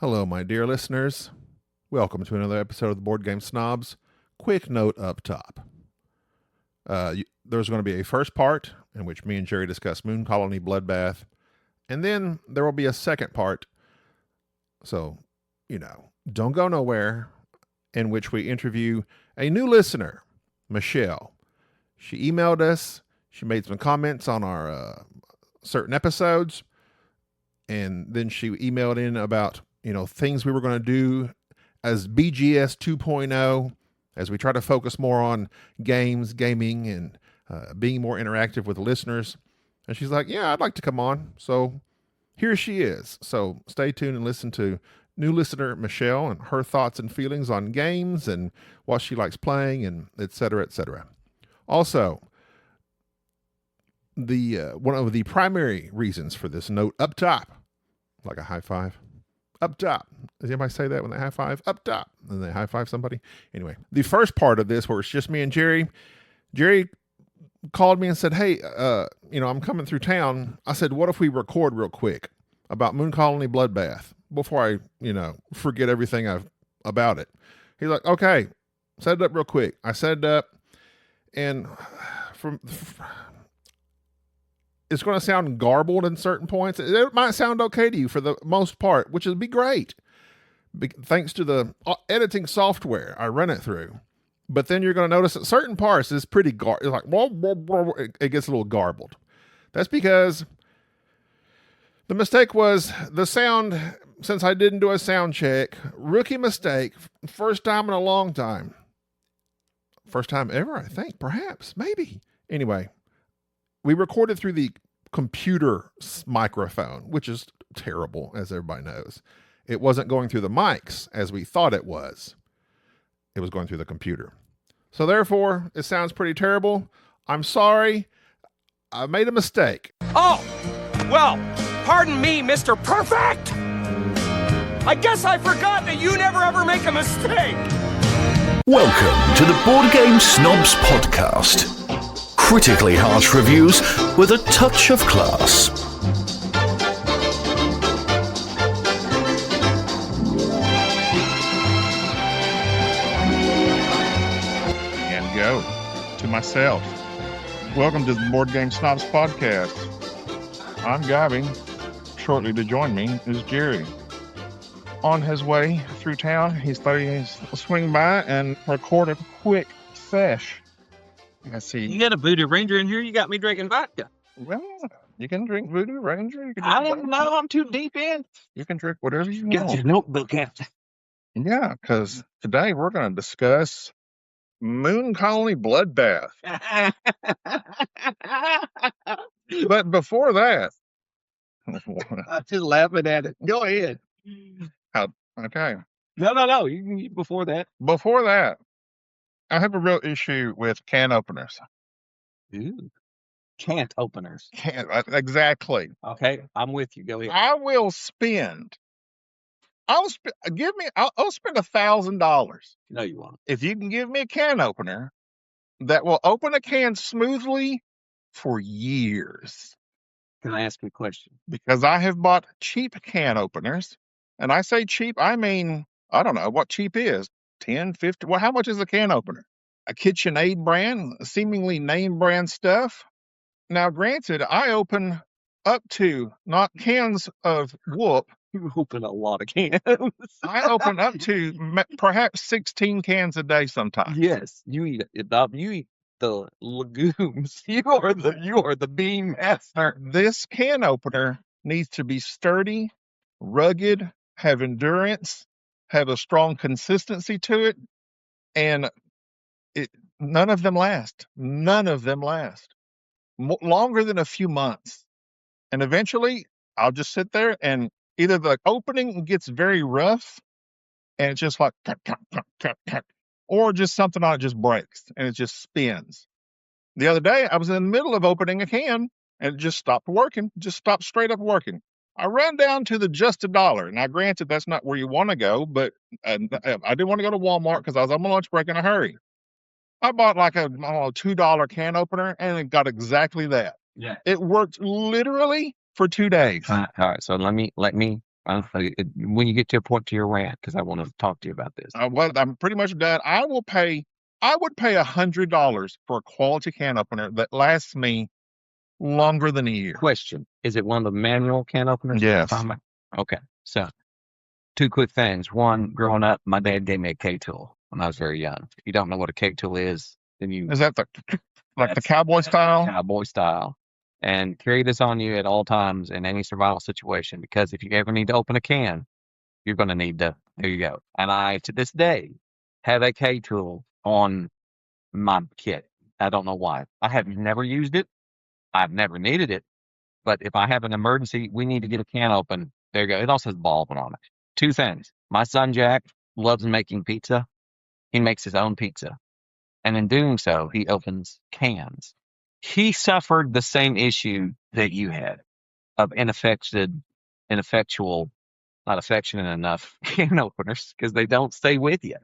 Hello, my dear listeners. Welcome to another episode of the Board Game Snobs. Quick note up top. There's going to be a first part in which me and Jerry discuss Moon Colony Bloodbath, and then there will be a second part. So, don't go nowhere, in which we interview a new listener, Michelle. She emailed us. She made some comments on our certain episodes, and then she emailed in about things we were going to do as BGS 2.0 as we try to focus more on gaming, and being more interactive with the listeners. And she's like, yeah, I'd like to come on. So here she is. So stay tuned and listen to new listener Michelle and her thoughts and feelings on games and what she likes playing, and et cetera, et cetera. Also, the one of the primary reasons for this note up top, like a high five, up top. Does anybody say that when they high five? Up top. And they high five somebody? Anyway, the first part of this, where it's just me and Jerry called me and said, hey, I'm coming through town. I said, what if we record real quick about Moon Colony Bloodbath before I, forget everything about it? He's like, okay, set it up real quick. I set it up, and it's going to sound garbled in certain points. It might sound okay to you for the most part, which would be great. Thanks to the editing software I run it through. But then you're going to notice that certain parts is pretty it's like, it gets a little garbled. That's because the mistake was the sound, since I didn't do a sound check. Rookie mistake. First time in a long time. First time ever, I think. Perhaps. Maybe. Anyway. We recorded through the computer microphone, which is terrible, as everybody knows. It wasn't going through the mics as we thought it was. It was going through the computer. So therefore, it sounds pretty terrible. I'm sorry. I made a mistake. Oh, well, pardon me, Mr. Perfect. I guess I forgot that you never ever make a mistake. Welcome to the Board Game Snobs podcast. Critically harsh reviews with a touch of class. And go to myself. Welcome to the Board Game Snobs podcast. I'm Gabby. Shortly to join me is Jerry. On his way through town, he thought he'd swing by and record a quick sesh. I see. You got a Voodoo Ranger in here? You got me drinking vodka. Well, you can drink Voodoo Ranger. You can I don't know. I'm too deep in. You can drink whatever you Got want. your notebook out. Yeah, because today we're going to discuss Moon Colony Bloodbath. But before that, I'm just laughing at it. Go ahead. okay. No. You can before that. Before that, I have a real issue with can openers. Ooh. Can't openers. Exactly. Okay, I'm with you. Go ahead. I will spend. I'll spend $1,000 No, you won't. if you can give me a can opener that will open a can smoothly for years. Can I ask you a question? Because I have bought cheap can openers, and I say cheap, I mean, I don't know what cheap is. 10, 50. Well, how much is a can opener? A KitchenAid brand, seemingly name brand stuff. Now, granted, I open up to, not cans of whoop. You open a lot of cans. I open up to perhaps 16 cans a day sometimes. Yes, you eat it, Bob. You eat the legumes. You are the bean master. This can opener needs to be sturdy, rugged, have endurance, have a strong consistency to it, and none of them last. None of them last longer than a few months. And eventually, I'll just sit there, and either the opening gets very rough, and it's just like, or just something on it just breaks, and it just spins. The other day, I was in the middle of opening a can, and it just stopped working, just stopped straight up working. I ran down to the just $1. Now, granted, that's not where you want to go, but I didn't want to go to Walmart because I was on my lunch break in a hurry. I bought like a $2 can opener, and it got exactly that. Yeah. It worked literally for 2 days. All right. So let me When you get to a point to your rant, because I want to talk to you about this. Well, I'm pretty much done. I would pay $100 for a quality can opener that lasts me longer than a year. Question: is it one of the manual can openers? Yes. Okay. So, two quick things. One, growing up, my dad gave me a K tool when I was very young. If you don't know what a K tool is, then you Is that the cowboy style? Cowboy style. And carry this on you at all times in any survival situation, because if you ever need to open a can, you're going to need to. There you go. And I, to this day, have a K tool on my kit. I don't know why. I have never used it. I've never needed it. But if I have an emergency, we need to get a can open. There you go. It also has Baldwin on it. Two things. My son Jack loves making pizza. He makes his own pizza. And in doing so, he opens cans. He suffered the same issue that you had of ineffectual, not affectionate enough can openers, because they don't stay with you.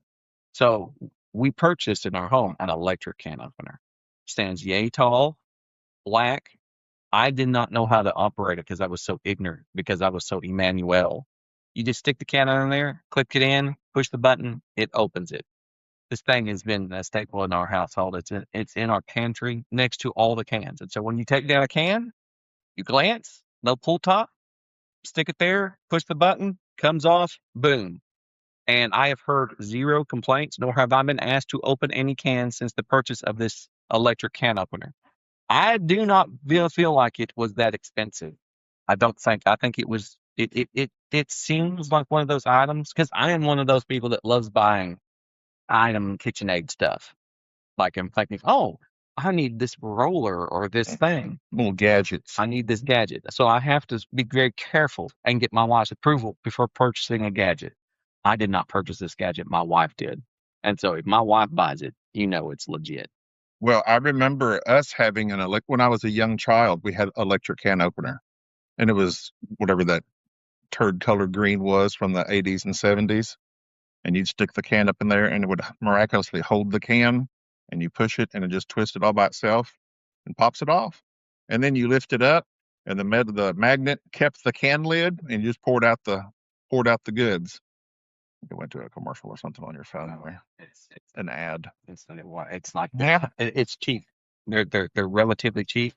So we purchased in our home an electric can opener. Stands yay tall, black. I did not know how to operate it because I was so ignorant, because I was so Emmanuel. You just stick the can in there, click it in, push the button, it opens it. This thing has been a staple in our household. It's in our pantry next to all the cans. And so when you take down a can, you glance, no pull top, stick it there, push the button, comes off, boom. And I have heard zero complaints, nor have I been asked to open any cans since the purchase of this electric can opener. I do not feel like it was that expensive. I think it was, it seems like one of those items, because I am one of those people that loves buying item KitchenAid stuff. Like I'm thinking, oh, I need this roller or this thing. Little gadgets. I need this gadget. So I have to be very careful and get my wife's approval before purchasing a gadget. I did not purchase this gadget. My wife did. And so if my wife buys it, you know it's legit. Well, I remember us having when I was a young child, we had electric can opener, and it was whatever that turd colored green was from the 80s and 70s. And you'd stick the can up in there, and it would miraculously hold the can, and you push it, and it just twists it all by itself and pops it off. And then you lift it up, and the magnet kept the can lid, and you just poured out the goods. It went to a commercial or something on your phone. It's an ad. It's like, yeah, it's cheap. They're relatively cheap.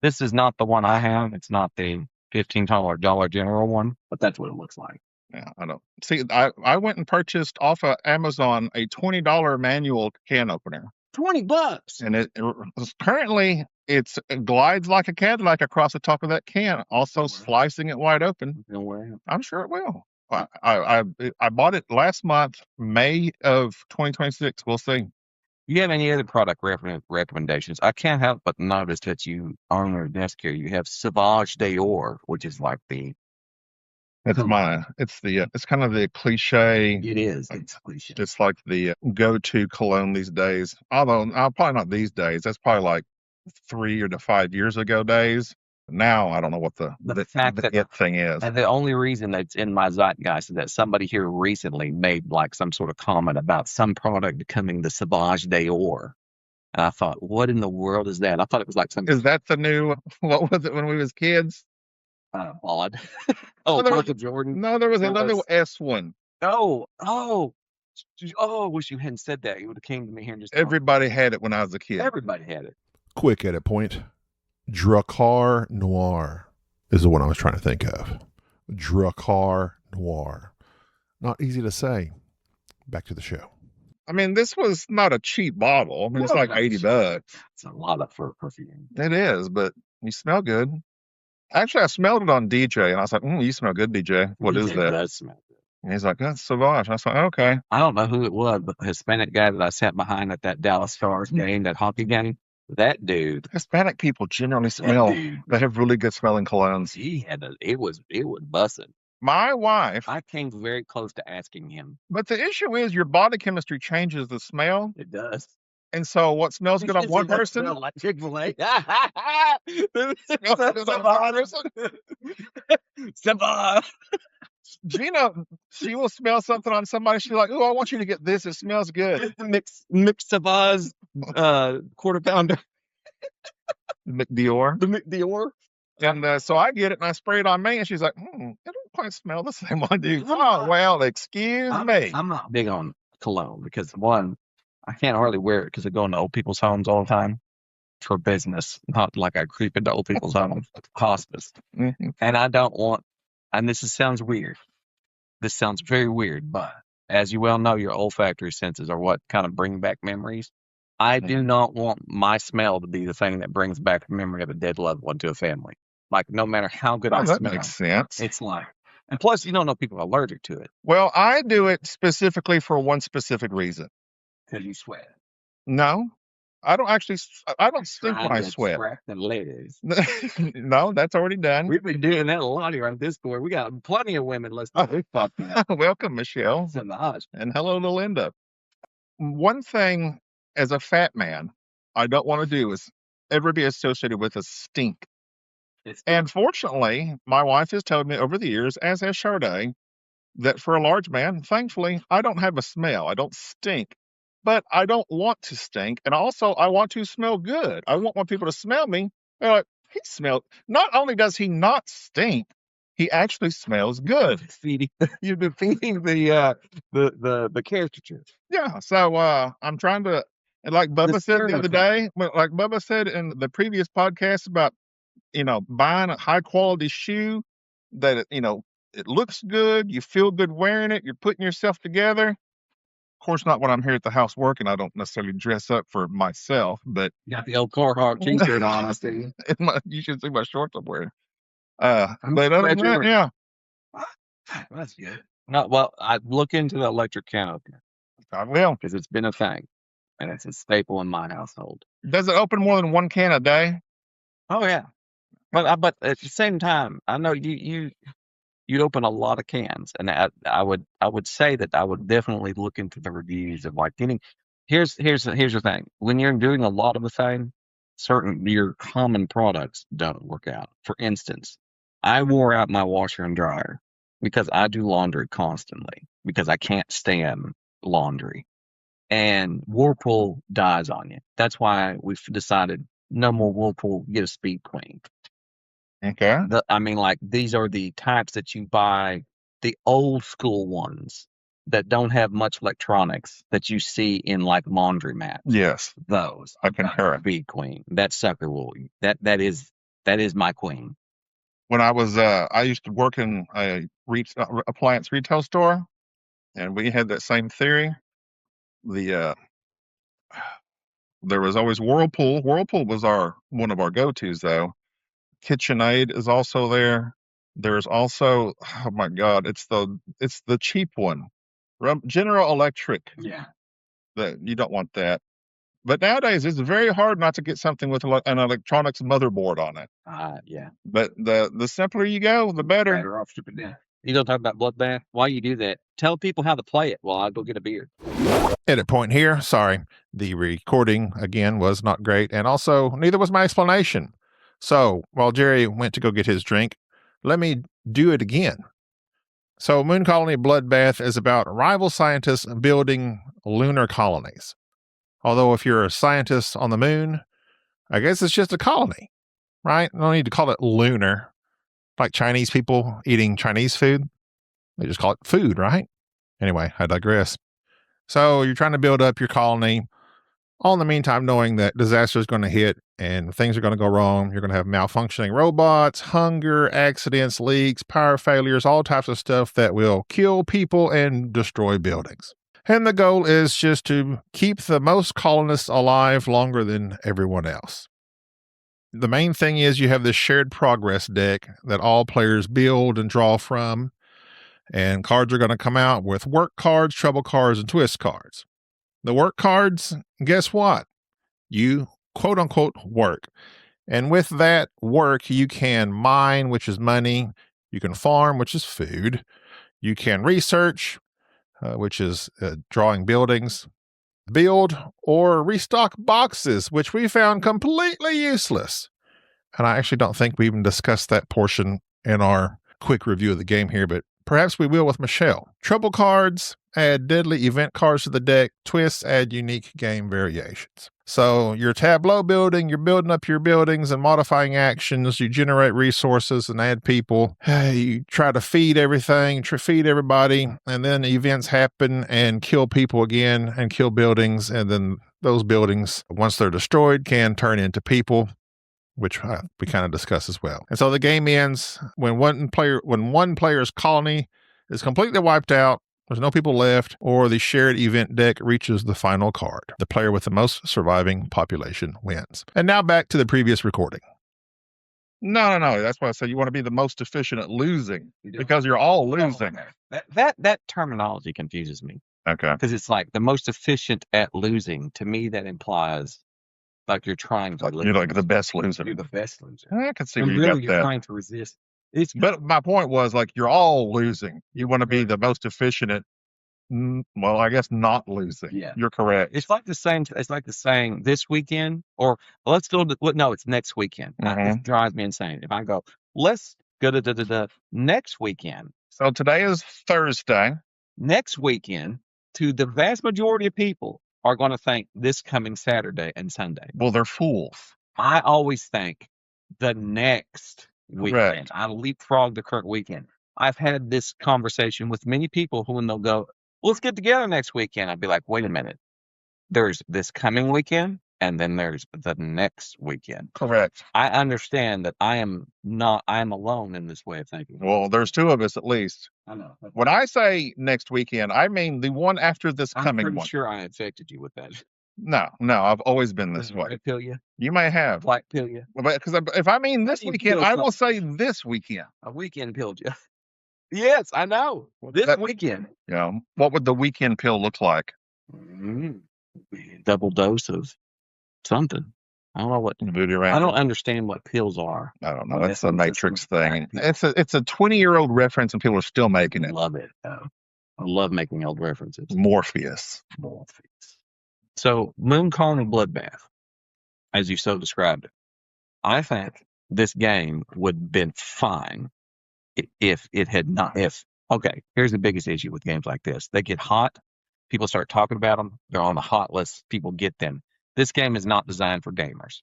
This is not the one I have. It's not the $15 Dollar General one, but that's what it looks like. Yeah, I don't see. I went and purchased off of Amazon a $20 manual can opener. $20, and currently it glides like a Cadillac across the top of that can, also slicing it wide open. I'm sure it will. I bought it last month, May of 2026. We'll see. You have any other product recommendations? I can't help but notice that you on your desk here you have Sauvage d'Or, which is like the. It's kind of the cliche. It is. It's cliche. It's like the go-to cologne these days. Although probably not these days. That's probably like 3 to 5 years ago days. Now I don't know what the thing is. And the only reason that's in my zeitgeist is that somebody here recently made like some sort of comment about some product becoming the Sauvage d'Or. And I thought, what in the world is that? I thought it was like something. Is that the new? What was it when we was kids? Odd. Michael Jordan. No, there was another S one. Oh, I wish you hadn't said that. You would have came to me here and just. Everybody had it when I was a kid. Everybody had it. Quick edit point. Drakkar Noir is the one I was trying to think of. Drakkar Noir. Not easy to say. Back to the show. I mean, this was not a cheap bottle. I mean, it's like $80. It's a lot for perfume. It is, but you smell good. Actually, I smelled it on DJ, and I was like, you smell good, DJ. What is that? It does smell good. And he's like, that's Sauvage. I was like, okay. I don't know who it was, but the Hispanic guy that I sat behind at that Dallas Stars game, that hockey game, that dude. Hispanic people generally smell. They have really good smelling colognes. It was busting. My wife. I came very close to asking him. But the issue is your body chemistry changes the smell. It does. And so what smells good on one person? Smell like Chick-fil-A. Gina, she will smell something on somebody. She's like, "Oh, I want you to get this. It smells good." Mixed Savage quarter pounder. McDior. The McDior. And so I get it and I spray it on me, and she's like, it don't quite smell the same. I do. Oh, well, excuse me. I'm not big on cologne because, one, I can't hardly wear it because I go into old people's homes all the time for business, not like I creep into old people's homes, hospice. Mm-hmm. And I don't want, and sounds weird. This sounds very weird, but as you well know, your olfactory senses are what kind of bring back memories. I do not want my smell to be the thing that brings back the memory of a dead loved one to a family. Like, no matter how good I that smell, makes sense. it's like, and plus, you don't know people are allergic to it Well, I do it specifically for one specific reason. because you sweat. No, I don't actually. I don't stink Trying when I to sweat. extract the ladies. No, that's already done. We've been doing that a lot here on Discord. We got plenty of women listening. We fucked up. Welcome, Michelle, It's in the hush. and hello to Linda. One thing as a fat man I don't want to do is ever be associated with a stink. And fortunately, my wife has told me over the years, as has Sade, that for a large man, thankfully, I don't have a smell. I don't stink. But I don't want to stink. And also, I want to smell good. I want people to smell me. They're like, he smells. Not only does he not stink, he actually smells good. You've been feeding the caricature. Yeah. So I'm trying to, and like Bubba said the other day, like Bubba said in the previous podcast about, buying a high quality shoe that, it looks good. You feel good wearing it. You're putting yourself together. Of course, not when I'm here at the house working. I don't necessarily dress up for myself, but You got the old Carhartt t-shirt on, I see. you should see my shorts I'm wearing. I'm But other than glad that, yeah, That's good. No, well, I look into the electric can I will. because it's been a thing, and it's a staple in my household. Does it open more than one can a day? Oh yeah, but at the same time, I know you'd open a lot of cans, and I would say that I would definitely look into the reviews of like getting. Here's the thing: when you're doing a lot of the thing, certain your common products don't work out. For instance, I wore out my washer and dryer because I do laundry constantly because I can't stand laundry, and Whirlpool dies on you. That's why we've decided no more Whirlpool. Get a Speed Queen. Okay. These are the types that you buy, the old school ones that don't have much electronics that you see in like laundromats. Yes, Those. I concur. Speed Queen. That sucker will. That is my queen. When I used to work in a appliance retail store, and we had that same theory. There was always Whirlpool. Whirlpool was one of our go-tos, though. KitchenAid is also there. There's also, oh my God, it's the cheap one, General Electric. Yeah. That you don't want that. But nowadays, it's very hard not to get something with an electronics motherboard on it. Yeah. But the simpler you go, the better. Better off stripping down. You don't talk about Bloodbath? While you do that, tell people how to play it while I go get a beer. Edit point here. Sorry. The recording, again, was not great. And also, neither was my explanation. So, while Jerry went to go get his drink, let me do it again. So, Moon Colony Bloodbath is about rival scientists building lunar colonies. Although, if you're a scientist on the moon, I guess it's just a colony, right? No need to call it lunar. Like Chinese people eating Chinese food. They just call it food, right? Anyway, I digress. So, you're trying to build up your colony, all in the meantime knowing that disaster is going to hit and things are going to go wrong. You're going to have malfunctioning robots, hunger, accidents, leaks, power failures, all types of stuff that will kill people and destroy buildings. And the goal is just to keep the most colonists alive longer than everyone else. The main thing is you have this shared progress deck that all players build and draw from. And cards are going to come out with work cards, trouble cards, and twist cards. The work cards, guess what? You quote unquote work. And with that work, you can mine, which is money. You can farm, which is food. You can research, which is drawing buildings. Build or restock boxes, which we found completely useless. And I actually don't think we even discussed that portion in our quick review of the game here, but Perhaps we will with Michelle. Trouble cards add deadly event cards to the deck. Twists add unique game variations. So your tableau building, you're building up your buildings and modifying actions. You generate resources and add people. You try to feed everything, feed everybody, and then events happen and kill people again and kill buildings. And then those buildings, once they're destroyed, can turn into people, which we kind of discussed as well. And so the game ends when one player's colony is completely wiped out, there's no people left, or the shared event deck reaches the final card. The player with the most surviving population wins. And now back to the previous recording. No. That's why I said you want to be the most efficient at losing, because you're all losing. That terminology confuses me. Okay. Because it's like the most efficient at losing. To me, that implies like you're trying to lose. You're like the best loser. You're the best loser. I can see And where you really, got you're that. trying to resist. But my point was, like, you're all losing. You want to be the most efficient at, well, I guess not losing. Yeah. You're correct. It's like the same. It's like the saying this weekend, or let's go to, no, it's next weekend. It drives me insane. If I go, let's go to next weekend. So today is Thursday. Next weekend, to the vast majority of people, are going to think this coming Saturday and Sunday. Well, they're fools. I always think the next weekend. Correct. I leapfrog the current weekend. I've had this conversation with many people who, when they'll go, let's get together next weekend, I'd be like, wait a minute. There's this coming weekend, and then there's the next weekend. Correct. I understand that I am alone in this way of thinking. Well, there's two of us at least. I know. When I say next weekend, I mean the one after this coming I'm one. sure I infected you with that. No, I've always been this way. Red pill you? You may have. Black pill you? Because if I mean this You weekend, feel I will say this weekend. A weekend pilled you. Yes, I know. This weekend. What would the weekend pill look like? Double dose of something. I don't know what. I don't understand what pills are. I don't know. That's a Matrix thing. It's a 20-year-old reference, and people are still making it. Love it. I love making old references. Morpheus. So, Moon Colony Bloodbath, as you so described it, I think this game would have been fine if it had not. Okay, here's the biggest issue with games like this. They get hot. People start talking about them. They're on the hot list. People get them. This game is not designed for gamers.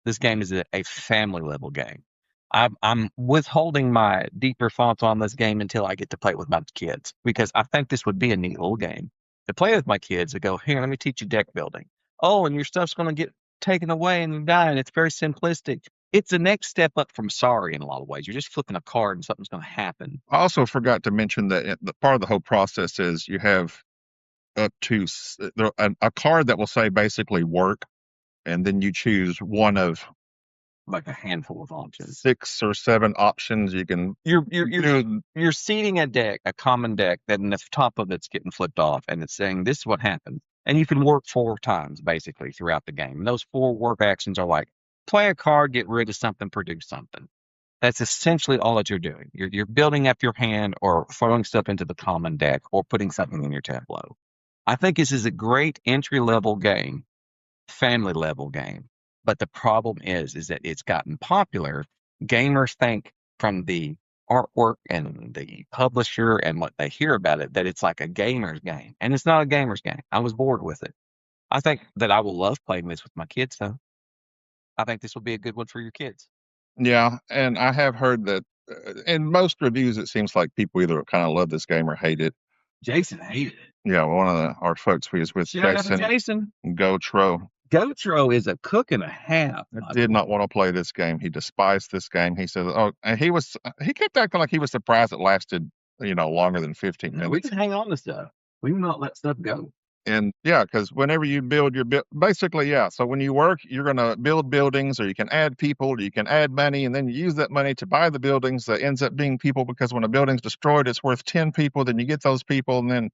This game is a family level game. I'm withholding my deeper thoughts on this game until I get to play it with my kids, because I think this would be a neat little game to play with my kids. To go, here, let me teach you deck building. Oh, and your stuff's going to get taken away and you die, and it's very simplistic. It's the next step up from Sorry in a lot of ways. You're just flipping a card and something's going to happen. I also forgot to mention that the part of the whole process is you have up to a card that will say basically work, and then you choose one of like a handful of options, 6 or 7 options. You can you're seeding a deck, a common deck, that in the top of it's getting flipped off, and it's saying this is what happens, and you can work 4 times basically throughout the game. And those 4 work actions are like play a card, get rid of something, produce something. That's essentially all that you're doing. You're building up your hand, or throwing stuff into the common deck, or putting something in your tableau. I think this is a great entry-level game, family-level game. But the problem is that it's gotten popular. Gamers think from the artwork and the publisher and what they hear about it that it's like a gamer's game. And it's not a gamer's game. I was bored with it. I think that I will love playing this with my kids, though. I think this will be a good one for your kids. Yeah, and I have heard that in most reviews, it seems like people either kind of love this game or hate it. Jason hated it. Yeah, one of our folks we was with, Jason Gotro. Gotro is a cook and a half. Did not want to play this game. He despised this game. He said, and he kept acting like he was surprised it lasted, longer than 15 minutes. We can hang on to stuff. We will not let stuff go. And yeah, because whenever you build basically, yeah. So when you work, you're going to build buildings, or you can add people, you can add money, and then you use that money to buy the buildings that ends up being people, because when a building's destroyed, it's worth 10 people. Then you get those people, and then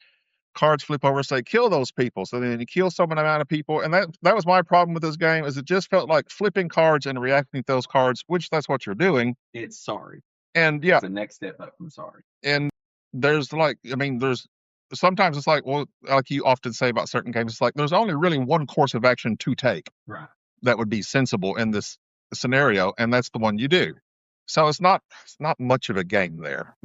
cards flip over and say, kill those people. So then you kill some amount of people. And that was my problem with this game, is it just felt like flipping cards and reacting to those cards, which that's what you're doing. It's Sorry. And yeah. It's the next step up from Sorry. And there's sometimes it's like, well, like you often say about certain games, it's like there's only really one course of action to take. Right. That would be sensible in this scenario, and that's the one you do. So it's not much of a game there.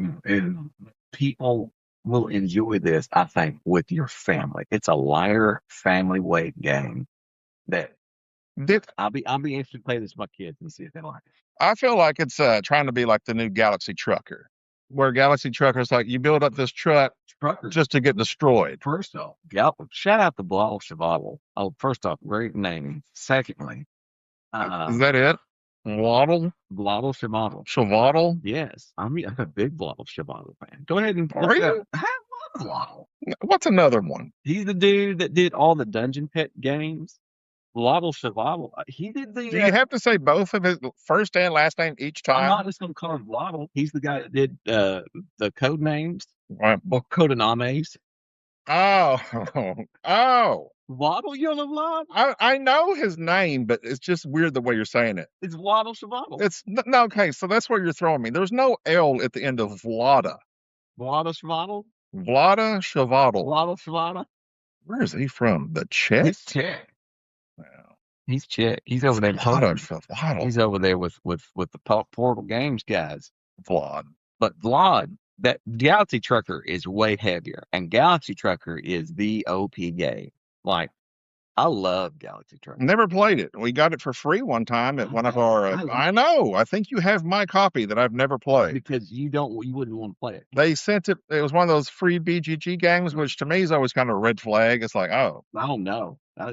people will enjoy this, I think, with your family. It's a lighter family weight game that I'll be interested to play this with my kids and see if they like it. I feel like it's trying to be like the new Galaxy Trucker, where Galaxy Trucker's like you build up this truck just to get destroyed. First off, shout out to Blattle Chevatel. Oh, first off, great name. Secondly, is that it? Blattle Chevatel. Chevatel? Yes, I'm a big Blattle Chevatel fan. Go ahead and Are you? I love Blattle. What's another one? He's the dude that did all the Dungeon Pet games. Blattle Chevatel. He did the. Do you have to say both of his first and last name each time? I'm not just going to call him Blattle. He's the guy that did the Codenames Right. or Codenames. Oh. Blattle, you don't know I know his name, but it's just weird the way you're saying it. It's Blattle Chevatel. It's no, okay, so that's where you're throwing me. There's no L at the end of Vlada. Blattle Chevatel. Vlada Chevatel. Blattle Chevatel. Where is he from? The Czech? He's Czech. He's Czech. He's over there. He's over there with the Portal Games guys. Vlad. But Vlad, that Galaxy Trucker is way heavier, and Galaxy Trucker is the OP game. Like, I love Galaxy Trucker. Never played it. We got it for free one time at one of our. I know. I think you have my copy that I've never played because you wouldn't want to play it. They sent it. It was one of those free BGG games, which to me is always kind of a red flag. It's like, oh, I don't know. I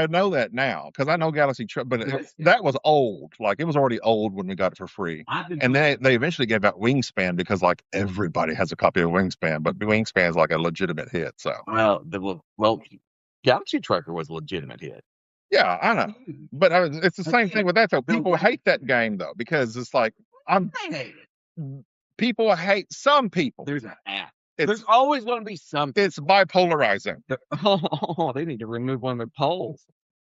know that now because I know Galaxy Trucker, but that was old. Like it was already old when we got it for free. And then they eventually gave out Wingspan because like everybody has a copy of Wingspan, but Wingspan is like a legitimate hit. So Galaxy Trucker was a legitimate hit. Yeah, I know, but it's the same thing with that though. People hate that game though because it's like people hate some people. There's an app. There's always going to be something. It's bipolarizing. They need to remove one of the poles.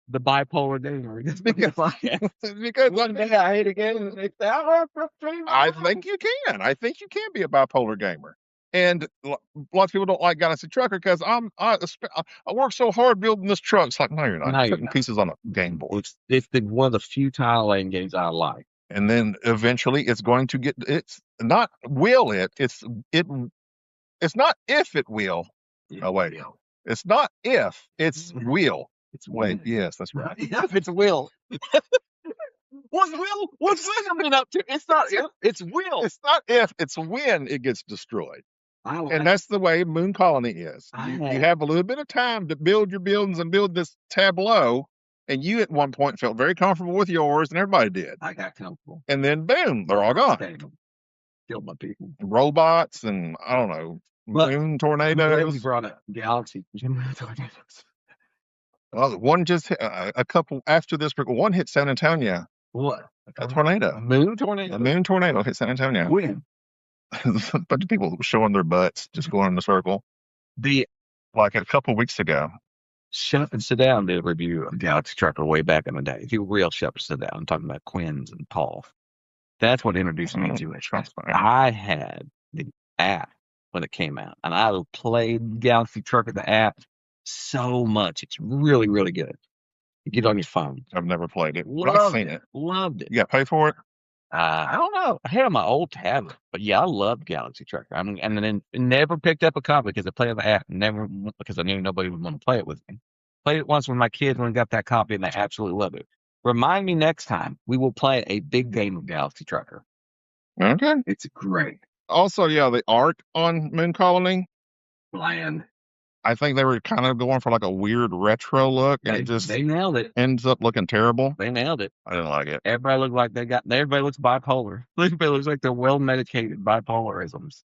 The bipolar gamer. Because one day I hate a game and the next day I think you can. I think you can be a bipolar gamer. And lots of people don't like Galaxy Trucker because I work so hard building this truck. It's like, no, you're not. No, Putting pieces on a game board. It's one of the few tile lane games I like. And then eventually it's going to get. It's not will it. It's not if it will. Oh wait, it's not if. It's will. It's wait. Yes, that's right. If it's will. What's Will been up to? It's not if. It's will. It's not if. It's when it gets destroyed. And that's the way Moon Colony is. You have a little bit of time to build your buildings and build this tableau. And you at one point felt very comfortable with yours, and everybody did. I got comfortable. And then boom, they're all gone. Killed my people. Robots and I don't know, moon tornadoes. We brought up Galaxy tornadoes. Well, one just hit, a couple after this. One hit San Antonio. What? A tornado. A moon tornado. A moon tornado hit San Antonio. When? A bunch of people showing their butts, just going in a circle. Like a couple weeks ago. Shut Up and Sit Down did a review of Galaxy Trucker way back in the day. If you were real Shut Up and Sit Down, I'm talking about Quinn's and Paul. That's what introduced me to it. I had the app when it came out, and I played Galaxy Trucker, the app, so much. It's really, really good. You get it on your phone. I've never played it. I've seen it. Loved it. You got to pay for it? I don't know. I had it on my old tablet, but yeah, I loved Galaxy Trucker. And then never picked up a copy because I played the app. Never because I knew nobody would want to play it with me. Played it once with my kids when I got that copy, and they absolutely loved it. Remind me next time we will play a big game of Galaxy Trucker. Okay, it's great. Also, yeah, the art on Moon Colony, bland. I think they were kind of going for like a weird retro look, and they nailed it. Ends up looking terrible. They nailed it. I didn't like it. Everybody looked like everybody looks bipolar. Everybody looks like they're well medicated bipolarisms.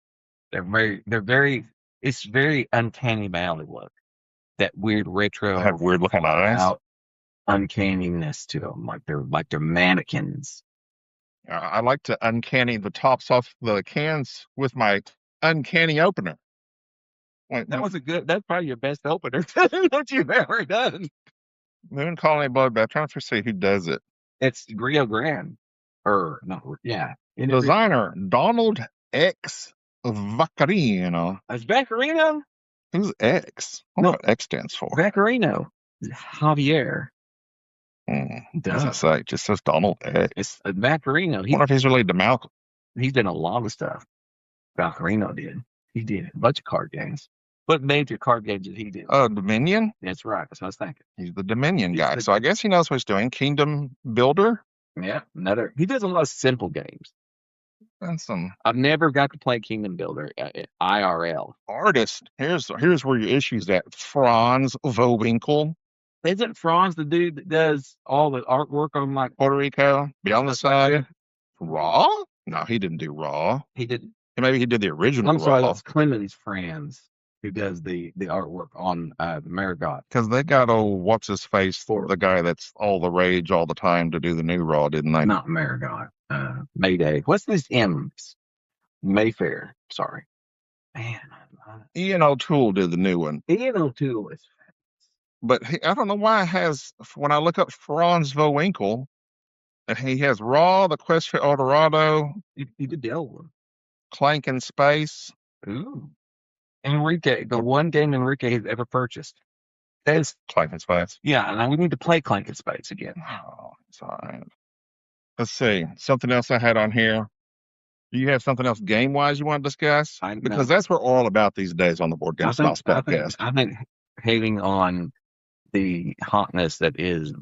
It's very uncanny valley look. That weird retro. Have weird looking eyes. Uncanniness to them, like they're mannequins. I like to uncanny the tops off the cans with my uncanny opener. Wait, that's probably your best opener that you've ever done. Moon Colony Bloodbath. Trying to see who does it. It's Rio Grande. Designer Donald X Vaccarino. Is Vaccarino? Who's X? I wonder what X stands for. Vaccarino. Javier. Doesn't say. It just says Donald X. It's Vaccarino. I wonder if he's related to Malcolm. He's done a lot of stuff. Vaccarino did. He did a bunch of card games. What major card games did he do? Dominion. That's right. That's what I was thinking. He's the Dominion He's guy, the- so I guess he knows what he's doing. Kingdom Builder Yeah, another. He does a lot of simple games. and some I've never got to play Kingdom Builder IRL. artist. Here's where your issue's at. Franz Vohwinkel, Isn't Franz the dude that does all the artwork on like Puerto Rico, Beyond the Sun, Raw? No, he didn't do Raw. he did? Maybe he did the original I'm sorry, Raw. that's Clemens Franz who does the artwork on the Marigot. Because they got old what's his face for the guy that's all the rage all the time to do the new Raw, didn't they? Not Marigot. Mayday. What's these M's? Mayfair. Sorry. Man. Ian O'Toole did the new one. Ian O'Toole is. But I don't know why it has, when I look up Franz Vohwinkel, and he has Raw, The Quest for El Dorado, He did the old one. Clank in Space. Ooh. Enrique, the one game Enrique has ever purchased. That's Clank in Space. yeah, and we need to play Clank in Space again. Oh, it's all right. Let's see. Something else I had on here. Do you have something else game-wise you want to discuss? Because that's what we're all about these days on the Board Game Snobs podcast. I think hating on the hotness that is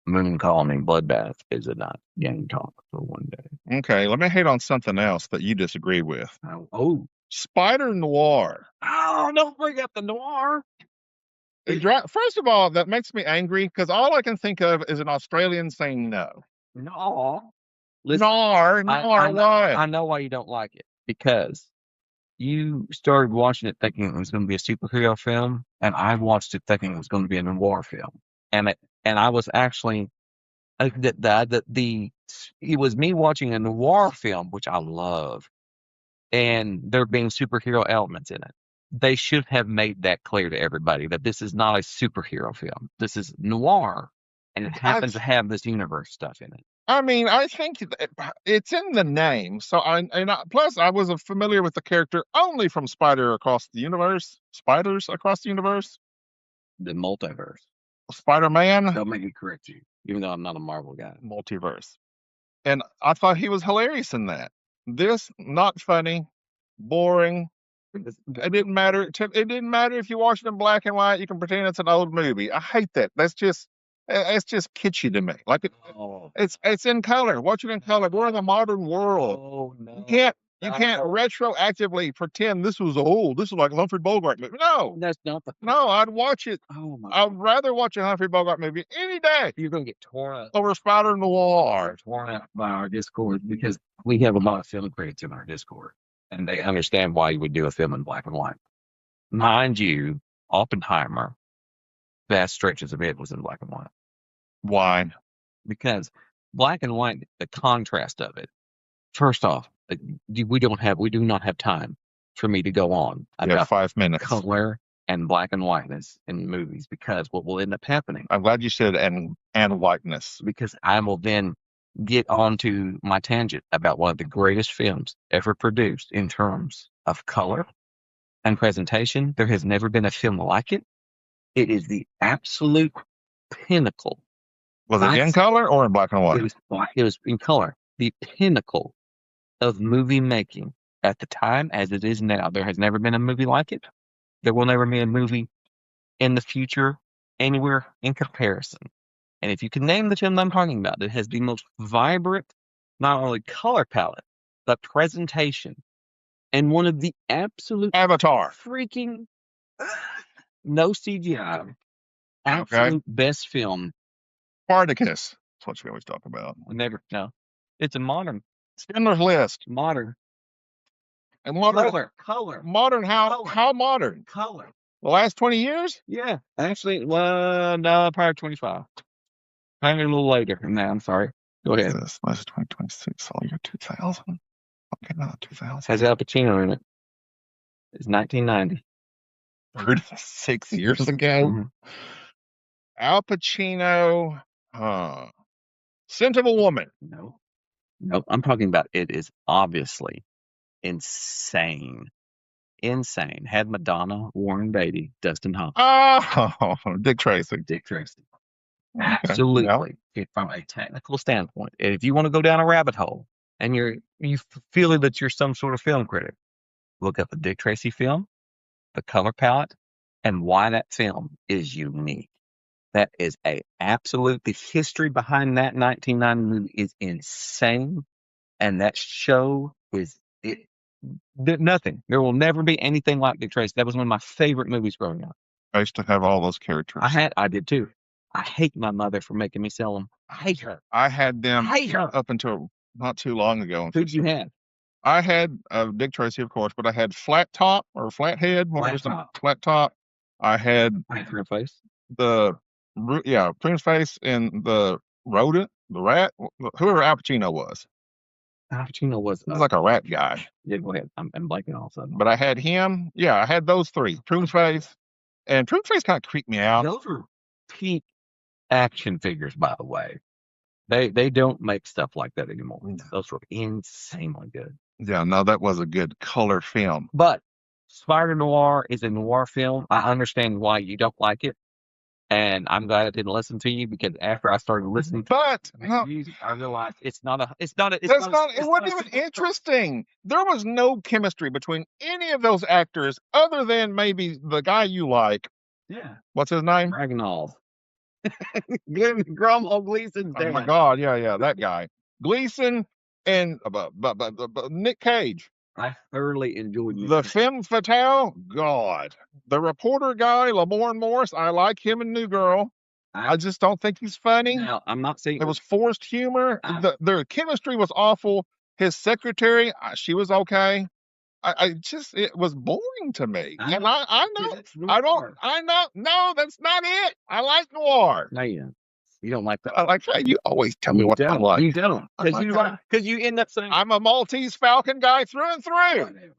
Moon Colony Bloodbath is a not game talk for one day. Okay, let me hate on something else that you disagree with. Oh, Spider Noir. oh! Don't bring up the Noir. First of all, that makes me angry because all I can think of is an Australian saying no. No. Listen, Noir, why? I know why you don't like it, because you started watching it thinking it was going to be a superhero film, and I watched it thinking it was going to be a noir film, and I was actually it was me watching a noir film, which I love, and there being superhero elements in it. They should have made that clear to everybody that this is not a superhero film. This is noir, and it happens to have this universe stuff in it. I mean, I think it's in the name. So plus I was familiar with the character only from Spiders Across the Universe. The multiverse. Spider-Man. Don't make me correct you, even though I'm not a Marvel guy. Multiverse. And I thought he was hilarious in that. This, not funny, boring. It didn't matter. It didn't matter if you watch it in black and white. You can pretend it's an old movie. I hate that. It's just kitschy to me. Like it's in color. Watch it in color. We're in the modern world. Oh no! You can't retroactively pretend this was old. This is like a Humphrey Bogart movie. No, that's not the. No, I'd watch it. Oh my! I'd rather watch a Humphrey Bogart movie any day. You're gonna get torn up over Spider Noir. Torn up by our Discord, because we have a lot of film critics in our Discord, and they understand why you would do a film in black and white. Mind you, Oppenheimer, vast stretches of it was in black and white. Why? Because black and white, the contrast of it. First off, we do not have time for me to go on about 5 minutes color and black and whiteness in movies, because what will end up happening. I'm glad you said and whiteness, because I will then get onto my tangent about one of the greatest films ever produced in terms of color and presentation. There has never been a film like it. It is the absolute pinnacle. Was it in color or in black and white? It was in color. The pinnacle of movie making at the time, as it is now. There has never been a movie like it. There will never be a movie in the future anywhere in comparison. And if you can name the film I'm talking about, it has the most vibrant, not only color palette, but presentation. And one of the absolute Avatar. Freaking no CGI. Absolute best film. Spartacus. That's what we always talk about. No. It's a modern. Schindler's List. Modern. And modern. Color. Modern how modern? Color. The last 20 years? Yeah. Actually, no, probably 25. Probably a little later than that. I'm sorry. Go ahead. This was 2026, all year 2000. Okay, no, 2000. Has Al Pacino in it. It's 1990. 36 years ago. Mm-hmm. Al Pacino. Scent of a Woman. No, I'm talking about it is obviously insane. Had Madonna, Warren Beatty, Dustin Hoffman. Oh, Dick Tracy. Absolutely. Yep. From a technical standpoint. And if you want to go down a rabbit hole and you feel that you're some sort of film critic, look up a Dick Tracy film, the color palette, and why that film is unique. That is a absolute, the history behind that 1990 movie is insane. And that show is nothing. There will never be anything like Dick Tracy. That was one of my favorite movies growing up. I used to have all those characters. I did too. I hate my mother for making me sell them. I hate her. I had them Hate her. up until not too long ago. Who'd you have? I had Dick Tracy, of course, but I had Flat Top or Flathead. Flat Top. I had Prune Face. Prune Face and the rodent, the rat, whoever Al Pacino was. Al Pacino was like a rat guy. Yeah, go ahead. I'm blanking all of a sudden. But I had him. Yeah, I had those three. Prune Face. And Prune Face kind of creeped me out. Those were peak action figures, by the way. They don't make stuff like that anymore. Those were insanely good. Yeah, no, that was a good color film. But Spider Noir is a noir film. I understand why you don't like it. And I'm glad I didn't listen to you, because after I started listening to music, I realized it wasn't even interesting. There was no chemistry between any of those actors other than maybe the guy you like. Yeah. What's his name? Ragnall. Grumhall Gleason's dad. Oh my God, yeah, that guy. Gleason and Nick Cage. I thoroughly enjoyed the femme fatale. God, the reporter guy, Lamorne Morris. I like him in New Girl. I just don't think he's funny. Now, I'm not saying it was forced humor. Their chemistry was awful. His secretary, she was okay. It was boring to me. No, that's not it. I like noir. No, you don't like that. I like that. You always tell me what I like. You don't. Because you end up saying, I'm a Maltese Falcon guy through and through. Whatever.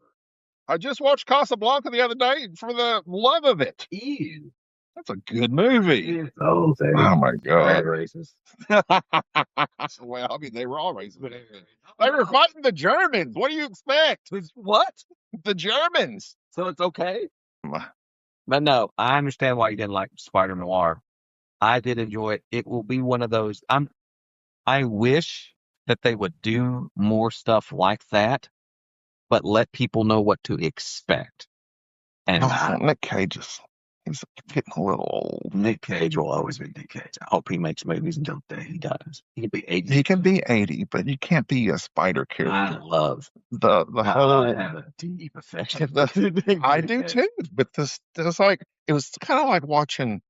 I just watched Casablanca the other day for the love of it. Ew. That's a good movie. Oh my God. Racist. Well, I mean, they were all racist. They were fighting the Germans. What do you expect? What? The Germans. So it's okay? But no, I understand why you didn't like Spider Noir. I did enjoy it. It will be one of those. I wish that they would do more stuff like that, but let people know what to expect. And Nick Cage he's getting a little old. Nick Cage will always be Nick Cage. I hope he makes movies until the day he dies. He can be 80. He can be 80, but you can't be a spider character. I love the whole. I have a deep affection. I do too. But it was kind of like watching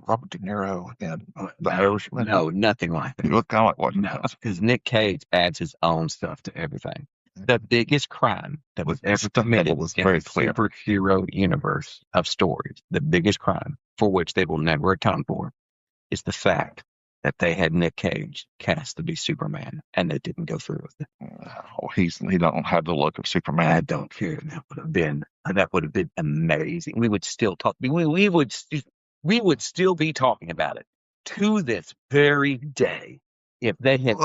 Robert De Niro and The Irishman. No, nothing like that. It was kind of like watching because Nick Cage adds his own stuff to everything. The biggest crime that was ever committed in the superhero universe of stories, the biggest crime for which they will never atone for, is the fact that they had Nick Cage cast to be Superman, and they didn't go through with it. Oh, he don't have the look of Superman. I don't care. That would have been amazing. We would still talk. We would still be talking about it to this very day if they had.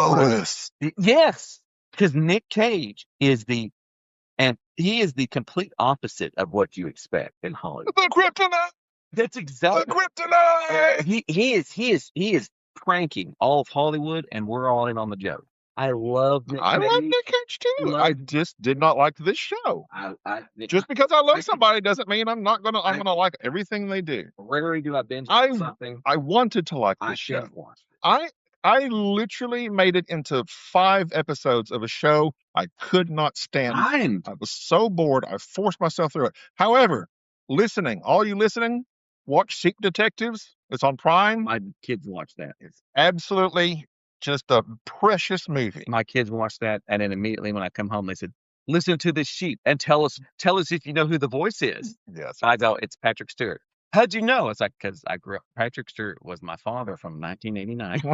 Yes. Because Nick Cage is the complete opposite of what you expect in Hollywood. The kryptonite. That's exactly the kryptonite. He is pranking all of Hollywood, and we're all in on the joke. I love Nick Cage. I love Nick Cage too. I just did not like this show. Just because I love somebody doesn't mean I'm gonna like everything they do. Rarely do I binge something. I wanted to like this show. I literally made it into 5 episodes of a show I could not stand. I was so bored. I forced myself through it. However, all you listening, watch Sheep Detectives. It's on Prime. My kids watch that. It's absolutely just a precious movie. My kids watch that, and then immediately when I come home, they said, "Listen to this sheep and tell us if you know who the voice is." Yes, I go, "It's Patrick Stewart." How'd you know? It's like, because I grew up. Patrick Stewart was my father from 1989 to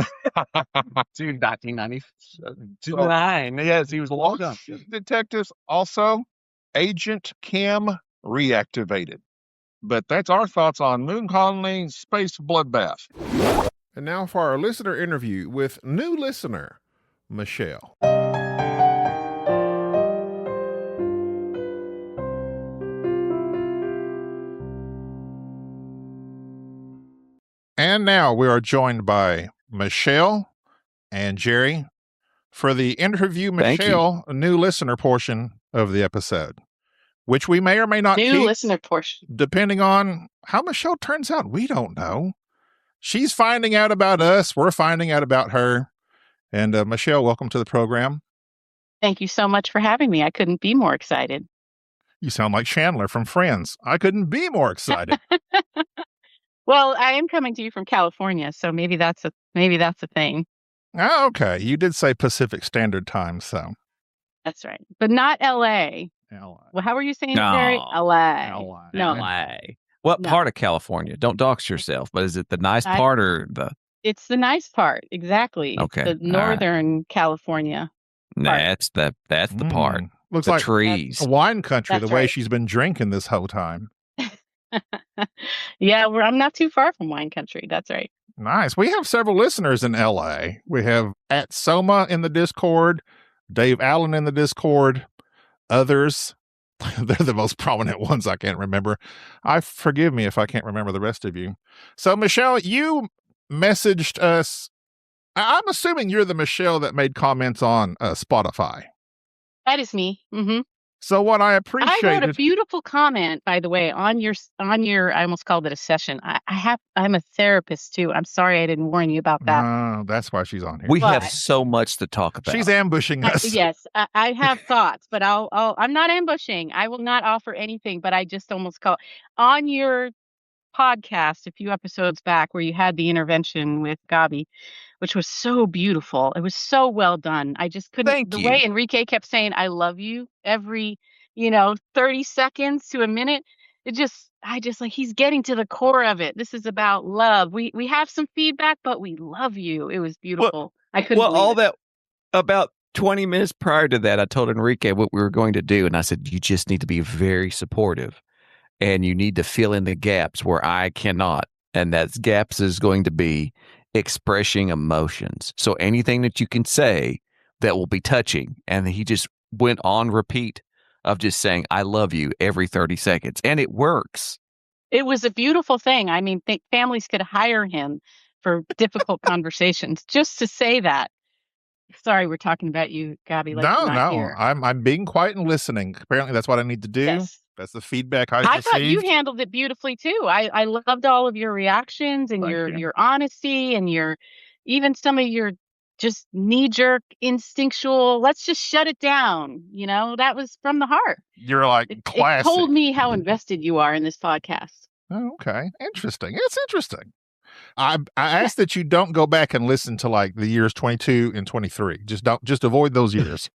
1999. Yes, he was a long time. Detectives also, Agent Cam reactivated. But that's our thoughts on Moon Colony Space Bloodbath. And now for our listener interview with new listener, Michelle. And now we are joined by Michelle and Jerry for the interview Michelle, a new listener portion of the episode. which we may or may not New keep, listener portion. depending on how Michelle turns out. We don't know. She's finding out about us. We're finding out about her. And Michelle, welcome to the program. Thank you so much for having me. I couldn't be more excited. You sound like Chandler from Friends. I couldn't be more excited. Well, I am coming to you from California, so maybe that's a thing. Oh, okay. You did say Pacific Standard Time, so. That's right. But not LA. LA. Well, how were you saying No. it, Jerry? LA. LA. No. LA. What No. part of California? Don't dox yourself, but is it the nice I- part or the... It's the nice part. Exactly. It's Okay, the all right. northern California. That's the part. Looks The like trees. a wine country, That's the way right. she's been drinking this whole time. Yeah, I'm not too far from wine country. That's right. Nice. We have several listeners in LA. We have at Soma in the Discord, Dave Allen in the Discord, others. They're the most prominent ones I can't remember. Forgive me if I can't remember the rest of you. So, Michelle, you messaged us. I'm assuming you're the Michelle that made comments on Spotify. That is me. Mm-hmm. So what I I appreciated. wrote a beautiful comment, by the way, on your. I almost called it a session. I'm a therapist too. I'm sorry I didn't warn you about that. No, that's why she's on here. We have But- so much to talk about. She's ambushing us. Yes, I have thoughts, but I'm not ambushing. I will not offer anything, but I just almost call on your podcast a few episodes back where you had the intervention with Gabi, which was so beautiful. It was so well done. I just couldn't. Thank the you. way Enrique kept saying "I love you" every 30 seconds to a minute. I just like he's getting to the core of it. This is about love. We have some feedback, but we love you. It was beautiful. I couldn't. Well, believe all it. that about 20 minutes prior to that, I told Enrique what we were going to do, and I said, you just need to be very supportive, and you need to fill in the gaps where I cannot, and that gaps is going to be expressing emotions. So anything that you can say that will be touching, and he just went on repeat of just saying, I love you every 30 seconds, and it works. It was a beautiful thing. I mean, families could hire him for difficult conversations just to say that. Sorry, we're talking about you, Gabi. Like you're not here. I'm being quiet and listening. Apparently, that's what I need to do. Yes. That's the feedback I I thought you received. handled it beautifully too. I loved all of your reactions and Thank you. your honesty and even some of your just knee-jerk instinctual, let's just shut it down. That was from the heart. You're like It classic. told me how invested you are in this podcast. Oh, okay, interesting. It's interesting. I ask that you don't go back and listen to like the years 22 and 23. Just avoid those years.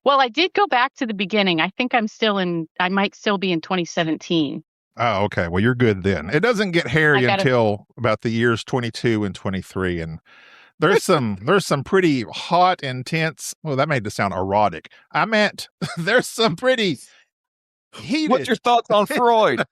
Well, I did go back to the beginning. I think I might still be in 2017. Oh, okay. Well, you're good then. It doesn't get hairy until about the years 22 and 23, and there's some pretty hot, intense. Well, that made it sound erotic. I meant there's some pretty heated. What's your thoughts on Freud?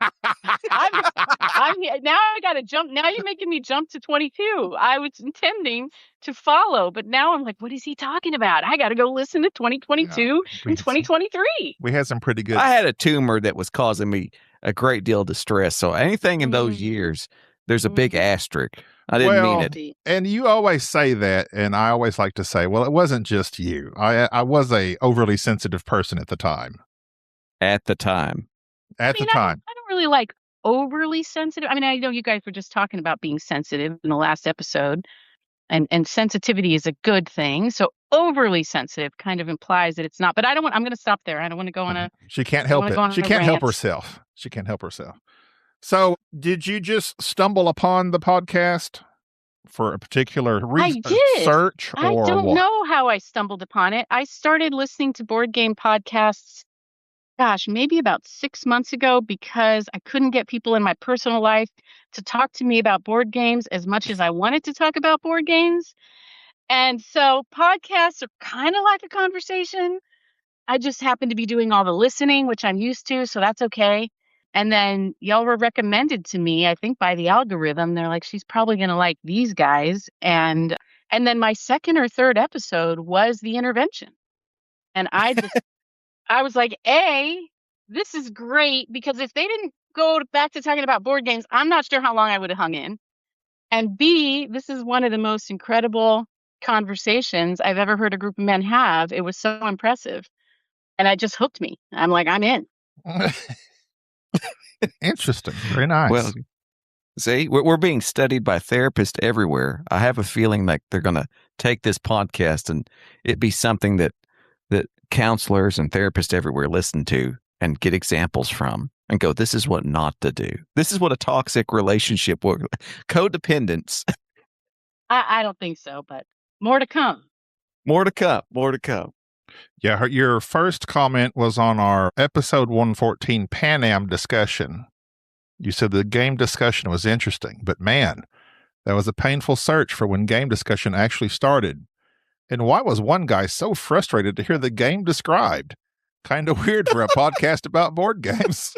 I'm now I got to jump. Now you're making me jump to 22. I was intending to follow, but now I'm like, what is he talking about? I got to go listen to 2022 and 2023. We had some pretty good. I had a tumor that was causing me a great deal of distress. So anything in those years, there's a big asterisk. I didn't mean it. And you always say that, and I always like to say, well, it wasn't just you. I was a overly sensitive person at the time. At the time. I don't really like overly sensitive. I mean, I know you guys were just talking about being sensitive in the last episode, and sensitivity is a good thing. So overly sensitive kind of implies that it's not. But I'm going to stop there. I don't want to go on a. She can't help it. She can't help herself. She can't help herself. So, did you just stumble upon the podcast for a particular reason? I did. Search or I don't what? know how I stumbled upon it. I started listening to board game podcasts, gosh, maybe about 6 months ago because I couldn't get people in my personal life to talk to me about board games as much as I wanted to talk about board games. And so podcasts are kind of like a conversation. I just happen to be doing all the listening, which I'm used to, so that's okay. And then y'all were recommended to me, I think by the algorithm. They're like, she's probably going to like these guys. And then my second or third episode was the intervention. And I was like, this is great, because if they didn't go back to talking about board games, I'm not sure how long I would have hung in. And B, this is one of the most incredible conversations I've ever heard a group of men have. It was so impressive. And it just hooked me. I'm like, I'm in. Interesting. Very nice. Well, see, we're being studied by therapists everywhere. I have a feeling like they're going to take this podcast and it be something that counselors and therapists everywhere listen to and get examples from and go, this is what not to do. This is what a toxic relationship will, codependence. I don't think so, but more to come. More to come. More to come. Yeah, your first comment was on our episode 114 Pan Am discussion. You said the game discussion was interesting, but man, that was a painful search for when game discussion actually started. And why was one guy so frustrated to hear the game described? Kind of weird for a podcast about board games.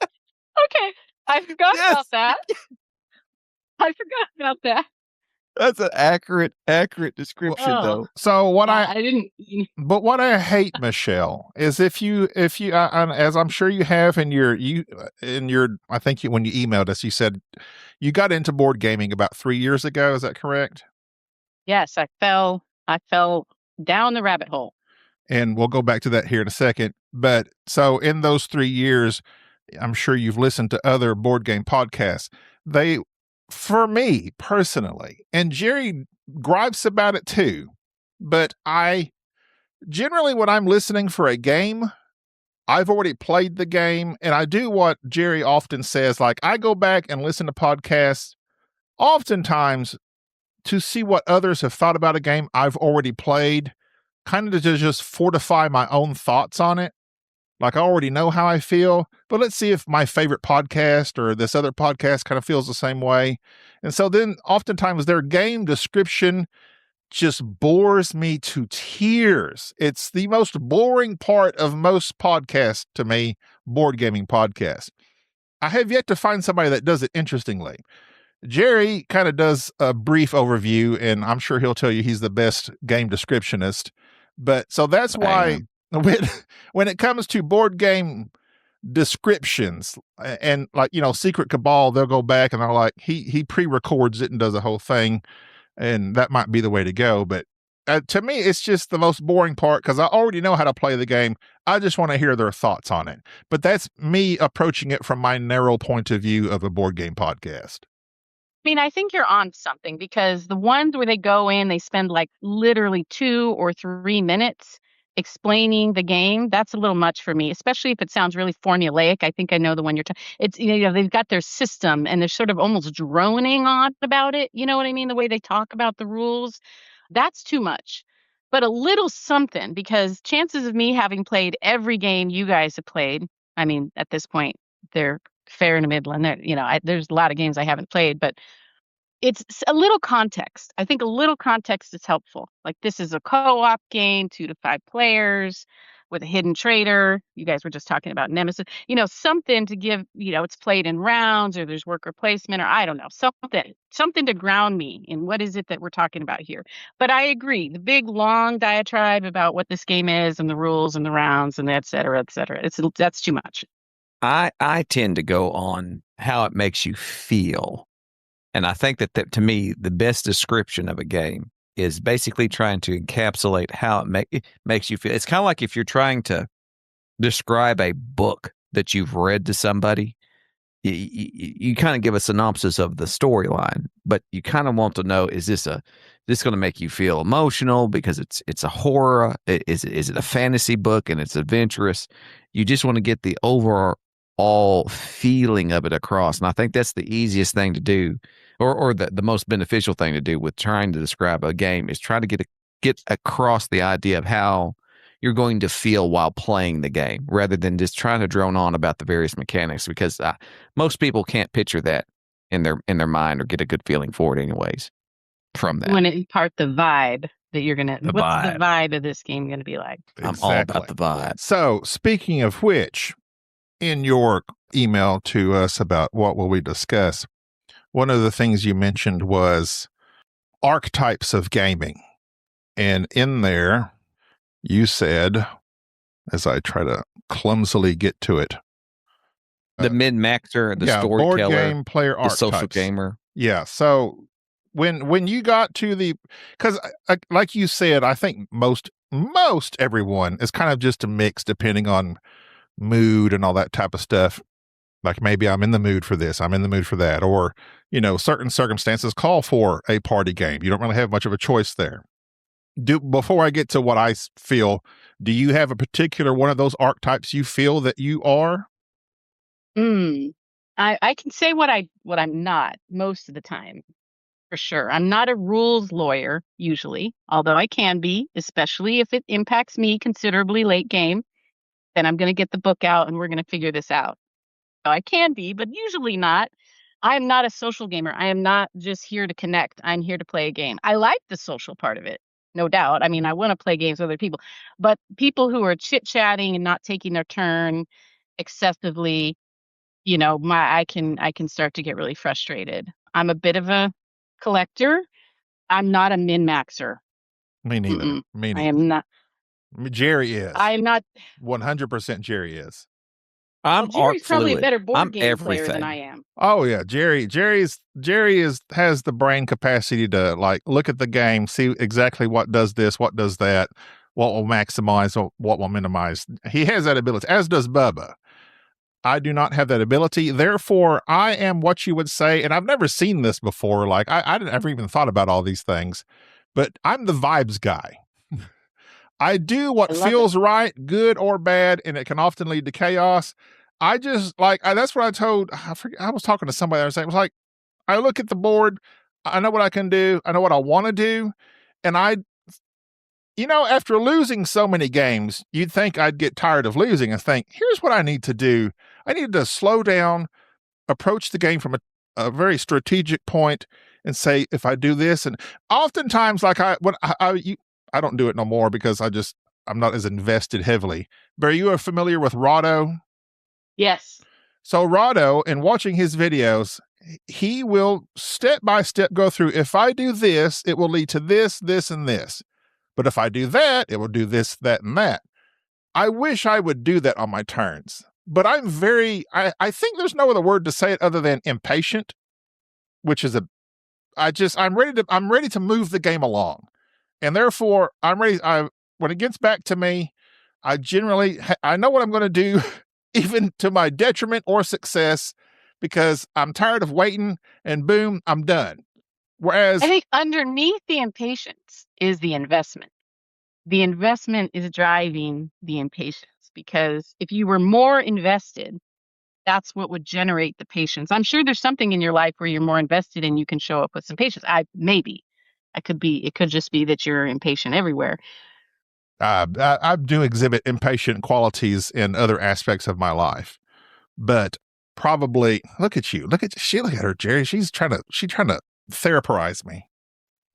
Okay, I forgot about that. I forgot about that. That's an accurate description, though. So what I didn't. But what I hate, Michelle, is if you, as I'm sure you have in your, I think when you emailed us, you said you got into board gaming about 3 years ago. Is that correct? Yes, I fell down the rabbit hole. And we'll go back to that here in a second. But so in those 3 years, I'm sure you've listened to other board game podcasts. For me personally, and Jerry gripes about it too, but I generally, when I'm listening for a game, I've already played the game, and I do what Jerry often says, like I go back and listen to podcasts oftentimes to see what others have thought about a game I've already played, kind of to just fortify my own thoughts on it. Like I already know how I feel, but let's see if my favorite podcast or this other podcast kind of feels the same way. And so then oftentimes their game description just bores me to tears. It's the most boring part of most podcasts to me, board gaming podcasts. I have yet to find somebody that does it interestingly. Jerry kind of does a brief overview, and I'm sure he'll tell you he's the best game descriptionist. But so that's why when it comes to board game descriptions and like, Secret Cabal, they'll go back and they're like, he pre-records it and does the whole thing. And that might be the way to go. But to me, it's just the most boring part because I already know how to play the game. I just want to hear their thoughts on it. But that's me approaching it from my narrow point of view of a board game podcast. I mean, I think you're on something because the ones where they go in, they spend like literally 2 or 3 minutes explaining the game. That's a little much for me, especially if it sounds really formulaic. I think I know the one you're talking. It's, they've got their system and they're sort of almost droning on about it. You know what I mean? The way they talk about the rules, that's too much. But a little something, because chances of me having played every game you guys have played, I mean, at this point, they're fair and Midland. There's a lot of games I haven't played, but it's a little context. I think a little context is helpful. Like this is a co-op game, 2 to 5 players with a hidden traitor. You guys were just talking about Nemesis. Something to give, it's played in rounds or there's worker placement or I don't know, something to ground me in what is it that we're talking about here. But I agree. The big long diatribe about what this game is and the rules and the rounds and et cetera, that's too much. I tend to go on how it makes you feel. And I think that to me, the best description of a game is basically trying to encapsulate how it makes you feel. It's kind of like if you're trying to describe a book that you've read to somebody, you kind of give a synopsis of the storyline, but you kind of want to know, is this going to make you feel emotional because it's a horror? Is it a fantasy book and it's adventurous? You just want to get the overall feeling of it across. And I think that's the easiest thing to do, or the most beneficial thing to do with trying to describe a game is try to get across the idea of how you're going to feel while playing the game rather than just trying to drone on about the various mechanics, because most people can't picture that in their mind or get a good feeling for it anyways from that. When it impart the vibe that you're going to, what's the vibe of this game going to be like? Exactly. I'm all about the vibe. So speaking of which, in your email to us about what will we discuss, one of the things you mentioned was archetypes of gaming. And in there, you said, as I try to clumsily get to it, the min-maxer, the storyteller, board game player archetypes. The social gamer. Yeah. So when you got to because like you said, I think most everyone is kind of just a mix depending on mood and all that type of stuff. Like maybe I'm in the mood for this, I'm in the mood for that, or, certain circumstances call for a party game. You don't really have much of a choice there. Before I get to what I feel, do you have a particular one of those archetypes you feel that you are? I can say what I'm not most of the time, for sure. I'm not a rules lawyer usually, although I can be, especially if it impacts me considerably late game. Then I'm going to get the book out and we're going to figure this out. So I can be, but usually not. I'm not a social gamer. I am not just here to connect. I'm here to play a game. I like the social part of it, no doubt. I mean, I want to play games with other people, but people who are chit-chatting and not taking their turn excessively, I can start to get really frustrated. I'm a bit of a collector. I'm not a min-maxer. Me neither. Mm-mm. Me neither. I am not. Jerry is. I am not. 100% Jerry is. Jerry's probably a better board game everything. player than I am. Oh yeah, Jerry has the brain capacity to like look at the game, see exactly what does this, what does that, what will maximize, or what will minimize. He has that ability, as does Bubba. I do not have that ability. Therefore, I am what you would say, and I've never seen this before. Like I didn't ever even thought about all these things, but I'm the vibes guy. I do what feels right, good or bad, and it can often lead to chaos. I just that's what I told. I was talking to somebody. I was like, I look at the board. I know what I can do. I know what I want to do, and after losing so many games, you'd think I'd get tired of losing and think, here's what I need to do. I need to slow down, approach the game from a very strategic point, and say, if I do this, and oftentimes, I don't do it no more because I'm not as invested heavily. But are you familiar with Rado? Yes. So Rado, in watching his videos, he will step by step go through, if I do this, it will lead to this, this, and this. But if I do that, it will do this, that, and that. I wish I would do that on my turns. But I'm I think there's no other word to say it other than impatient, which is I'm ready to move the game along. And therefore, I'm ready. When it gets back to me, I know what I'm going to do, even to my detriment or success, because I'm tired of waiting, and boom, I'm done. Whereas I think underneath the impatience is the investment. The investment is driving the impatience, because if you were more invested, that's what would generate the patience. I'm sure there's something in your life where you're more invested and you can show up with some patience. It could just be that you're impatient everywhere. I do exhibit impatient qualities in other aspects of my life, but probably look at her, Jerry. She's trying to therapize me.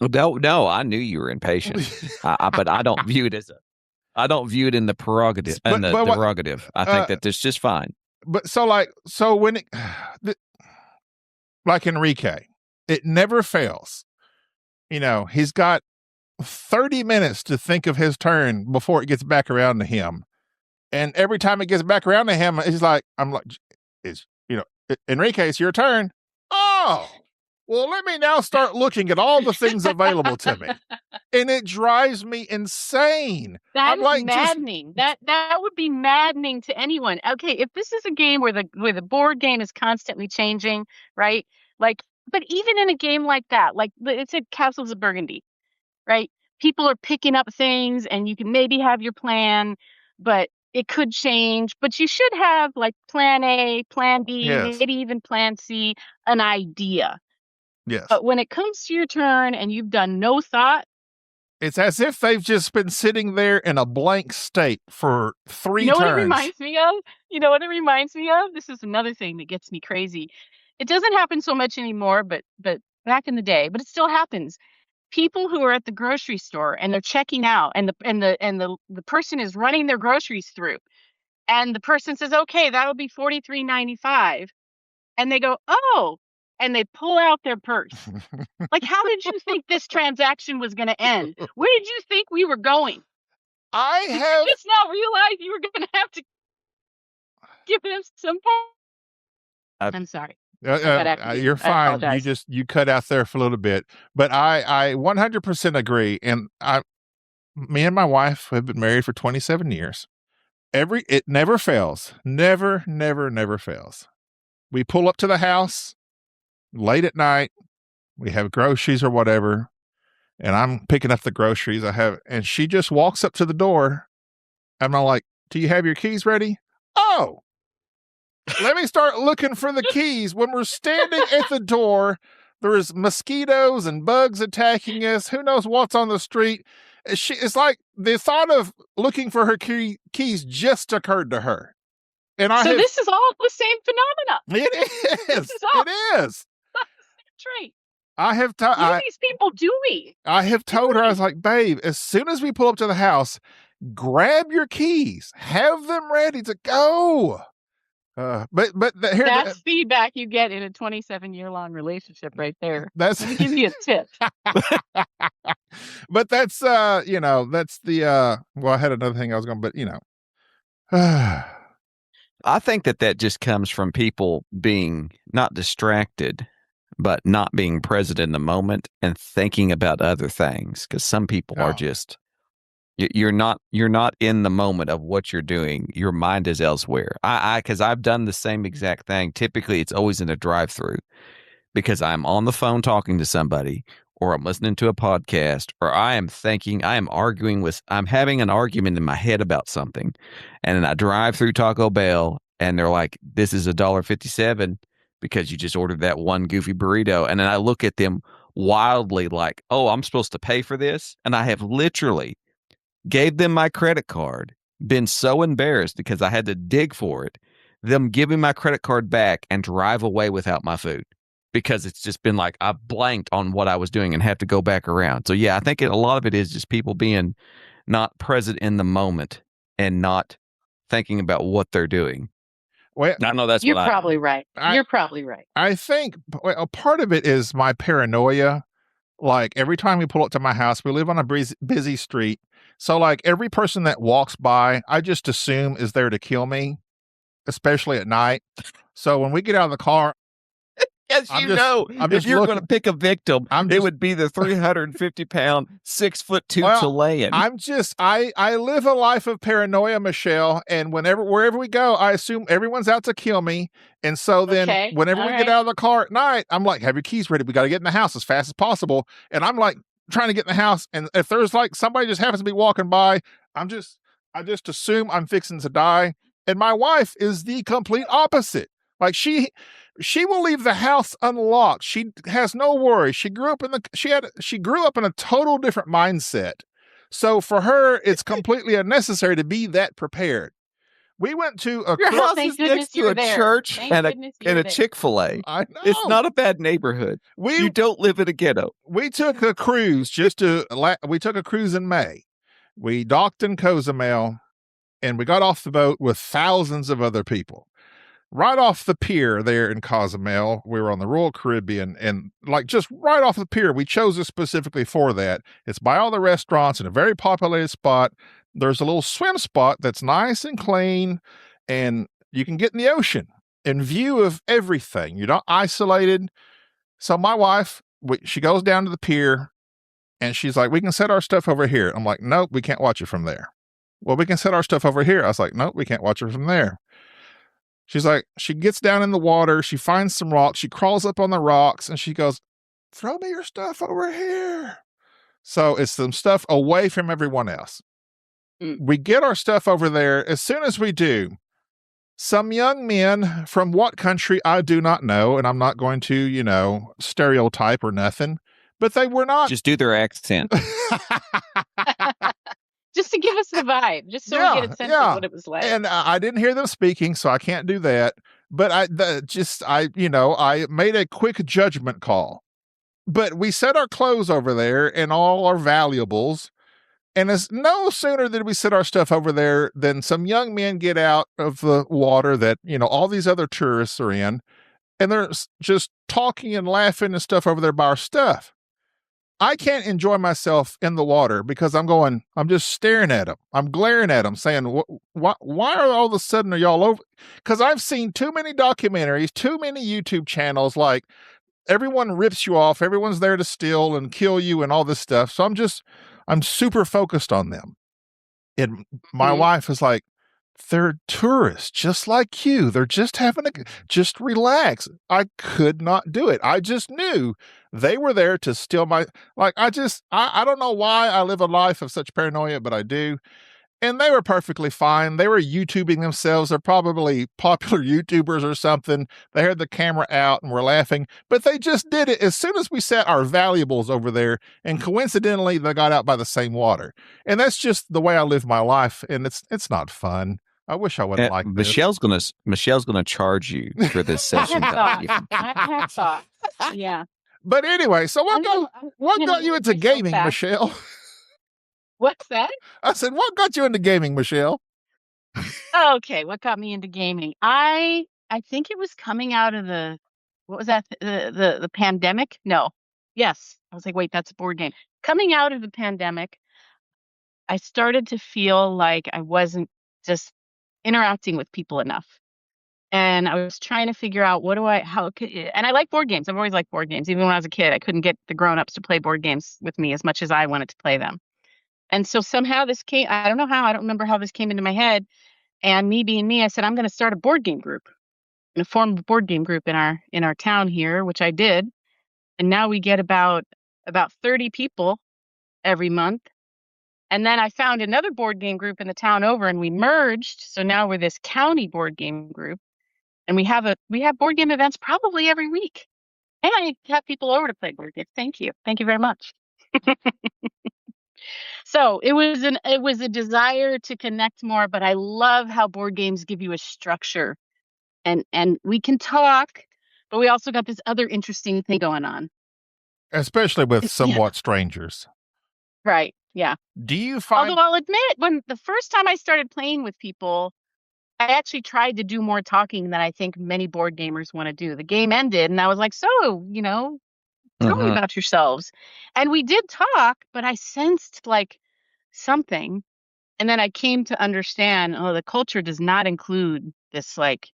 No, I knew you were impatient, but I don't view it in the prerogative. Derogative. I think that that's just fine. But when like Enrique, it never fails. He's got 30 minutes to think of his turn before it gets back around to him. And every time it gets back around to him, Enrique, it's your turn. Oh, well, let me now start looking at all the things available to me. And it drives me insane. That's maddening. That would be maddening to anyone. Okay, if this is a game where the board game is constantly changing, right? But even in a game like that, like it's at Castles of Burgundy, right? People are picking up things and you can maybe have your plan, but it could change. But you should have like plan A, plan B, yes, maybe even plan C, an idea. Yes. But when it comes to your turn and you've done no thought, it's as if they've just been sitting there in a blank state for 3 turns. You know what it reminds me of? This is another thing that gets me crazy. It doesn't happen so much anymore, but back in the day, but it still happens. People who are at the grocery store and they're checking out, and the person is running their groceries through, and the person says, "Okay, that'll be $43.95," and they go, "Oh," and they pull out their purse. Like, how did you think this transaction was going to end? Where did you think we were going? I have just now realized you were going to have to give them some. I'm sorry. You're fine. You cut out there for a little bit, but I 100% agree. And me and my wife have been married for 27 years, It never fails. Never, never, never fails. We pull up to the house late at night. We have groceries or whatever, and I'm picking up the groceries and she just walks up to the door. And I'm like, do you have your keys ready? Oh, let me start looking for the keys. When we're standing at the door, there's mosquitoes and bugs attacking us. Who knows what's on the street? It's like the thought of looking for her keys just occurred to her. And this is all the same phenomena. It is. It is. Trait. What are these people doing? I have told her, I was like, babe, as soon as we pull up to the house, grab your keys, have them ready to go. That's feedback you get in a 27-year-long relationship right there. Let me give you a tip. But that's that's the well, I had another thing I was going, but I think that just comes from people being not distracted, but not being present in the moment and thinking about other things. Because some people are just, you're not in the moment of what you're doing. Your mind is elsewhere. Because I've done the same exact thing. Typically, it's always in a drive-through because I'm on the phone talking to somebody, or I'm listening to a podcast, or I'm having an argument in my head about something. And then I drive through Taco Bell and they're like, this is $1.57 because you just ordered that one goofy burrito. And then I look at them wildly like, oh, I'm supposed to pay for this? And I have literally gave them my credit card, been so embarrassed because I had to dig for it, them giving my credit card back and drive away without my food. Because it's just been like, I blanked on what I was doing and have to go back around. So yeah, I think a lot of it is just people being not present in the moment and not thinking about what they're doing. Well, I know that's You're probably right. You're probably right. I think a part of it is my paranoia. Like every time we pull up to my house, we live on a busy street. So like every person that walks by, I just assume is there to kill me, especially at night. So when we get out of the car, Yes, if you're going to pick a victim, it would be the 350-pound, 6'2" Chilean. I live a life of paranoia, Michelle, and wherever we go, I assume everyone's out to kill me. And so then whenever we get out of the car at night, I'm like, have your keys ready. We got to get in the house as fast as possible. And I'm like trying to get in the house. And if there's like somebody just happens to be walking by, I just assume I'm fixing to die. And my wife is the complete opposite. Like she will leave the house unlocked. She has no worry. She grew up in a total different mindset. So for her, it's completely unnecessary to be that prepared. We went to your house is next to a church and a Chick-fil-A. I know. It's not a bad neighborhood. You don't live in a ghetto. We took a cruise in May. We docked in Cozumel and we got off the boat with thousands of other people. Right off the pier there in Cozumel, we were on the Royal Caribbean, and like just right off the pier, we chose it specifically for that. It's by all the restaurants in a very populated spot. There's a little swim spot that's nice and clean, and you can get in the ocean in view of everything. You're not isolated. So my wife, she goes down to the pier, and she's like, we can set our stuff over here. I'm like, nope, we can't watch it from there. Well, we can set our stuff over here. I was like, nope, we can't watch it from there. She's like, she gets down in the water, she finds some rocks, she crawls up on the rocks, and she goes, throw me your stuff over here. So it's some stuff away from everyone else. We get our stuff over there. As soon as we do, some young men from what country, I do not know, and I'm not going to, stereotype or nothing, but they were not. Just do their accent. Just to give us the vibe, just so we get a sense of what it was like. And I didn't hear them speaking, so I can't do that. But I made a quick judgment call. But we set our clothes over there and all our valuables. And as no sooner did we set our stuff over there than some young men get out of the water that, all these other tourists are in. And they're just talking and laughing and stuff over there by our stuff. I can't enjoy myself in the water because I'm just staring at them. I'm glaring at them saying, why are all of a sudden are y'all over? Because I've seen too many documentaries, too many YouTube channels, like everyone rips you off. Everyone's there to steal and kill you and all this stuff. So I'm super focused on them. And my wife is like, They're tourists, just like you. They're just just relax. I could not do it. I just knew they were there to steal my, I don't know why I live a life of such paranoia, but I do. And they were perfectly fine. They were YouTubing themselves. They're probably popular YouTubers or something. They had the camera out and were laughing, but they just did it as soon as we set our valuables over there. And coincidentally, they got out by the same water. And that's just the way I live my life. And it's not fun. I wish I wasn't like this. Michelle's gonna charge you for this session. I have thought. Yeah. But anyway, so what got you into gaming, Michelle? What's that? I said, what got you into gaming, Michelle? Okay, what got me into gaming? I think it was coming out of what was that? The pandemic? No. Yes. I was like, wait, that's a board game. Coming out of the pandemic, I started to feel like I wasn't just interacting with people enough. And I was trying to figure out and I like board games. I've always liked board games. Even when I was a kid, I couldn't get the grown-ups to play board games with me as much as I wanted to play them. And so somehow this came, I don't know how, I don't remember how this came into my head. And me being me, I said, I'm going to start a board game group. I'm going to form a board game group in our town here, which I did. And now we get about 30 people every month. And then I found another board game group in the town over and we merged. So now we're this county board game group. And we have board game events probably every week. And I have people over to play board games. Thank you. Thank you very much. So it was a desire to connect more, but I love how board games give you a structure and we can talk, but we also got this other interesting thing going on. Especially with somewhat strangers. Right. Yeah. Do you find... Although I'll admit, when the first time I started playing with people, I actually tried to do more talking than I think many board gamers want to do. The game ended and I was like, so, tell me about yourselves. And we did talk, but I sensed like something. And then I came to understand, the culture does not include this like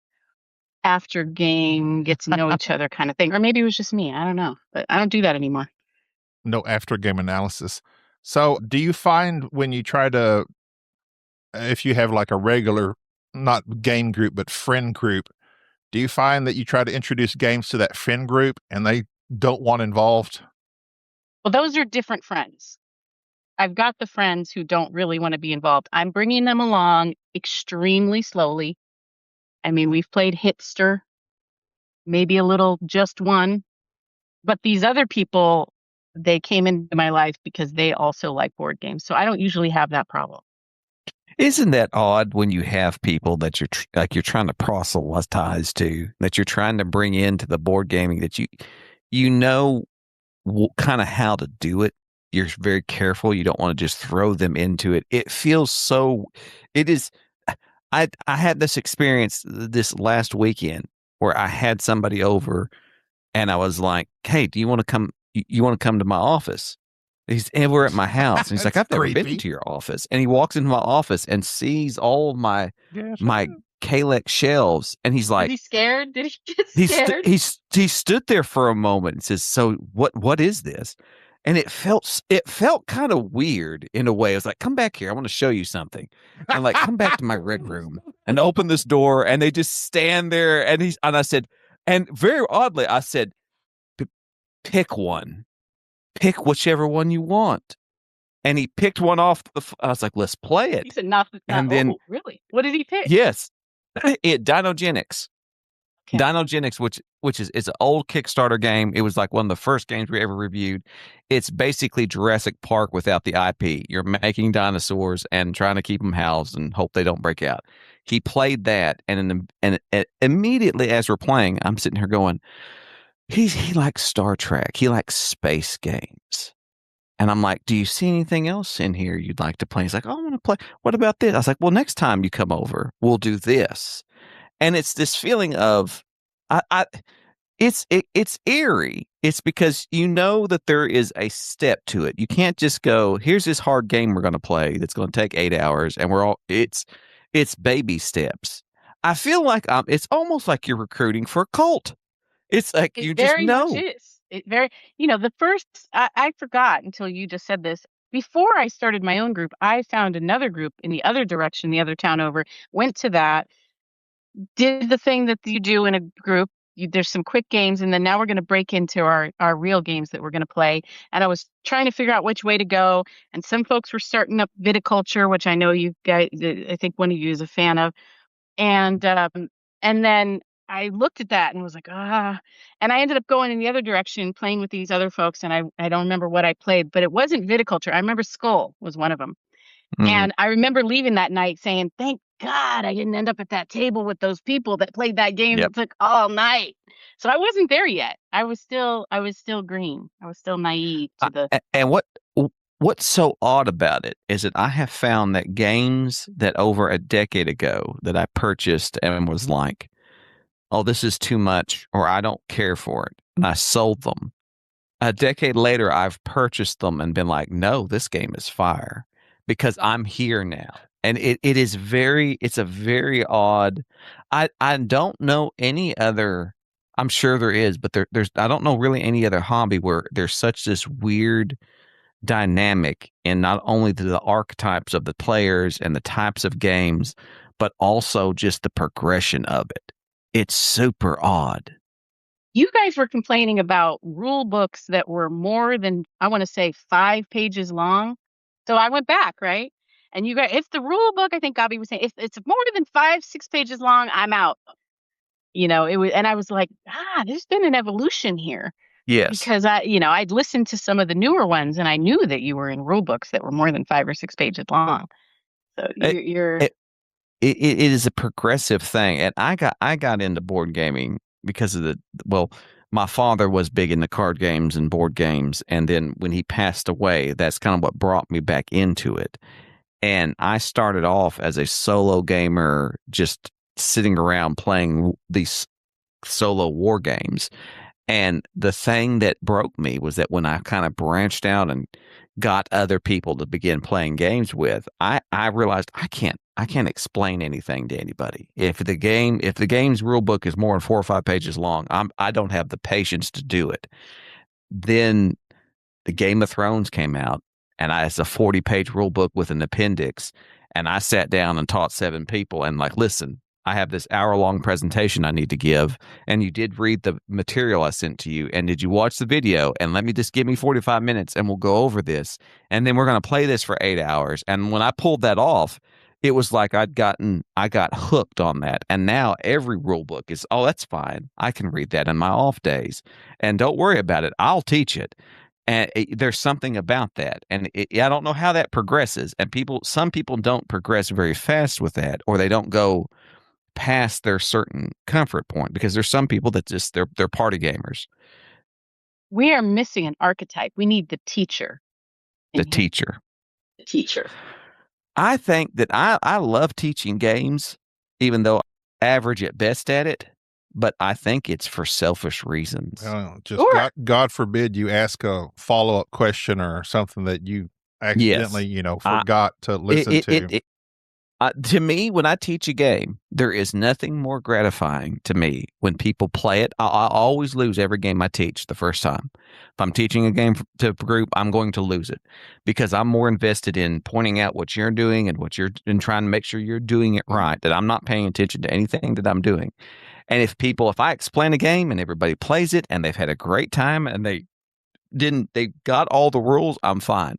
after game, get to know each other kind of thing. Or maybe it was just me. I don't know. But I don't do that anymore. No after game analysis. So do you find when you try to, if you have like a regular, not game group, but friend group, do you find that you try to introduce games to that friend group and they don't want involved? Well, those are different friends. I've got the friends who don't really want to be involved. I'm bringing them along extremely slowly. I mean, we've played Hitster, maybe a little Just One, but these other people, they came into my life because they also like board games. So I don't usually have that problem. Isn't that odd when you have people that you're trying to proselytize to, that you're trying to bring into the board gaming, that you know kind of how to do it? You're very careful. You don't want to just throw them into it. It feels so. It is. I had this experience this last weekend where I had somebody over, and I was like, "Hey, do you want to come? You want to come to my office?" And we're at my house, and he's like, "I've never been into your office." And he walks into my office and sees all of my Kalex shelves, and he's like, "Is he scared? Did he get scared?" He stood there for a moment and says, "So what is this?" And it felt kind of weird in a way. I was like, "Come back here. I want to show you something." And like, "Come back to my red room," and open this door, and they just stand there. And I said, and very oddly, I said, "Pick one. Pick whichever one you want." And he picked one off. I was like, "Let's play it." He said, "Not." And then, really? What did he pick? Yes, Dinogenics. Okay. Dinogenics, which is it's an old Kickstarter game. It was like one of the first games we ever reviewed. It's basically Jurassic Park without the IP. You're making dinosaurs and trying to keep them housed and hope they don't break out. He played that, and immediately as we're playing, I'm sitting here going, he likes Star Trek. He likes space games. And I'm like, "Do you see anything else in here you'd like to play?" He's like, "Oh, I want to play. What about this?" I was like, "Well, next time you come over, we'll do this." And it's this feeling of, it's eerie. It's because you know that there is a step to it. You can't just go, "Here's this hard game we're going to play that's going to take 8 hours," and it's baby steps. I feel like it's almost like you're recruiting for a cult. It's like you just know. Much is. It very, the first, I forgot until you just said this. before I started my own group, I found another group in the other direction, the other town over, went to that, did the thing that you do in a group. There's some quick games, and then now we're going to break into our real games that we're going to play. And I was trying to figure out which way to go. And some folks were starting up viticulture, which I know you guys, I think one of you is a fan of. And then I looked at that and was like, and I ended up going in the other direction, playing with these other folks. And I don't remember what I played, but it wasn't viticulture. I remember Skull was one of them. And I remember leaving that night saying, thank God I didn't end up at that table with those people that played that game that took all night. So I wasn't there yet. I was still green. I was still naive to the. And what's so odd about it is that I have found that games that over a decade ago that I purchased and was like, oh, this is too much, or I don't care for it, and I sold them. A decade later, I've purchased them and been like, no, this game is fire. Because I'm here now. And it's a very odd, I don't know any other, I'm sure there is, but there's I don't know really any other hobby where there's such this weird dynamic in not only the archetypes of the players and the types of games, but also just the progression of it. It's super odd. You guys were complaining about rule books that were more than, I want to say, 5 pages long. So I went back, right? And you guys, if the rule book, I think Gabi was saying, if it's more than 5-6 pages long, I'm out. It was, and I was like, there's been an evolution here. Yes. Because I'd listened to some of the newer ones, and I knew that you were in rule books that were more than 5 or 6 pages long. So it is a progressive thing, and I got into board gaming because of my father was big into card games and board games. And then when he passed away, that's kind of what brought me back into it. And I started off as a solo gamer, just sitting around playing these solo war games. And the thing that broke me was that when I kind of branched out and got other people to begin playing games with, I realized I can't explain anything to anybody. If the game's rule book is more than 4 or 5 pages long, I don't have the patience to do it. Then the Game of Thrones came out, and it's a 40-page rule book with an appendix, and I sat down and taught 7 people and like, listen, I have this hour-long presentation I need to give, and you did read the material I sent to you, and did you watch the video? And let me just give me 45 minutes, and we'll go over this, and then we're going to play this for 8 hours. And when I pulled that off, it was like I got hooked on that. And now every rule book is, oh, that's fine. I can read that in my off days. And don't worry about it. I'll teach it. And there's something about that. And I don't know how that progresses. And some people don't progress very fast with that, or they don't go past their certain comfort point, because there's some people that just, they're party gamers. We are missing an archetype. We need the teacher. The teacher. The teacher. I think that I love teaching games, even though I'm average at best at it, but I think it's for selfish reasons. God forbid you ask a follow-up question or something that you accidentally, forgot to listen to. To me, when I teach a game, there is nothing more gratifying to me when people play it. I always lose every game I teach the first time. If I'm teaching a game to a group, I'm going to lose it because I'm more invested in pointing out what you're doing and trying to make sure you're doing it right, that I'm not paying attention to anything that I'm doing. And if I explain a game and everybody plays it and they've had a great time and they got all the rules, I'm fine.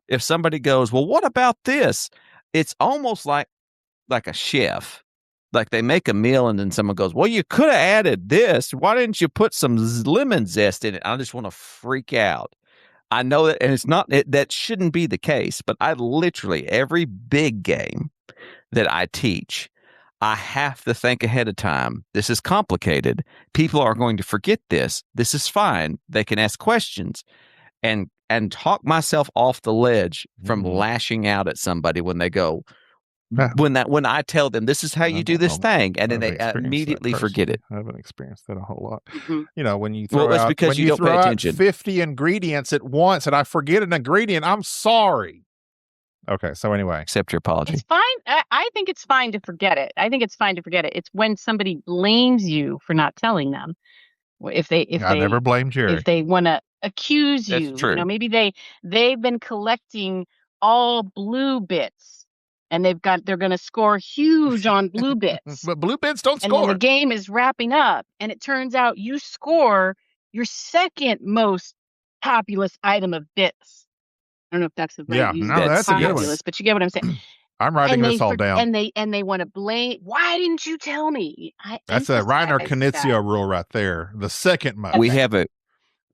If somebody goes, well, what about this? It's almost like a chef. Like they make a meal and then someone goes, well, you could have added this. Why didn't you put some lemon zest in it? I just want to freak out. I know that, and it's not, that shouldn't be the case, but I literally, every big game that I teach, I have to think ahead of time. This is complicated. People are going to forget this. This is fine. They can ask questions and talk myself off the ledge from lashing out at somebody when they go, when I tell them this is how you do this thing, and then they immediately forget it. I haven't experienced that a whole lot. Mm-hmm. When you throw out, because you don't pay attention. 50 ingredients at once and I forget an ingredient, I'm sorry. Okay, so anyway. Accept your apology. It's fine. I think it's fine to forget it. It's when somebody blames you for not telling them. I never blame Jerry. If they want to accuse That's you. true. You know, maybe they've been collecting all blue bits, and they're going to score huge on blue bits. But blue bits don't And then the score. game is wrapping up, and it turns out you score your second most populous item of bits. I don't know if that's the right Yeah, use. no, that's a good one. Populous, but you get what I'm saying. I'm writing And this all down. And they want to blame. Why didn't you tell me? That's a Reiner emphasize Knizia that. rule right there. The second most. We have Uh,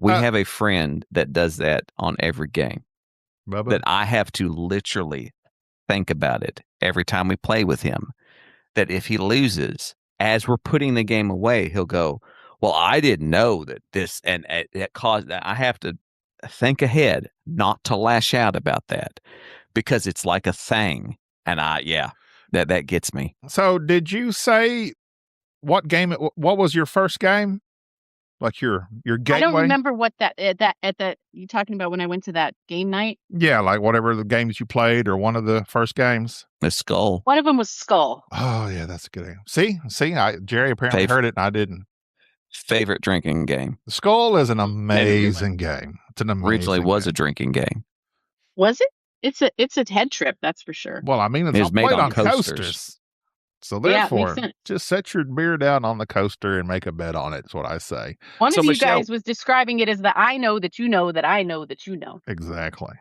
a friend that does that on every game. Bubba? That I have to literally think about it every time we play with him. That if he loses, as we're putting the game away, he'll go, "Well, I didn't know that this," and it caused that. I have to think ahead, not to lash out about that, because it's like a thing, and that gets me. So, did you say what game? What was your first game? Like your gateway? I don't remember what you talking about when I went to that game night. Yeah, like whatever the games you played, or one of the first games. The Skull. One of them was Skull. Oh yeah, that's a good game. See, Jerry apparently heard it and I didn't. Favorite drinking game. The Skull is an amazing game. It's an amazing. Originally was game. a drinking game. Was it? It's a head trip, that's for sure. Well, I mean, it's It was made played on on coasters. So Yeah, it makes therefore, sense. just set your beer down on the coaster and make a bet on it. Is what I say. One So of you Michelle- guys was describing it as the I know that you know that I know that you know. Exactly.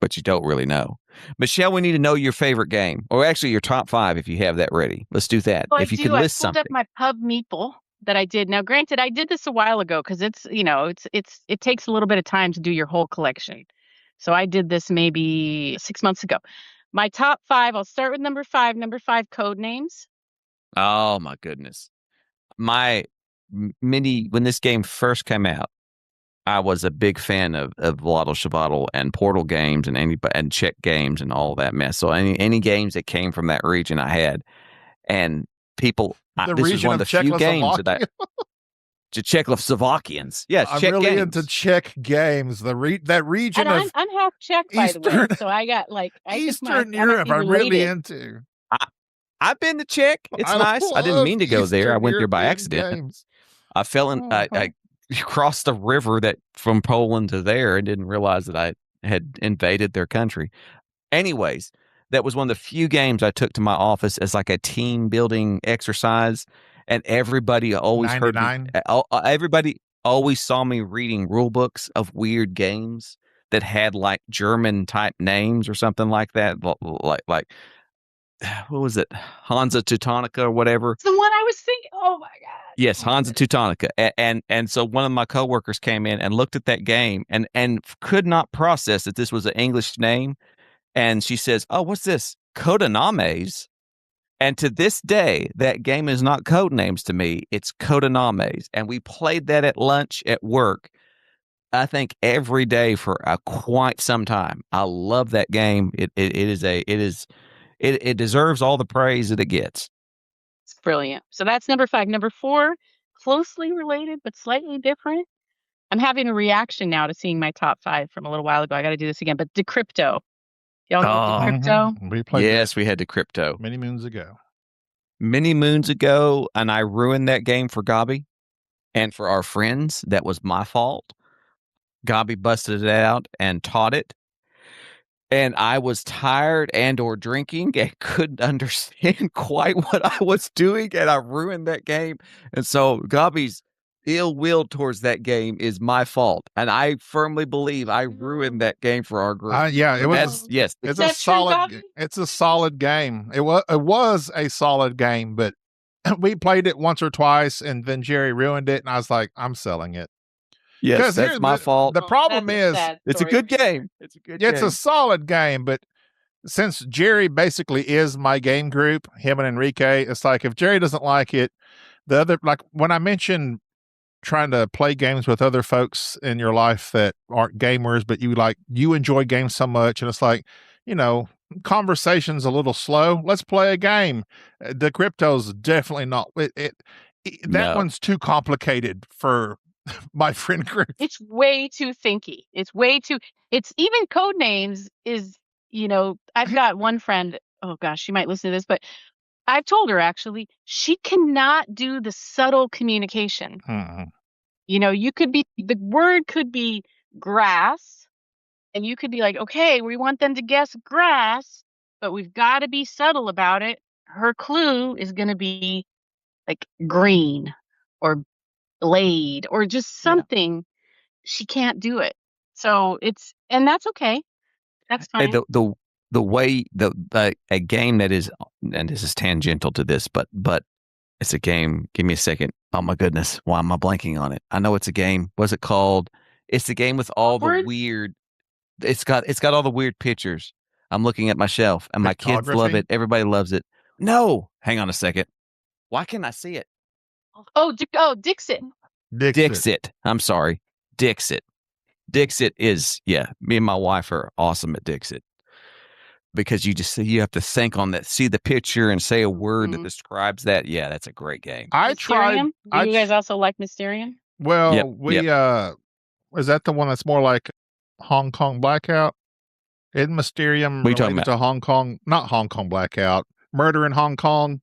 But you don't really know. Michelle, we need to know your favorite game, or actually your top 5 if you have that ready. Let's do that. Well, if you I could pulled list something. up my pub meeple that I did. Now, granted, I did this a while ago because it takes a little bit of time to do your whole collection. So I did this maybe 6 months ago. My top 5. I'll start with number 5. Number 5, Codenames. Oh my goodness. When this game first came out, I was a big fan of Vlado Chvátil and Portal games and Czech games and all that mess. So any games that came from that region I had. And people, The this was region one of of the few games that Czechoslovakia. the Czechoslovakians. Yes, I'm Czech really games. into Czech games. That region And of I'm half Czech, by the way. Eastern- So I got like Eastern Europe. I'm really into. I've been to Czech. It's I nice. I didn't love mean to go there. I Eastern went there by European accident. games. I fell in. I crossed the river that from Poland to there and didn't realize that I had invaded their country. Anyways, that was one of the few games I took to my office as like a team building exercise, and everybody always heard me. 99? Everybody always saw me reading rule books of weird games that had like German type names or something like that, like. What was it? Hansa Teutonica or whatever. It's the one I was thinking. Oh my god. Yes, Hansa Teutonica. And so one of my coworkers came in and looked at that game and could not process that this was an English name. And she says, "Oh, what's this? Codenames?" And to this day, that game is not Codenames to me. It's Codenames. And we played that at lunch at work, I think every day for quite some time. I love that game. It deserves all the praise that it gets. It's brilliant. So that's number 5. Number 4, closely related but slightly different. I'm having a reaction now to seeing my top 5 from a little while ago. I got to do this again. But Decrypto. Y'all know Decrypto? Mhm. We played Yes, we had Decrypto many moons ago. many moons ago, and I ruined that game for Gabi and for our friends. That was my fault. Gabi busted it out and taught it. And I was tired and or drinking and couldn't understand quite what I was doing, and I ruined that game. And so Gabi's ill will towards that game is my fault, and I firmly believe I ruined that game for our group. Yeah, it was. Yes. It's Is a that true, solid. Bobby? It's a solid game. It was a solid game, but we played it once or twice, and then Jerry ruined it, and I was like, I'm selling it. Yes, 'Cause that's here, my fault. The problem That's a is, sad It's a story good for you. game. It's a good it's game. a solid game, but since Jerry basically is my game group, him and Enrique, it's like if Jerry doesn't like it, the other, like when I mentioned trying to play games with other folks in your life that aren't gamers, but you enjoy games so much, and it's like, conversation's a little slow. Let's play a game. Decrypto's definitely not. That No. one's too complicated for my friend group. It's way too thinky. It's even Codenames is, I've got one friend, oh gosh, she might listen to this, but I've told her actually, she cannot do the subtle communication. Mhm. The word could be grass, and you could be like, okay, we want them to guess grass, but we've got to be subtle about it. Her clue is going to be like green or blade or just something. She can't do it. So and that's okay. That's Hey, fine. the way a game that is, and this is tangential to this, but it's a game. Give me a second. Oh my goodness, why am I blanking on it? I know it's a game. What's it called? It's the game with all the weird. It's got all the weird pictures. I'm looking at my shelf, and my kids love it. Everybody loves it. No, hang on a second. Why can't I see it? Dixit. Dixit. I'm sorry, Dixit. Dixit is, me and my wife are awesome at Dixit because you have to think on that, see the picture and say a word that describes that. Yeah, that's a great game. I tried. Do you guys also like Mysterium? Well, is that the one that's more like Hong Kong Blackout? Isn't Mysterium related to Hong Kong? Not Hong Kong Blackout. Murder in Hong Kong.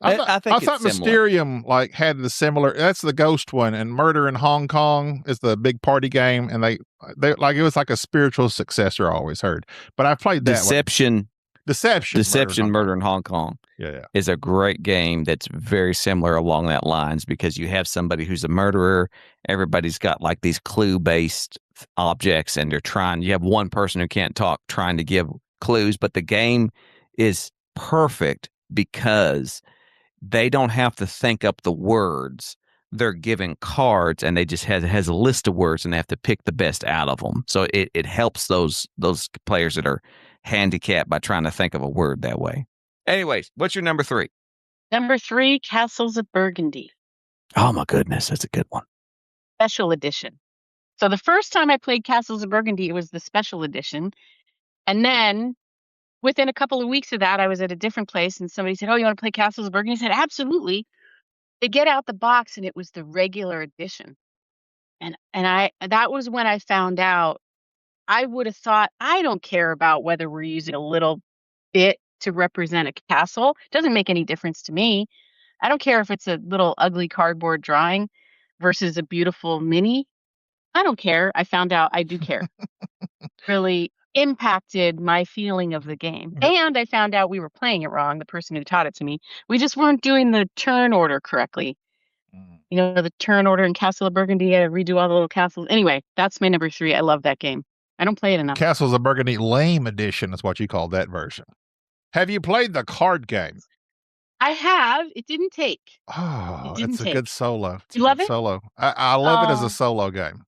I thought Mysterium like had the similar. That's the ghost one, and Murder in Hong Kong is the big party game, and they like it was like a spiritual successor. I always heard, but I played that Deception. Murder in Hong Kong. Yeah, is a great game that's very similar along that lines because you have somebody who's a murderer. Everybody's got like these clue-based objects, and you have one person who can't talk trying to give clues, but the game is perfect because they don't have to think up the words. They're given cards, and they just has a list of words, and they have to pick the best out of them. So it helps those players that are handicapped by trying to think of a word that way. Anyways, what's your number 3? Number 3, Castles of Burgundy. Oh my goodness, that's a good one. Special edition. So the first time I played Castles of Burgundy, it was the special edition, and then within a couple of weeks of that, I was at a different place, and somebody said, "Oh, you want to play Castles of Burgundy?" I said, "Absolutely." They get out the box, and it was the regular edition, and that was when I found out. I would have thought, I don't care about whether we're using a little bit to represent a castle. It doesn't make any difference to me. I don't care if it's a little ugly cardboard drawing versus a beautiful mini. I don't care. I found out I do care. Really impacted my feeling of the game. And I found out we were playing it wrong, the person who taught it to me. We just weren't doing the turn order correctly. You know, the turn order in Castle of Burgundy, I redo all the little castles. Anyway, that's my number 3. I love that game. I don't play it enough. Castles of Burgundy Lame Edition is what you call that version. Have you played the card game? I have. It didn't take. Oh, it's a good solo. You love it? Solo. I love it as a solo game.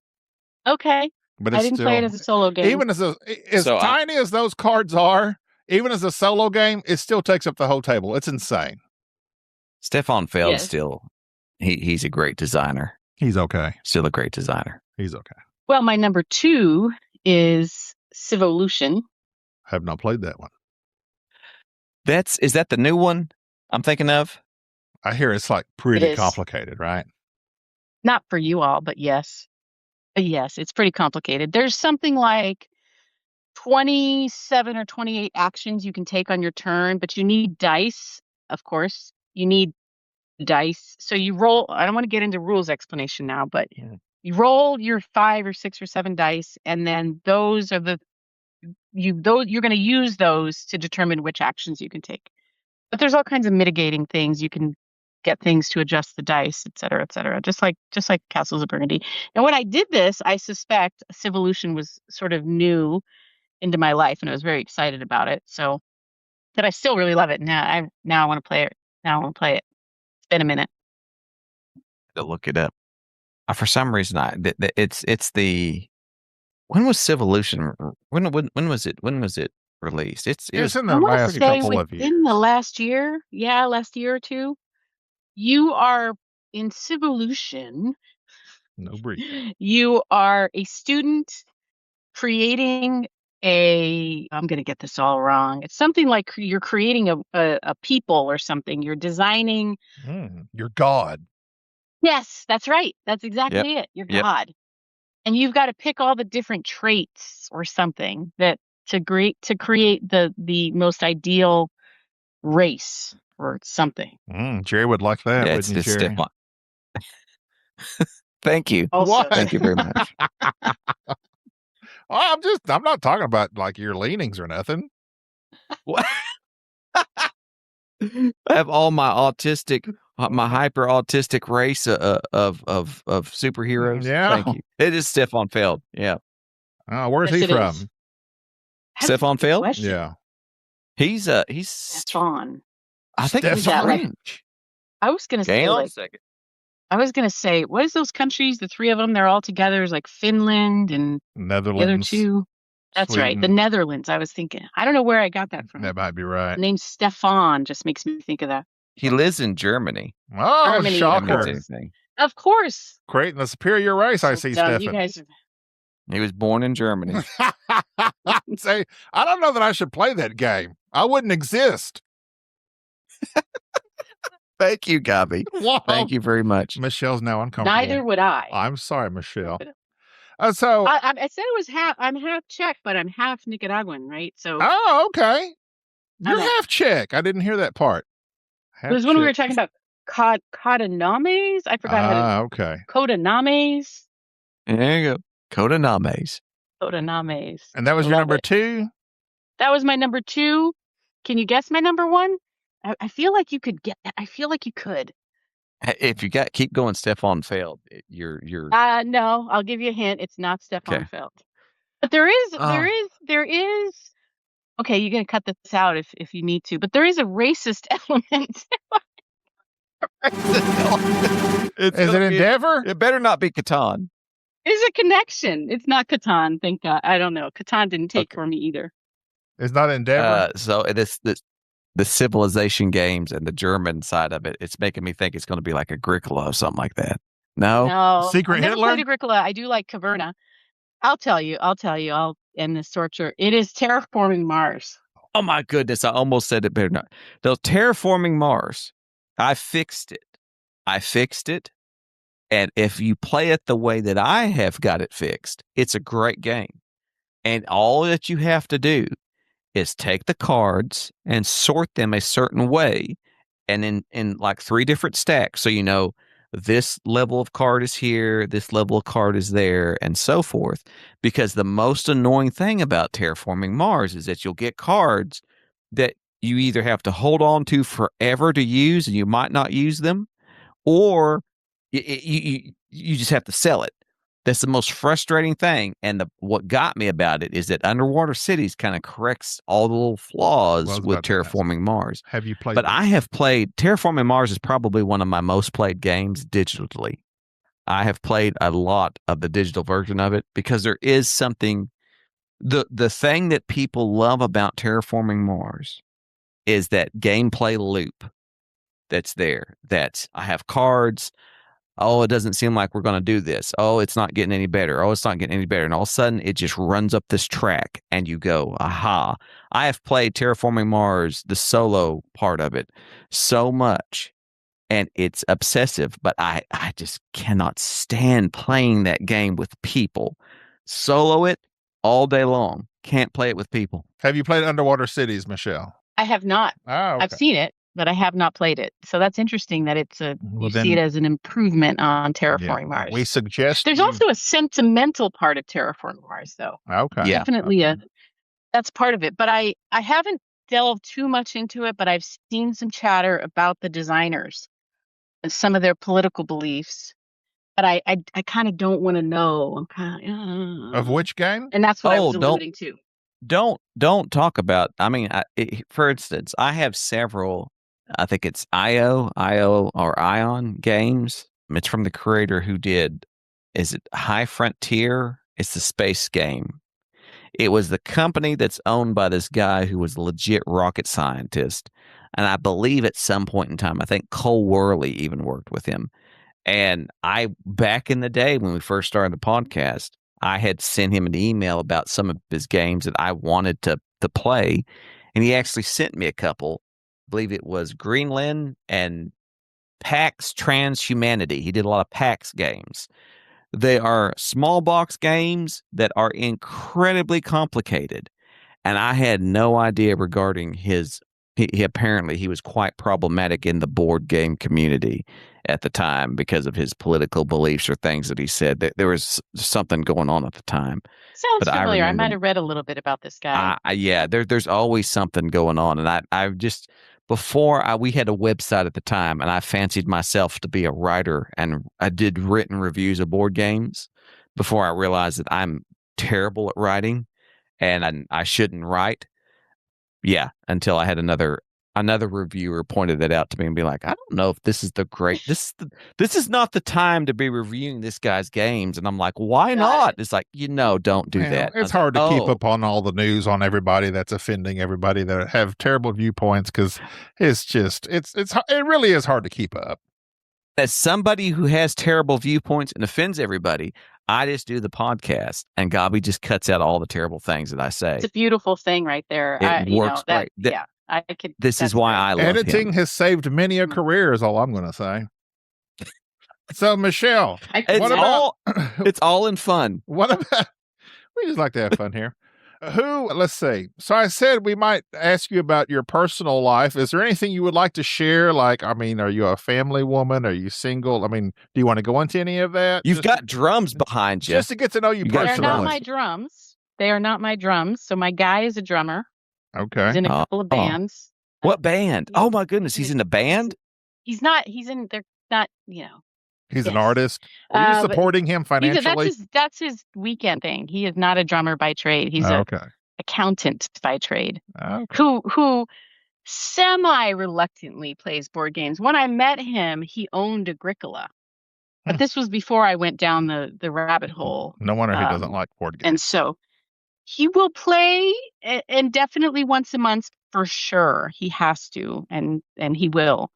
Okay. But I didn't play it as a solo game. Even as tiny as those cards are, even as a solo game, it still takes up the whole table. It's insane. Stefan Feld still, he's a great designer. He's okay. Still a great designer. He's okay. Well, my number 2 is Civolution. Have not played that one. Is that the new one I'm thinking of? I hear it's like pretty complicated, right? Not for you all, but yes. Yes, it's pretty complicated. There's something like 27 or 28 actions you can take on your turn, but you need dice, of course. You need dice. So you roll. I don't want to get into rules explanation now, but you roll your 5 or 6 or 7 dice, and then those are you're going to use those to determine which actions you can take. But there's all kinds of mitigating things. You can get things to adjust the dice, et cetera, just like Castles of Burgundy. And when I did this, I suspect Civolution was sort of new into my life, and I was very excited about it. So that I still really love it. Now I want to play it. It's been a minute. To look it up. For some reason, it's the. When was Civolution? When was it released? It's in the last couple of years. In the last year, last year or two. You are in Civolution. No break. You are a student creating I'm going to get this all wrong. It's something like you're creating a people or something. You're designing. You're God. Yes, that's right. That's exactly it. You're God. And you've got to pick all the different traits or something that to create the most ideal race or something. Jerry would like that, wouldn't you, Jerry? Thank you. Also, Thank you very much. I'm not talking about like your leanings or nothing. What? I have all my hyper autistic race of superheroes. Yeah. Thank you. It is Stefan Feld. Yeah. Oh, where's Yes, he it from? is. Stefan Feld? Question. Yeah. He's Stefan. I think he's Stefan. French. I was gonna say Hang on a like second. I was gonna say, what is those countries? The three of them, they're all together. Is like Finland and the other Netherlands. two. That's right, the Sweden. Netherlands. I was thinking. I don't know where I got that from. That might be right. The name Stefan just makes me think of that. He lives in Germany. Oh, Germany, of That means shocker. course. anything. Of course. Creating the superior race, I see, Dumb. You Stefan. guys. He was born in Germany. Say, I don't know that I should play that game. I wouldn't exist. Thank you, Gabi. Whoa. Thank you very much. Michelle's now uncomfortable. Neither would I. I'm sorry, Michelle. So, I said it was half. I'm half Czech, but I'm half Nicaraguan, right? So oh, okay. You're I'm a- half Czech. I didn't hear that part. it was when we were talking about Codenames. I forgot how to. Okay. Codenames. There you go. Codenames. Codenames. And that was I your love number it. 2? That was my number 2. Can you guess my number 1? I feel like you could get that. I feel like you could. If you keep going, Stefan Feld. You're. No, I'll give you a hint. It's not Stefan Okay. Feld. But there is. Okay, you're gonna cut this out if you need to. But there is a racist element. Is it Endeavor? It better not be Catan. There's a connection. It's not Catan. Thank God. I don't know. Catan didn't take for me either. It's not Endeavor? So the civilization games and the German side of it, it's making me think it's going to be like Agricola or something like that. No? No. Secret I've never Hitler? played Agricola. I do like Caverna. I'll tell you. I'll end this torture. It is Terraforming Mars. Oh my goodness. I almost said it better not. The Terraforming Mars. I fixed it. And if you play it the way that I have got it fixed, it's a great game. And all that you have to do is take the cards and sort them a certain way and in like 3 different stacks. So, you know, this level of card is here, this level of card is there, and so forth. Because the most annoying thing about Terraforming Mars is that you'll get cards that you either have to hold on to forever to use and you might not use them, or you just have to sell it. That's the most frustrating thing. And what got me about it is that Underwater Cities kind of corrects all the little flaws with Terraforming Mars. Have you played But that? I have played Terraforming Mars is probably one of my most played games digitally. I have played a lot of the digital version of it because there is something. The thing that people love about Terraforming Mars is that gameplay loop that's there. That I have cards. Oh, it doesn't seem like we're going to do this. Oh, it's not getting any better. Oh, it's not getting any better. And all of a sudden, it just runs up this track and you go, aha. I have played Terraforming Mars, the solo part of it, so much. And it's obsessive, but I just cannot stand playing that game with people. Solo it all day long. Can't play it with people. Have you played Underwater Cities, Michelle? I have not. Oh, okay. I've seen it, but I have not played it. So that's interesting that it's you see it as an improvement on Terraforming Mars. We suggest There's also a sentimental part of Terraforming Mars, though. Okay. Yeah. Definitely that's part of it. But I haven't delved too much into it, but I've seen some chatter about the designers and some of their political beliefs. But I kind of don't want to know. I'm kind Of which game? and that's what I was don't- alluding to. Don't talk about. I mean, for instance, I have several. I think it's IO or Ion games. It's from the creator who did. Is it High Frontier? It's the space game. It was the company that's owned by this guy who was a legit rocket scientist, and I believe at some point in time, I think Cole Wehrle even worked with him. And back in the day when we first started the podcast, I had sent him an email about some of his games that I wanted to play. And he actually sent me a couple. I believe it was Greenland and PAX Transhumanity. He did a lot of PAX games. They are small box games that are incredibly complicated. And I had no idea regarding his he apparently was quite problematic in the board game community at the time because of his political beliefs or things that he said. There was something going on at the time. Sounds But I familiar. I remember- might have read a little bit about this guy. There's always something going on, and I just we had a website at the time, and I fancied myself to be a writer, and I did written reviews of board games before I realized that I'm terrible at writing, and I shouldn't write. Yeah, until I had another reviewer pointed that out to me and be like, I don't know if this is this is not the time to be reviewing this guy's games. And I'm like, why not? It's like, don't do that. It's hard to keep up on all the news on everybody that's offending everybody that have terrible viewpoints, because it really is hard to keep up. As somebody who has terrible viewpoints and offends everybody, I just do the podcast, and Gabi just cuts out all the terrible things that I say. It's a beautiful thing right there. It works great. I could. This is why I love editing him. has saved many a career, is all I'm going to say. So, Michelle, it's all in fun. What about? We just like to have fun here. Let's see. So I said we might ask you about your personal life. Is there anything you would like to share? Like, I mean, are you a family woman? Are you single? I mean, do you want to go into any of that? You've got drums behind you. Just to get to know you personally. They're not my drums. They are not my drums. So my guy is a drummer. Okay. He's in a couple of bands. What band? Oh my goodness, he's in a band? He's not. They're not, He's an artist. Are you supporting him financially? That's his weekend thing. He is not a drummer by trade. He's an accountant by trade. Okay. Who semi-reluctantly plays board games. When I met him, he owned Agricola. But this was before I went down the rabbit hole. No wonder he doesn't like board games. And so he will play, and definitely once a month for sure. He has to, and he will.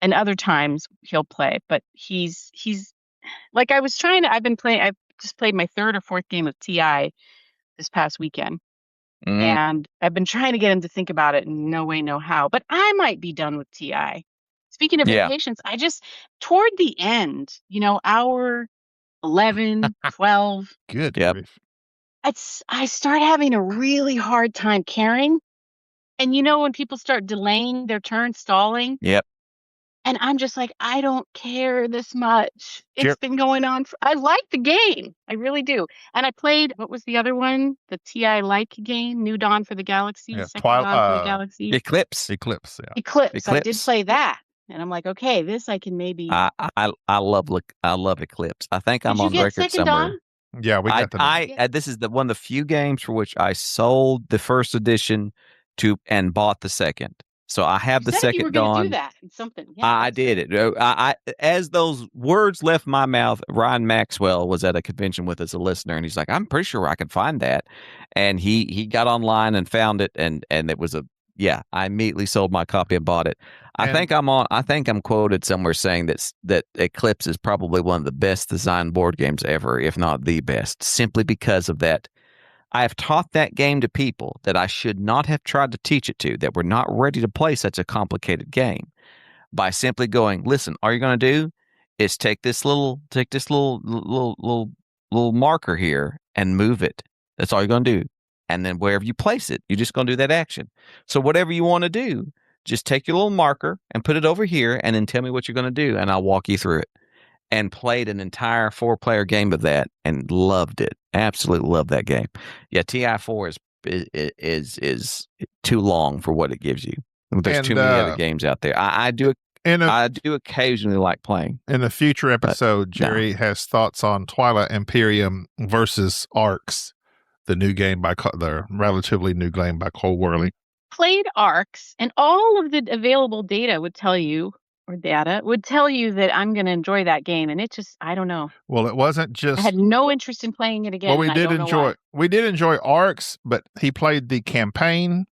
And other times he'll play, but he's like, I've just played my third or fourth game of TI this past weekend. And I've been trying to get him to think about it, and no way, no how. But I might be done with TI. Speaking of impatience, I just, toward the end, hour 11, 12. Good. Yep. I start having a really hard time caring. And when people start delaying their turn, stalling. Yep. And I'm just like, I don't care this much. It's been going on. I like the game. I really do. And I played, what was the other one? The TI like game, New Dawn for the Galaxy. Yeah, Twilight for the Galaxy. Eclipse. Yeah. Eclipse. I did play that. And I'm like, okay, this I can maybe. I love Eclipse. I think I'm on record somewhere. Dawn? Yeah, we got that. This is one of the few games for which I sold the first edition and bought the second. So I have the second you were Dawn. Do that in something. Yeah, I did it. I as those words left my mouth, Ryan Maxwell was at a convention with us, a listener, and he's like, "I'm pretty sure I can find that." And he got online and found it, and it was I immediately sold my copy and bought it. I think I'm quoted somewhere saying that Eclipse is probably one of the best designed board games ever, if not the best, simply because of that. I have taught that game to people that I should not have tried to teach it to, that were not ready to play such a complicated game, by simply going, listen, all you're going to do is take this little marker here and move it. That's all you're going to do. And then wherever you place it, you're just going to do that action. So whatever you want to do, just take your little marker and put it over here, and then tell me what you're going to do, and I'll walk you through it. And played an entire 4-player game of that and loved it. Absolutely loved that game. Yeah, TI4 is too long for what it gives you. There's too many other games out there. I do occasionally like playing. In a future episode, Jerry has thoughts on Twilight Imperium versus Arcs, the relatively new game by Wehrle. Played Arcs, and all of the available data would tell you that I'm going to enjoy that game, and it just, I don't know. Well, it wasn't just. I had no interest in playing it again. Well, we did enjoy Arcs, but he played the campaign,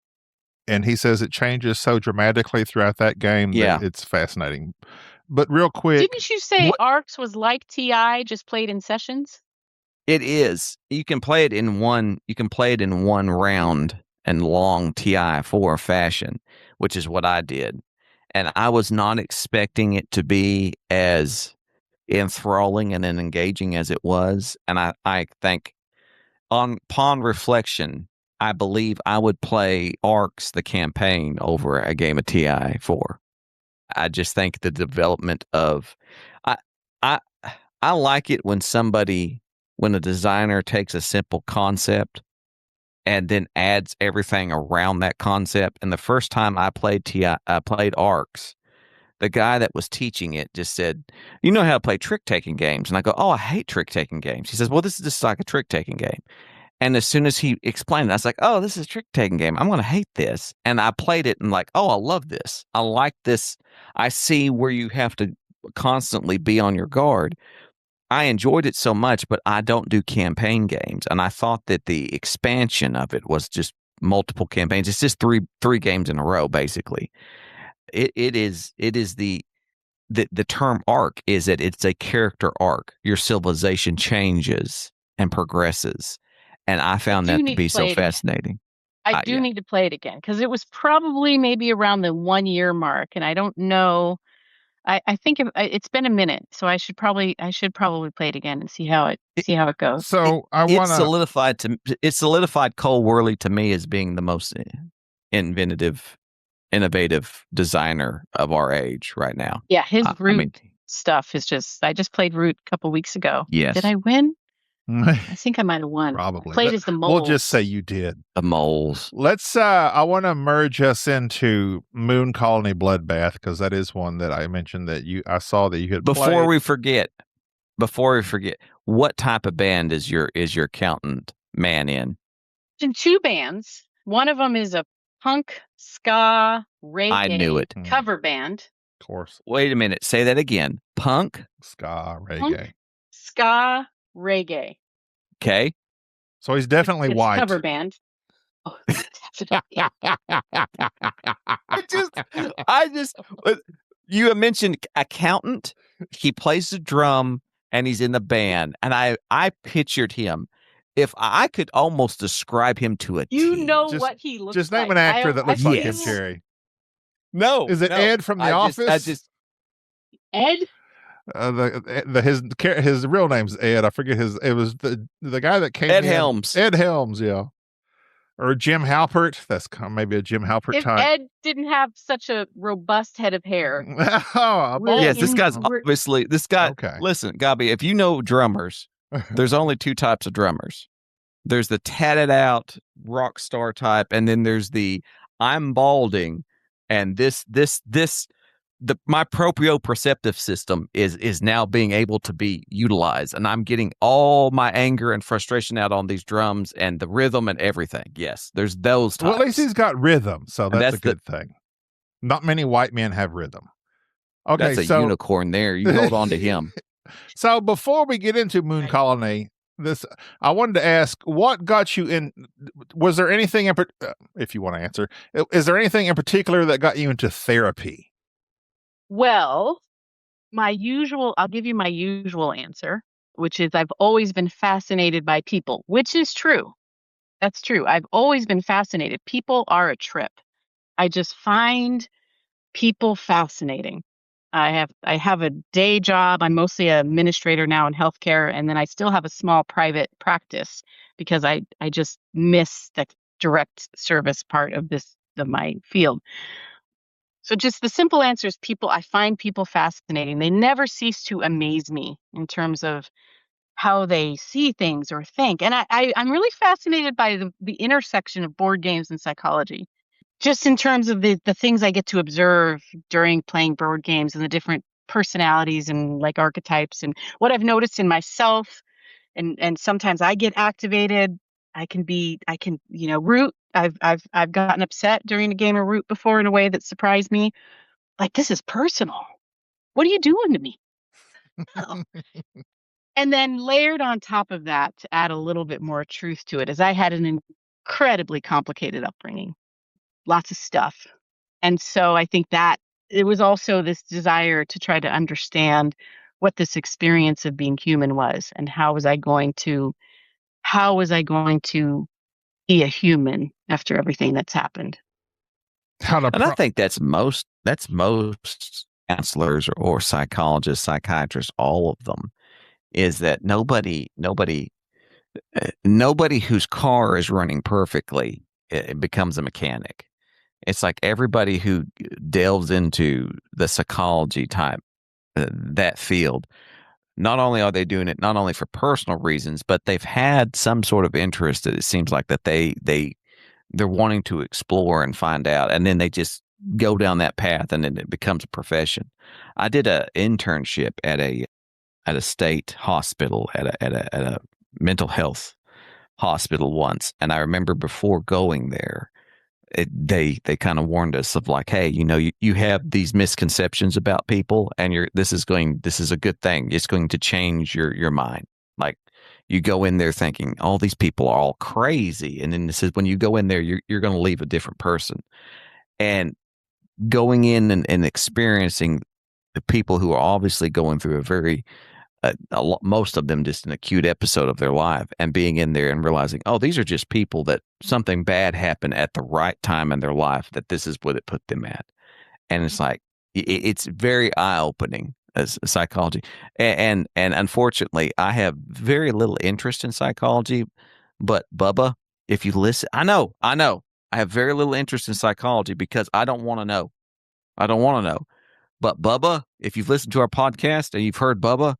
and he says it changes so dramatically throughout that game that it's fascinating. But real quick, didn't you say Arcs was like TI, just played in sessions? It is. You can play it in one. You can play it in one round and long TI4 fashion, which is what I did. And I was not expecting it to be as enthralling and engaging as it was. And I think upon reflection, I believe I would play Arcs, the campaign, over a game of TI4. I just think the development of, I like it when a designer takes a simple concept and then adds everything around that concept. And the first time I played Arcs, the guy that was teaching it just said, "You know how to play trick-taking games?" And I go, "Oh, I hate trick-taking games." He says, "Well, this is just like a trick-taking game." And as soon as he explained it, I was like, "Oh, this is a trick-taking game. I'm going to hate this." And I played it and like, "Oh, I love this. I like this. I see where you have to constantly be on your guard." I enjoyed it so much, but I don't do campaign games. And I thought that the expansion of it was just multiple campaigns. It's just three games in a row, basically. It is the term arc is that it's a character arc. Your civilization changes and progresses. And I found that to be so fascinating. I do need to play it again because it was probably maybe around the 1 year mark. And I don't know. I think it's been a minute, so I should probably play it again and see how it goes. So it solidified Cole Wehrle to me as being the most innovative designer of our age right now. Yeah, his Root stuff is just. I just played Root a couple weeks ago. Yes. Did I win? I think I might have won. Probably. Played as the moles. We'll just say you did. The moles. Let's I want to merge us into Moon Colony Bloodbath because that is one that I mentioned that I saw that you had played. Before we forget, what type of band is your accountant man in? In 2 bands. One of them is a punk ska reggae I knew it. cover band. Of course. Wait a minute. Say that again. Punk? Ska reggae. Punk, ska reggae. Okay. So he's definitely it's white. Cover band. Oh, definitely. You mentioned accountant. He plays the drum and he's in the band. And I pictured him. If I could almost describe him to a T. What he looks like. Just name an actor that looks like him, Jerry. No. Is it Ed from The Office? Ed? His real name's Ed. I forget it was the guy that came Ed in. Helms. Ed Helms, yeah. Or Jim Halpert. That's maybe a Jim Halpert if type. Ed didn't have such a robust head of hair. Yes, this guy's obviously this guy. Okay. Listen, Gabi, if you know drummers, there's only 2 types of drummers. There's the tatted out rock star type, and then there's the I'm balding, and my proprioceptive system is now being able to be utilized, and I'm getting all my anger and frustration out on these drums and the rhythm and everything. Yes, there's those types. Well, at least he's got rhythm, so that's a good thing. Not many white men have rhythm. Okay, that's a unicorn there. You hold on to him. So before we get into Moon Colony, I wanted to ask, what got you in? Was there anything if you want to answer, is there anything in particular that got you into therapy? Well, I'll give you my usual answer, which is I've always been fascinated by people, which is true. That's true. I've always been fascinated. People are a trip. I just find people fascinating. I have a day job. I'm mostly an administrator now in healthcare, and then I still have a small private practice because I just miss the direct service part of my field. So just the simple answer is people. I find people fascinating. They never cease to amaze me in terms of how they see things or think. And I'm really fascinated by the intersection of board games and psychology. Just in terms of the things I get to observe during playing board games and the different personalities and like archetypes and what I've noticed in myself. And sometimes I get activated. I can Root. I've gotten upset during a game of Root before in a way that surprised me. Like, this is personal. What are you doing to me? Oh. And then layered on top of that, to add a little bit more truth to it, is I had an incredibly complicated upbringing. Lots of stuff. And so I think that it was also this desire to try to understand what this experience of being human was and how was I going to be a human after everything that's happened. I think that's most counselors or psychologists, psychiatrists, all of them, is that nobody nobody whose car is running perfectly it becomes a mechanic. It's like everybody who delves into the psychology type, that field, not only are they doing it not only for personal reasons, but they've had some sort of interest that it seems like that they're wanting to explore and find out, and then they just go down that path, and then it becomes a profession. I did an internship at a state hospital at a mental health hospital once, and I remember before going there, they kind of warned us of like, hey, you have these misconceptions about people, and this is a good thing. It's going to change your mind. Like, you go in there thinking all these people are all crazy, and then this is when you go in there, you're going to leave a different person. And going in and experiencing the people who are obviously going through a very most of them just an acute episode of their life, and being in there and realizing, oh, these are just people that something bad happened at the right time in their life, that this is what it put them at. And it's like, it's very eye-opening as psychology. And unfortunately, I have very little interest in psychology, but Bubba, if you listen, I know, I have very little interest in psychology because I don't want to know. But Bubba, if you've listened to our podcast and you've heard Bubba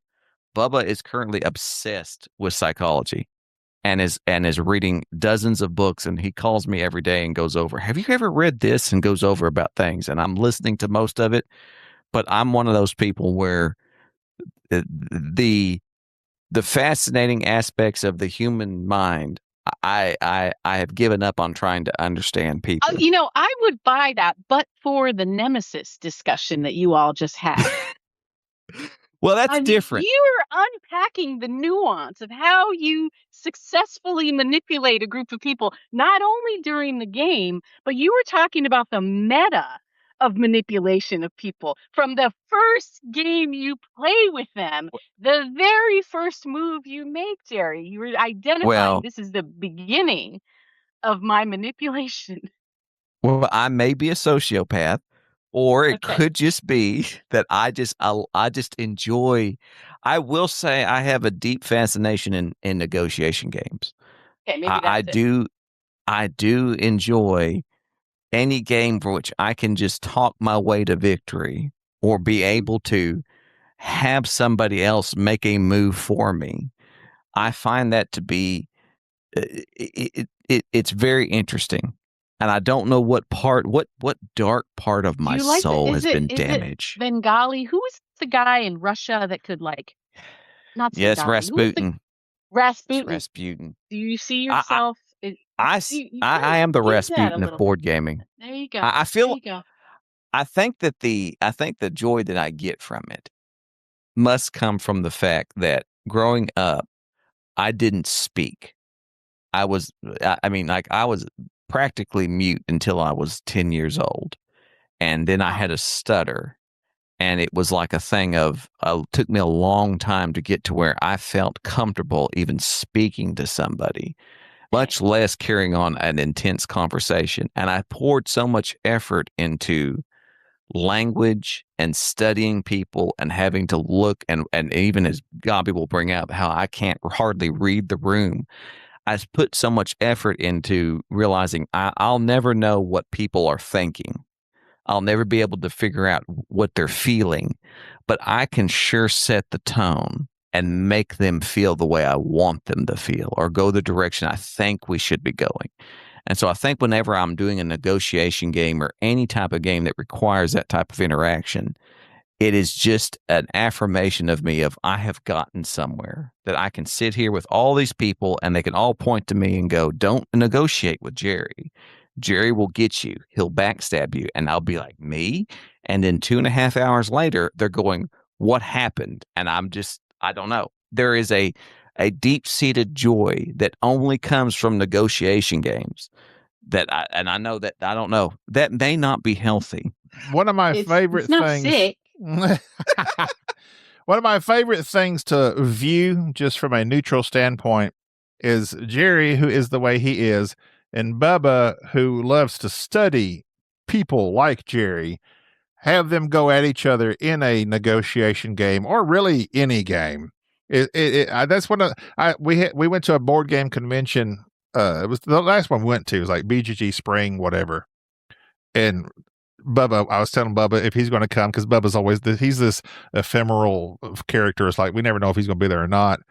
is currently obsessed with psychology and is reading dozens of books, and he calls me every day and goes over, have you ever read this, and goes over about things, and I'm listening to most of it. But I'm one of those people where the fascinating aspects of the human mind, I have given up on trying to understand people. I would buy that, but for the nemesis discussion that you all just had. Well, that's different. You are unpacking the nuance of how you successfully manipulate a group of people, not only during the game, but you were talking about the meta of manipulation of people from the first game you play with them, the very first move you make, Jerry. You were identifying this is the beginning of my manipulation. Well, I may be a sociopath, or it could just be that I just enjoy. I will say I have a deep fascination in negotiation games. Okay, maybe that's I do enjoy any game for which I can just talk my way to victory, or be able to have somebody else make a move for me. I find that to be it's very interesting. And I don't know what dark part of my soul has been damaged. Bengali? Who was the guy in Russia that could not Yes, Rasputin. Rasputin. Do you see yourself? I am the Rasputin of board gaming. There you go. I think that the joy that I get from it must come from the fact that growing up, I didn't speak. I was practically mute until I was 10 years old. And then I had a stutter, and it was like a thing of, it took me a long time to get to where I felt comfortable even speaking to somebody, much less carrying on an intense conversation. And I poured so much effort into language and studying people and having to look, and even as God, people bring up how I can't hardly read the room. I put so much effort into realizing I'll never know what people are thinking. I'll never be able to figure out what they're feeling, but I can sure set the tone and make them feel the way I want them to feel, or go the direction I think we should be going. And so I think whenever I'm doing a negotiation game or any type of game that requires that type of interaction, it is just an affirmation of me of I have gotten somewhere, that I can sit here with all these people and they can all point to me and go, don't negotiate with Jerry. Jerry will get you. He'll backstab you. And I'll be like, me? And then 2.5 hours later, they're going, what happened? And I don't know. There is a deep-seated joy that only comes from negotiation games I know that, I don't know, that may not be healthy. One of my favorite things. Sick. One of my favorite things to view just from a neutral standpoint is Jerry, who is the way he is, and Bubba, who loves to study people like Jerry, have them go at each other in a negotiation game, or really any game. That's we went to a board game convention. It was the last one we went to. It was like BGG Spring, whatever. And Bubba, I was telling Bubba if he's going to come, because Bubba's always he's this ephemeral character. It's like we never know if he's going to be there or not.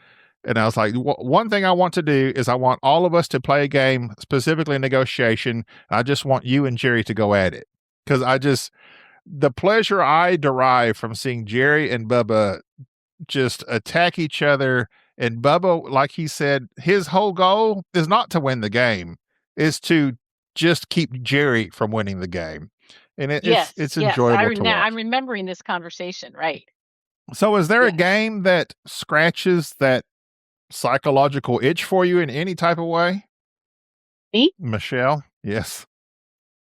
And I was like, one thing I want to do is I want all of us to play a game, specifically negotiation. I just want you and Jerry to go at it, because the pleasure I derive from seeing Jerry and Bubba just attack each other. And Bubba, like he said, his whole goal is not to win the game, is to just keep Jerry from winning the game. And it's enjoyable to watch. I'm remembering this conversation, right? So is there a game that scratches that psychological itch for you in any type of way? Me? Michelle? Yes.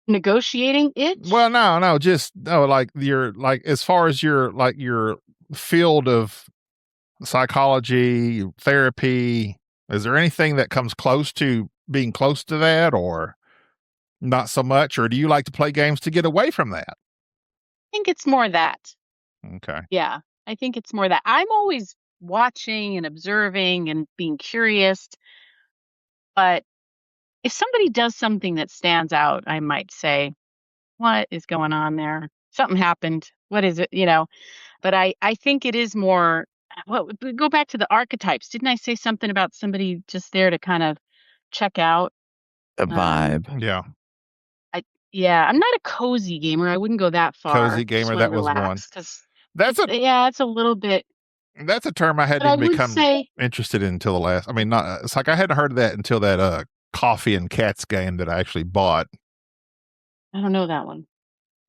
Negotiating itch? Well, no, just like as far as your field of psychology, therapy, is there anything that comes close to being close to that, or not so much? Or do you like to play games to get away from that? I think it's more that. Okay. Yeah, I think it's more that. I'm always watching and observing and being curious. But if somebody does something that stands out, I might say, what is going on there? Something happened. What is it? But I think it is more, go back to the archetypes. Didn't I say something about somebody just there to kind of check out? A vibe. Yeah. I'm not a cozy gamer. I wouldn't go that far. Cozy gamer, that was one. It's a little bit. That's a term I hadn't become interested in until the last. I mean, it's like I hadn't heard of that until that coffee and cats game that I actually bought. I don't know that one.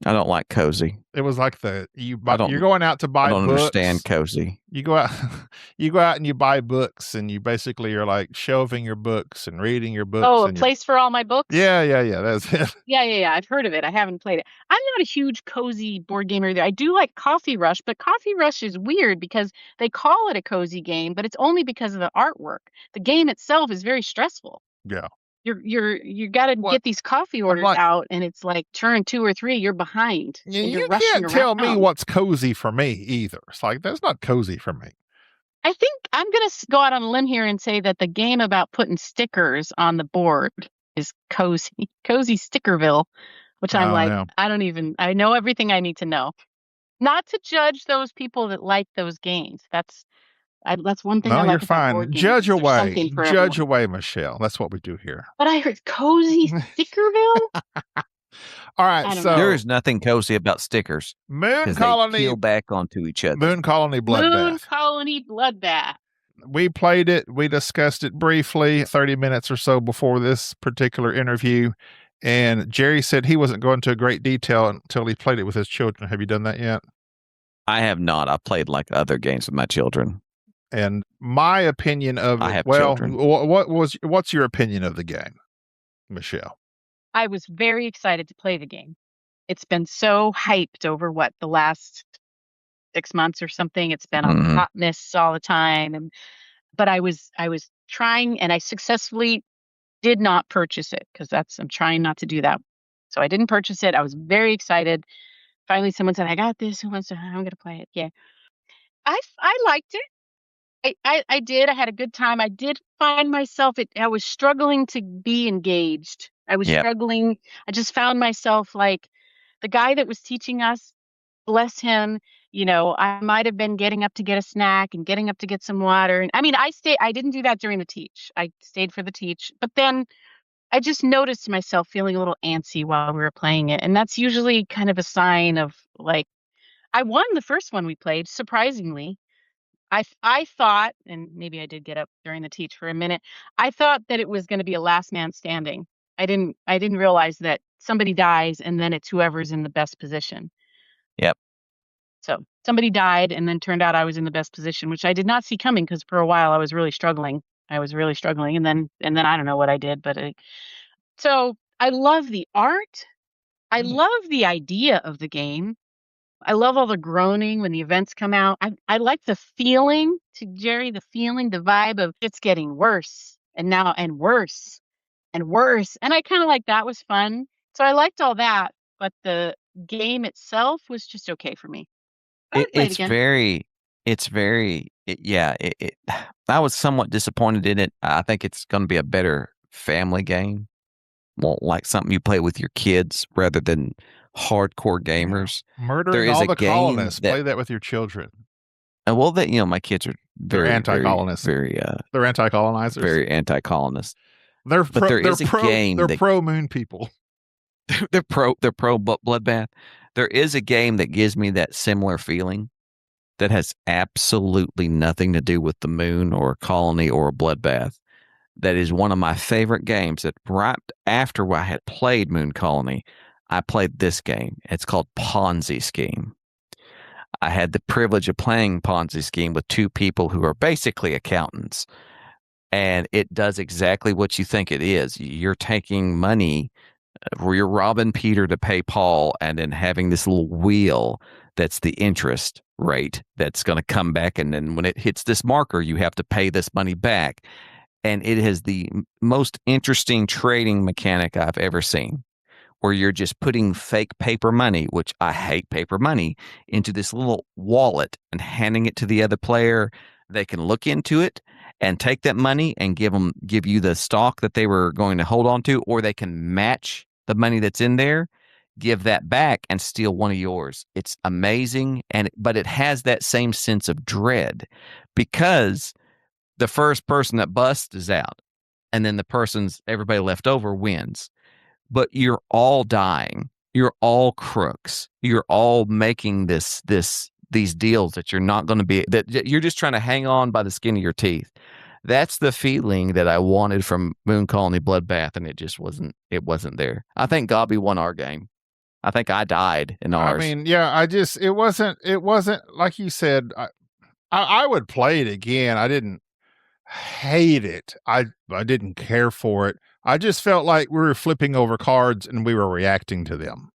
I don't like cozy. It was like you're going out to buy books. I don't understand cozy. You go out and you buy books, and you basically are like shelving your books and reading your books. Oh, a place for all my books? Yeah. That's it. Yeah. I've heard of it. I haven't played it. I'm not a huge cozy board gamer either. I do like Coffee Rush, but Coffee Rush is weird because they call it a cozy game, but it's only because of the artwork. The game itself is very stressful. Yeah. You got to get these coffee orders out, and it's like turn 2 or 3, you're behind. You can't tell me what's cozy for me either. It's like that's not cozy for me. I think I'm gonna go out on a limb here and say that the game about putting stickers on the board is cozy Stickerville, which I'm I know everything I need to know. Not to judge those people that like those games. That's one thing I like. No, you're about fine. board games. Judge away. Judge everyone. Away, Michelle. That's what we do here. But I heard cozy Stickerville. All right, so there is nothing cozy about stickers. Moon Colony they peel back onto each other. Moon Colony Bloodbath. Moon Colony Bloodbath. We played it. We discussed it briefly 30 minutes or so before this particular interview. And Jerry said he wasn't going to great detail until he played it with his children. Have you done that yet? I have not. I've played like other games with my children. And my opinion of I have children. What's your opinion of the game, Michelle? I was very excited to play the game. It's been so hyped over the last 6 months or something. It's been on hot miss all the time. But I was trying, and I successfully did not purchase it because I'm trying not to do that. So I didn't purchase it. I was very excited. Finally, someone said, I got this. I'm going to play it. Yeah. I liked it. I did. I had a good time. I did find myself, I was struggling to be engaged. I was struggling. I just found myself like the guy that was teaching us, bless him, I might have been getting up to get a snack and getting up to get some water. And I mean, I didn't do that during the teach. I stayed for the teach. But then I just noticed myself feeling a little antsy while we were playing it. And that's usually kind of a sign of like, I won the first one we played, surprisingly. I thought, and maybe I did get up during the teach for a minute, I thought that it was going to be a last man standing. I didn't realize that somebody dies and then it's whoever's in the best position. Yep. So somebody died and then turned out I was in the best position, which I did not see coming because for a while I was really struggling. And then I don't know what I did, but so I love the art. I love the idea of the game. I love all the groaning when the events come out. I like the feeling, to Jerry, the vibe of it's getting worse and worse and worse. And I kind of like that was fun. So I liked all that, but the game itself was just okay for me. It's It's very, I was somewhat disappointed in it. I think it's going to be a better family game. Well, like something you play with your kids rather than hardcore gamers. Murdering is all a the game colonists. that- Play that with your children. And well, that my kids are They're very anti-colonists. very They're anti-colonizers. very anti-colonist. They're But there is a game They're that- pro moon people. They're pro Bloodbath. There is a game that gives me that similar feeling that has absolutely nothing to do with the moon or a colony or a bloodbath. That is one of my favorite games. That right after I had played Moon Colony, I played this game. It's called Ponzi Scheme. I had the privilege of playing Ponzi Scheme with two people who are basically accountants. And it does exactly what you think it is. You're taking money, you're robbing Peter to pay Paul, and then having this little wheel that's the interest rate that's going to come back. And then when it hits this marker, you have to pay this money back. And it is the most interesting trading mechanic I've ever seen, where you're just putting fake paper money, which I hate paper money, into this little wallet and handing it to the other player. They can look into it and take that money and give you the stock that they were going to hold on to, or they can match the money that's in there, give that back, and steal one of yours. It's amazing, but it has that same sense of dread, because the first person that busts is out, and then everybody left over wins. But you're all dying. You're all crooks. You're all making these deals that you're not going to be, that you're just trying to hang on by the skin of your teeth. That's the feeling that I wanted from Moon Colony Bloodbath, and it wasn't there. I think Gobby won our game. I think I died in ours. I mean, yeah, it wasn't like you said. I would play it again. I didn't hate it. I didn't care for it. I just felt like we were flipping over cards and we were reacting to them,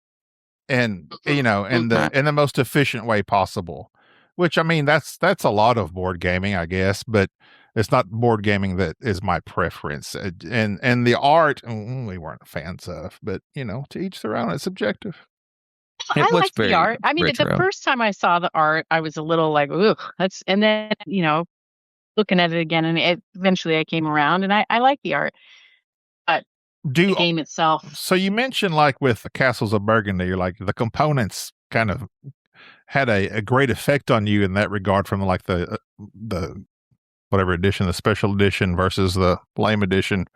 and in the most efficient way possible. Which, I mean, that's a lot of board gaming, I guess, but it's not board gaming that is my preference. And the art we weren't fans of, but to each their own. It's subjective. I like the art. I mean, retro. the first time I saw the art, I was a little like, ugh, and then, looking at it again, and eventually I came around, and I like the art. But the game itself. So you mentioned, like, with the Castles of Burgundy, you're like, the components kind of had a great effect on you in that regard, from like the whatever edition, the special edition versus the lame edition.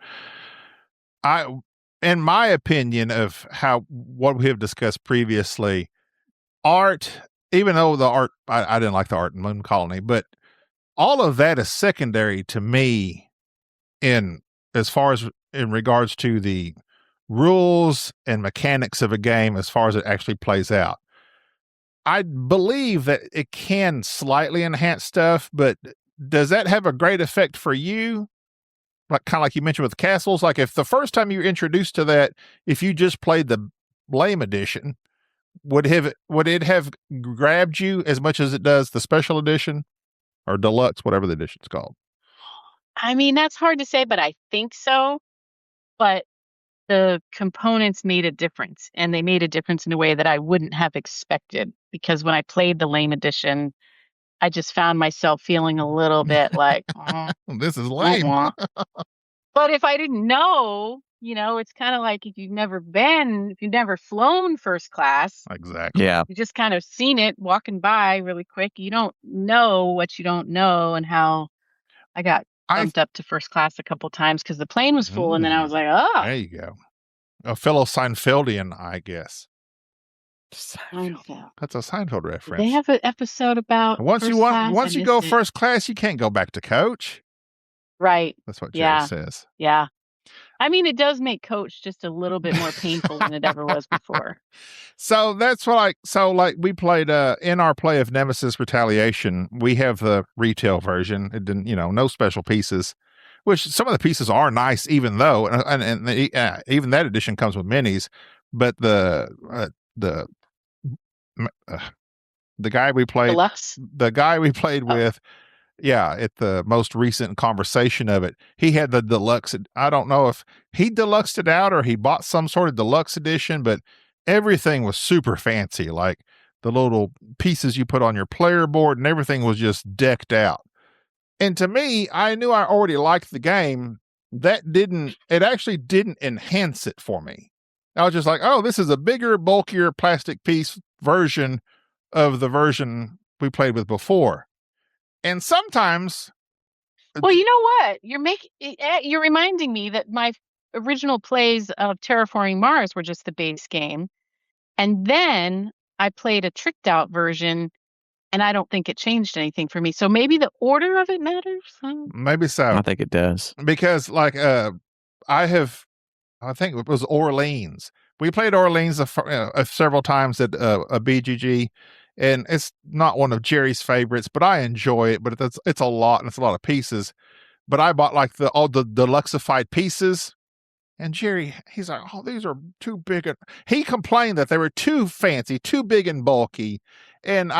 In my opinion of what we have discussed previously, art, even though the art, I didn't like the art in Moon Colony, but all of that is secondary to me as far as in regards to the rules and mechanics of a game as far as it actually plays out. I believe that it can slightly enhance stuff, but does that have a great effect for you? Like, kind of like you mentioned with castles, like if the first time you were introduced to that, if you just played the lame edition, would it have grabbed you as much as it does the special edition or deluxe, whatever the edition's called? I mean, that's hard to say, but I think so. But the components made a difference, and they made a difference in a way that I wouldn't have expected, because when I played the lame edition, I just found myself feeling a little bit like, this is lame. But if I didn't know, it's kind of like if you've never flown first class. Exactly. Yeah. You just kind of seen it walking by really quick. You don't know what you don't know, and how I got bumped up to first class a couple times because the plane was full, and then I was like, oh. There you go. A fellow Seinfeldian, I guess. Seinfeld. That's a Seinfeld reference. They have an episode about once you go first class, you can't go back to coach. Right. That's what Jerry says. Yeah. I mean, it does make coach just a little bit more painful than it ever was before. So that's what we played in our play of Nemesis Retaliation. We have the retail version. It didn't, no special pieces, which some of the pieces are nice, even though, and even that edition comes with minis. But the guy we played, Deluxe? The guy we played with. Yeah, at the most recent conversation of it, he had the deluxe. I don't know if he deluxed it out or he bought some sort of deluxe edition, but everything was super fancy. Like the little pieces you put on your player board, and everything was just decked out. And to me, I knew I already liked the game. It actually didn't enhance it for me. I was just like, oh, this is a bigger, bulkier plastic piece version of the version we played with before. And sometimes, well, you know what? You're reminding me that my original plays of Terraforming Mars were just the base game. And then I played a tricked out version, and I don't think it changed anything for me. So maybe the order of it matters. maybe so. I think it does. Because like I think it was Orleans. We played Orleans several times at a BGG, and it's not one of Jerry's favorites, but I enjoy it. But it's a lot, and it's a lot of pieces. But I bought like all the deluxeified pieces, and Jerry, he's like, oh, these are too big. He complained that they were too fancy, too big and bulky, and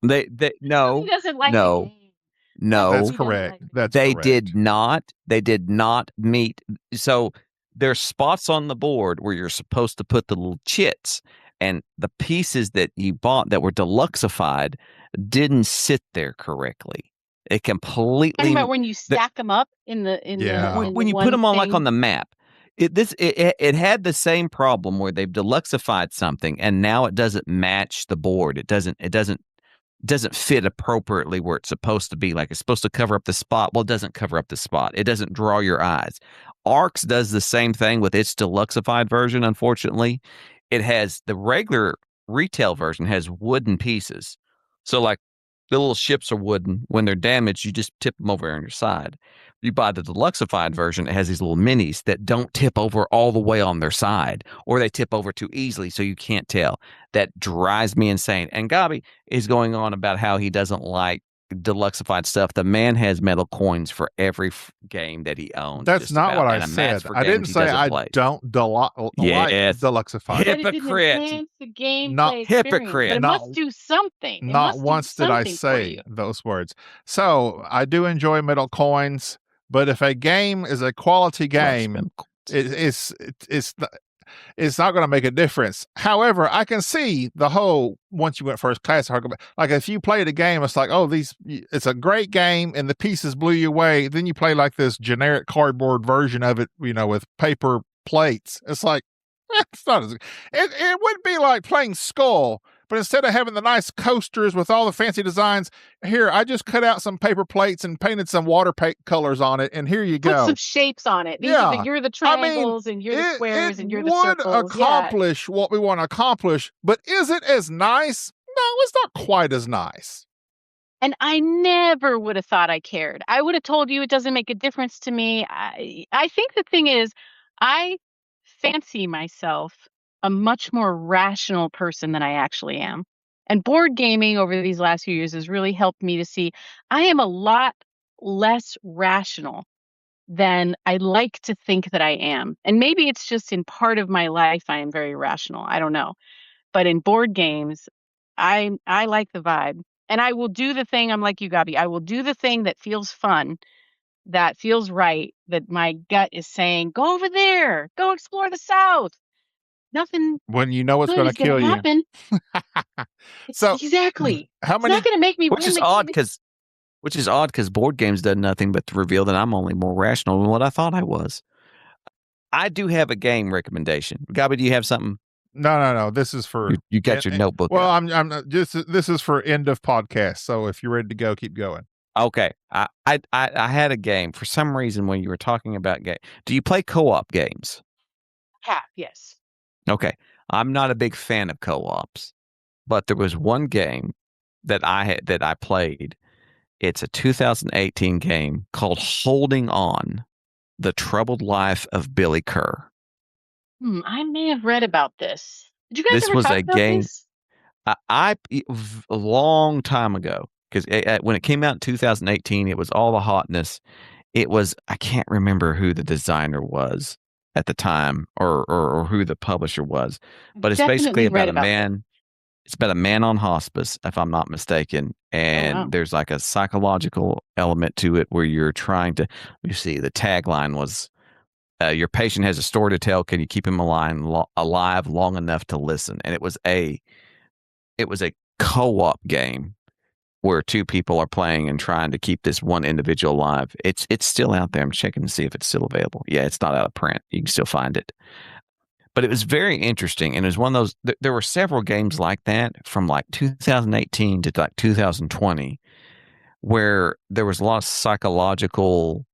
They no, He doesn't like no. the game. No, that's He doesn't correct. like That's they correct. did not meet. So there's spots on the board where you're supposed to put the little chits, and the pieces that you bought that were deluxeified didn't sit there correctly. It completely. Talking about when you stack them up in the when you put them on like on the map. It had the same problem where they've deluxeified something and now it doesn't match the board. It doesn't fit appropriately where it's supposed to be. Like it's supposed to cover up the spot. Well, it doesn't cover up the spot. It doesn't draw your eyes. Arcs does the same thing with its deluxeified version. Unfortunately, it has the regular retail version has wooden pieces. So like the little ships are wooden. When they're damaged, you just tip them over on your side. You buy the deluxeified version, it has these little minis that don't tip over all the way on their side, or they tip over too easily so you can't tell. That drives me insane. And Gabi is going on about how he doesn't like deluxeified stuff. The man has metal coins for every game that he owns. That's not what I said. I didn't say I don't like deluxeified. Hypocrite. The game Not hypocrite. But it must do something. Not once did I say those words. So I do enjoy metal coins, but if a game is a quality game, it's not going to make a difference. However, I can see the whole, once you went first class, like if you played a game, it's like, oh, it's a great game and the pieces blew you away. Then you play like this generic cardboard version of it, with paper plates. It's like, it's not it would be like playing Skull, but instead of having the nice coasters with all the fancy designs, here, I just cut out some paper plates and painted some water colors on it, and here you go. Put some shapes on it. You're the triangles, and you're the squares, and you're the circles. It would accomplish what we want to accomplish, but is it as nice? No, it's not quite as nice. And I never would have thought I cared. I would have told you it doesn't make a difference to me. I think the thing is, I fancy myself a much more rational person than I actually am. And board gaming over these last few years has really helped me to see I am a lot less rational than I like to think that I am. And maybe it's just in part of my life I am very rational. I don't know. But in board games, I like the vibe. And I will do the thing, I'm like you, Gabi, I will do the thing that feels fun, that feels right, that my gut is saying, go over there, go explore the South. Nothing. When you know it's going to kill you. Happen. So exactly. How many? It's not going to make me. Which is odd because board games done nothing but to reveal that I'm only more rational than what I thought I was. I do have a game recommendation. Gabi, do you have something? No. This is for you got your notebook. Well, out. I'm just. This is for end of podcast. So if you're ready to go, keep going. Okay. I had a game for some reason when you were talking about game. Do you play co-op games? Yes. Okay. I'm not a big fan of co-ops, but there was one game that I played. It's a 2018 game called Holding On: The Troubled Life of Billy Kerr. I may have read about this. Did you guys This ever was talk a about game. this? A long time ago, because when it came out in 2018, it was all the hotness. It was, I can't remember who the designer was at the time or who the publisher was, but it's basically about a man. It's about a man on hospice, if I'm not mistaken, and there's like a psychological element to it where you're trying to. You see, the tagline was, "Your patient has a story to tell. Can you keep him alive long enough to listen?" And it was a co-op game where two people are playing and trying to keep this one individual alive. It's still out there. I'm checking to see if it's still available. Yeah, it's not out of print. You can still find it. But it was very interesting, and it was one of those. There were several games like that from like 2018 to like 2020, where there was a lot of psychological,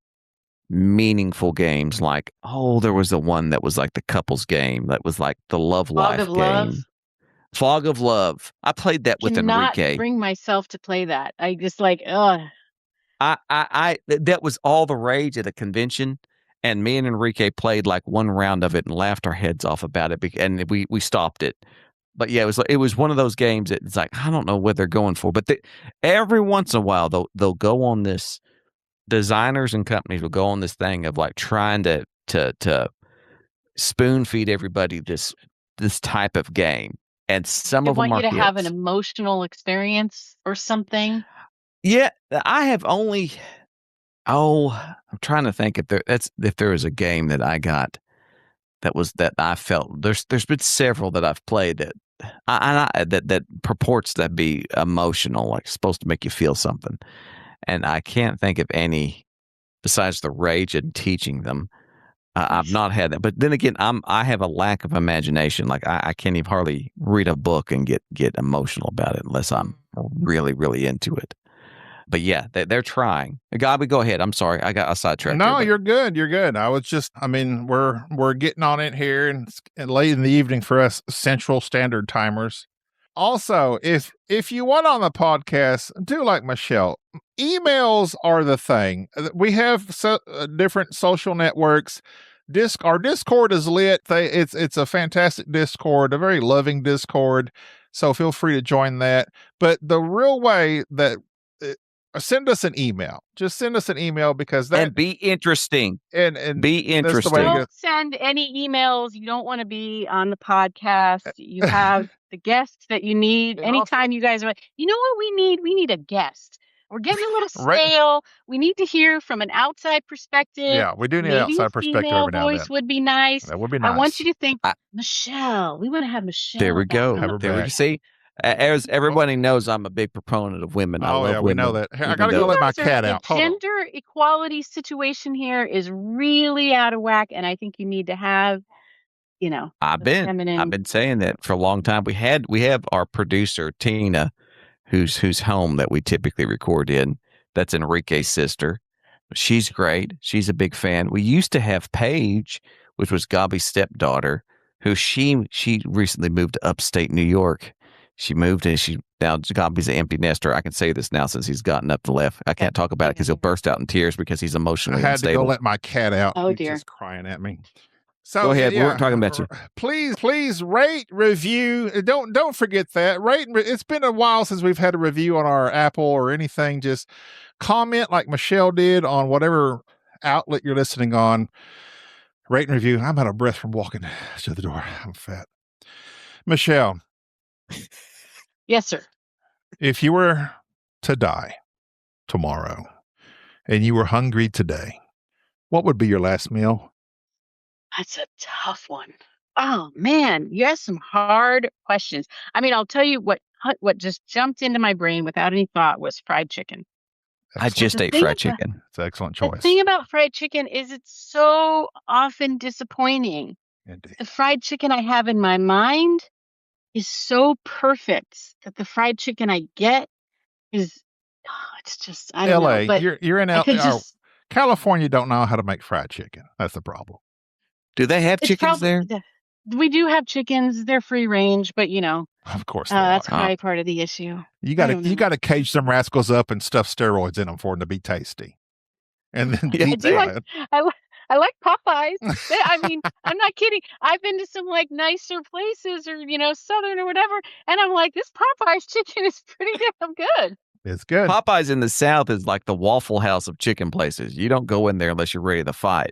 meaningful games. Like, there was the one that was like the couples game that was like the love life Fog of game. Love. Fog of Love. I played that with Cannot Enrique. bring myself to play that. I just like, ugh. That was all the rage at a convention, and me and Enrique played like one round of it and laughed our heads off about it, and we stopped it. But yeah, it was one of those games that it's like, I don't know what they're going for, but every once in a while they'll go on this. Designers and companies will go on this thing of like trying to spoon feed everybody this type of game, and some They of them want are you to have an hits. emotional experience or something. Yeah, I have only. I'm trying to think if there was a game that I got that I felt. There's been several that I've played that that purports to be emotional, like supposed to make you feel something, and I can't think of any besides the rage and teaching them. I've not had that, but then again, I have a lack of imagination. Like I can't even hardly read a book and get emotional about it unless I'm really, really into it. But yeah, they're trying. Gabi, go ahead. I'm sorry, I got sidetracked. No, there, you're good. You're good. I was just, I mean, we're getting on it here and late in the evening for us Central Standard timers. Also, if you want on the podcast, do like Michelle. Emails are the thing. We have different social networks. Our Discord is lit. It's a fantastic Discord, a very loving Discord. So feel free to join that. But the real way that send us an email. Just send us an email because that and be interesting. And be that's the way interesting. to Don't send any emails. You don't want to be on the podcast. You have the guests that you need. And Anytime you guys are, you know what we need? We need a guest. We're getting a little Right. stale. We need to hear from an outside perspective. Yeah, we do need an Maybe outside a perspective female every now and voice then. would be nice. That would be I want nice. you to think, Michelle. We want to have Michelle. There we back go. on the There we back. see. As everybody knows, I'm a big proponent of women. I Oh love yeah, we women. know that. Hey, I even gotta go though- let my Guys are- cat the out. Hold on. gender equality situation here is really out of whack, and I think you need to have, I've the been feminine. saying that for a long time. We have our producer Tina, whose home that we typically record in. That's Enrique's sister. She's great. She's a big fan. We used to have Paige, which was Gabi's stepdaughter, who she recently moved to upstate New York. She moved and now Gabi's an empty nester. I can say this now since he's gotten up to left. I can't talk about it because he'll burst out in tears because he's I emotionally had to go unstable. let my cat out. Oh, He's dear. just crying at me. So Go ahead. We weren't talking about you. Please rate, review. Don't forget that. It's been a while since we've had a review on our Apple or anything. Just comment like Michelle did on whatever outlet you're listening on. Rate and review. I'm out of breath from walking to the door. I'm fat. Michelle, Yes, sir. if you were to die tomorrow and you were hungry today, what would be your last meal? That's a tough one. Oh man, you asked some hard questions. I mean, I'll tell you what just jumped into my brain without any thought was fried chicken. I just The ate thing fried about- chicken. It's an excellent The choice. thing about fried chicken is it's so often disappointing. Indeed. The fried chicken I have in my mind is so perfect that the fried chicken I get is, it's just, I don't LA, know. But you're in I LA. could just, California don't know how to make fried chicken. That's the problem. Do they have it's chickens probably, there? we do have chickens. They're free range, but Of course they that's are. probably part of the issue. You I gotta don't you know. gotta cage some rascals up and stuff steroids in them for them to be tasty. And then Yeah, deep do like- fried. I like Popeyes. I mean, I'm not kidding. I've been to some like nicer places or, Southern or whatever. And I'm like, this Popeyes chicken is pretty damn good. It's good. Popeyes in the South is like the Waffle House of chicken places. You don't go in there unless you're ready to fight.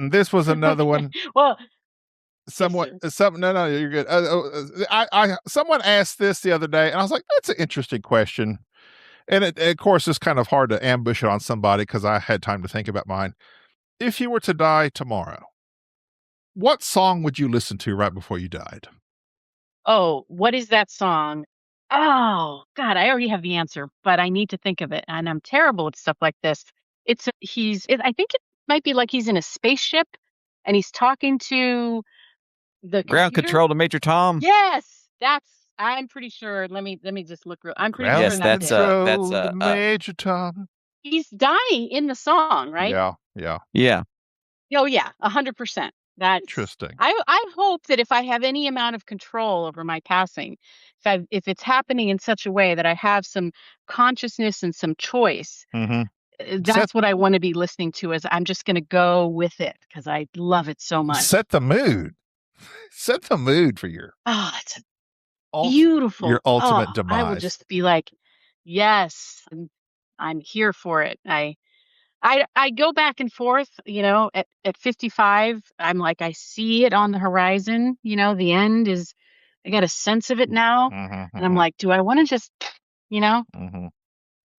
This was another one. Well, No, you're good. Someone asked this the other day, and I was like, that's an interesting question. And of course, it's kind of hard to ambush it on somebody because I had time to think about mine. If you were to die tomorrow, what song would you listen to right before you died? Oh, what is that song? Oh, God, I already have the answer, but I need to think of it, and I'm terrible at stuff like this. I think it might be like he's in a spaceship, and he's talking to the Ground computer. control to Major Tom. Yes, I'm pretty sure. Let me just look real. I'm pretty Ground sure Yes, that's that's it. Major Tom. He's dying in the song, right? Yeah. yeah. Oh yeah, 100%. That's Interesting. I hope that if I have any amount of control over my passing, if it's happening in such a way that I have some consciousness and some choice, that's what I want to be listening to. As I'm just going to go with it because I love it so much. Set the mood. Set the mood for your that's beautiful. Your ultimate demise. I will just be like, yes, I'm here for it. I go back and forth, at 55, I'm like, I see it on the horizon, the end is, I got a sense of it now. And I'm like, do I want to just,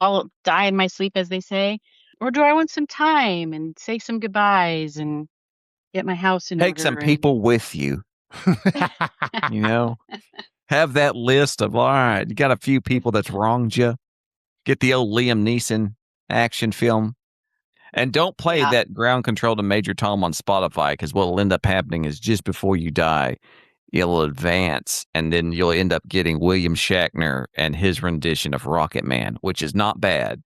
I'll die in my sleep, as they say, or do I want some time and say some goodbyes and get my house in order? Take some people with you, have that list of, all right, you got a few people that's wronged you. Get the old Liam Neeson action film. And don't play that Ground Control to Major Tom on Spotify, because what will end up happening is just before you die, you'll advance, and then you'll end up getting William Shatner and his rendition of Rocket Man, which is not bad.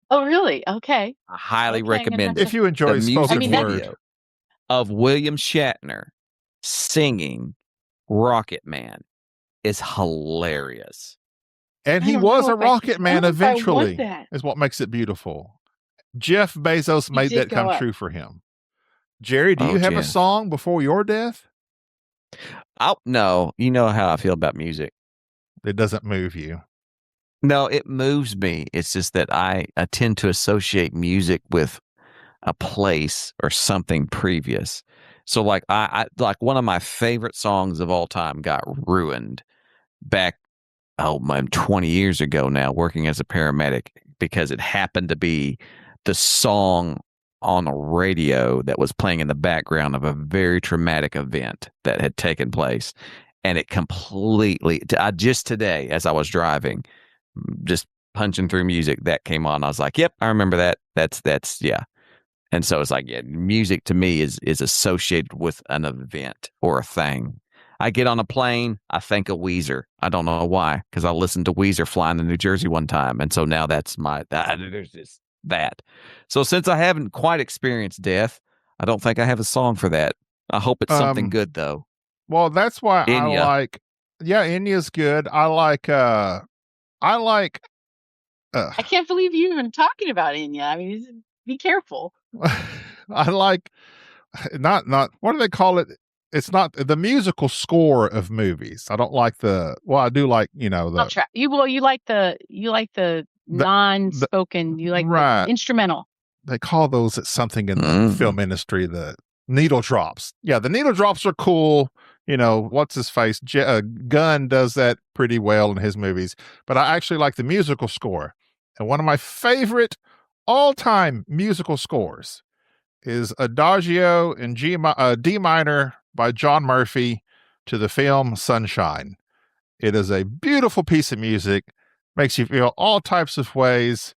Oh, really? Okay. I highly recommend it. If you enjoy the spoken music word video of William Shatner singing Rocket Man is hilarious. And he was a rocket man eventually, is what makes it beautiful. Jeff Bezos made that come true for him. Jerry, do you have a song before your death? No, you know how I feel about music. It doesn't move you. No, it moves me. It's just that I tend to associate music with a place or something previous. So like I like one of my favorite songs of all time got ruined back 20 years ago now, working as a paramedic, because it happened to be the song on a radio that was playing in the background of a very traumatic event that had taken place. And it completely, just today, as I was driving, just punching through music, that came on. I was like, yep, I remember that. That's yeah. And so it's like, yeah, music to me is associated with an event or a thing. I get on a plane, I think of Weezer. I don't know why, because I listened to Weezer flying to New Jersey one time. And so now that's there's just that. So since I haven't quite experienced death, I don't think I have a song for that. I hope it's something good, though. Well, that's why Enya. I like, Enya's good. I can't believe you're even talking about Enya. I mean, be careful. I like, not, what do they call it? It's not the musical score of movies. I don't like I do like, you like the non-spoken, you like the instrumental. They call those something in the film industry, the needle drops. Yeah, the needle drops are cool. What's his face? Gunn does that pretty well in his movies. But I actually like the musical score. And one of my favorite all-time musical scores is Adagio in D minor by John Murphy to the film Sunshine. It is a beautiful piece of music. Makes you feel all types of ways.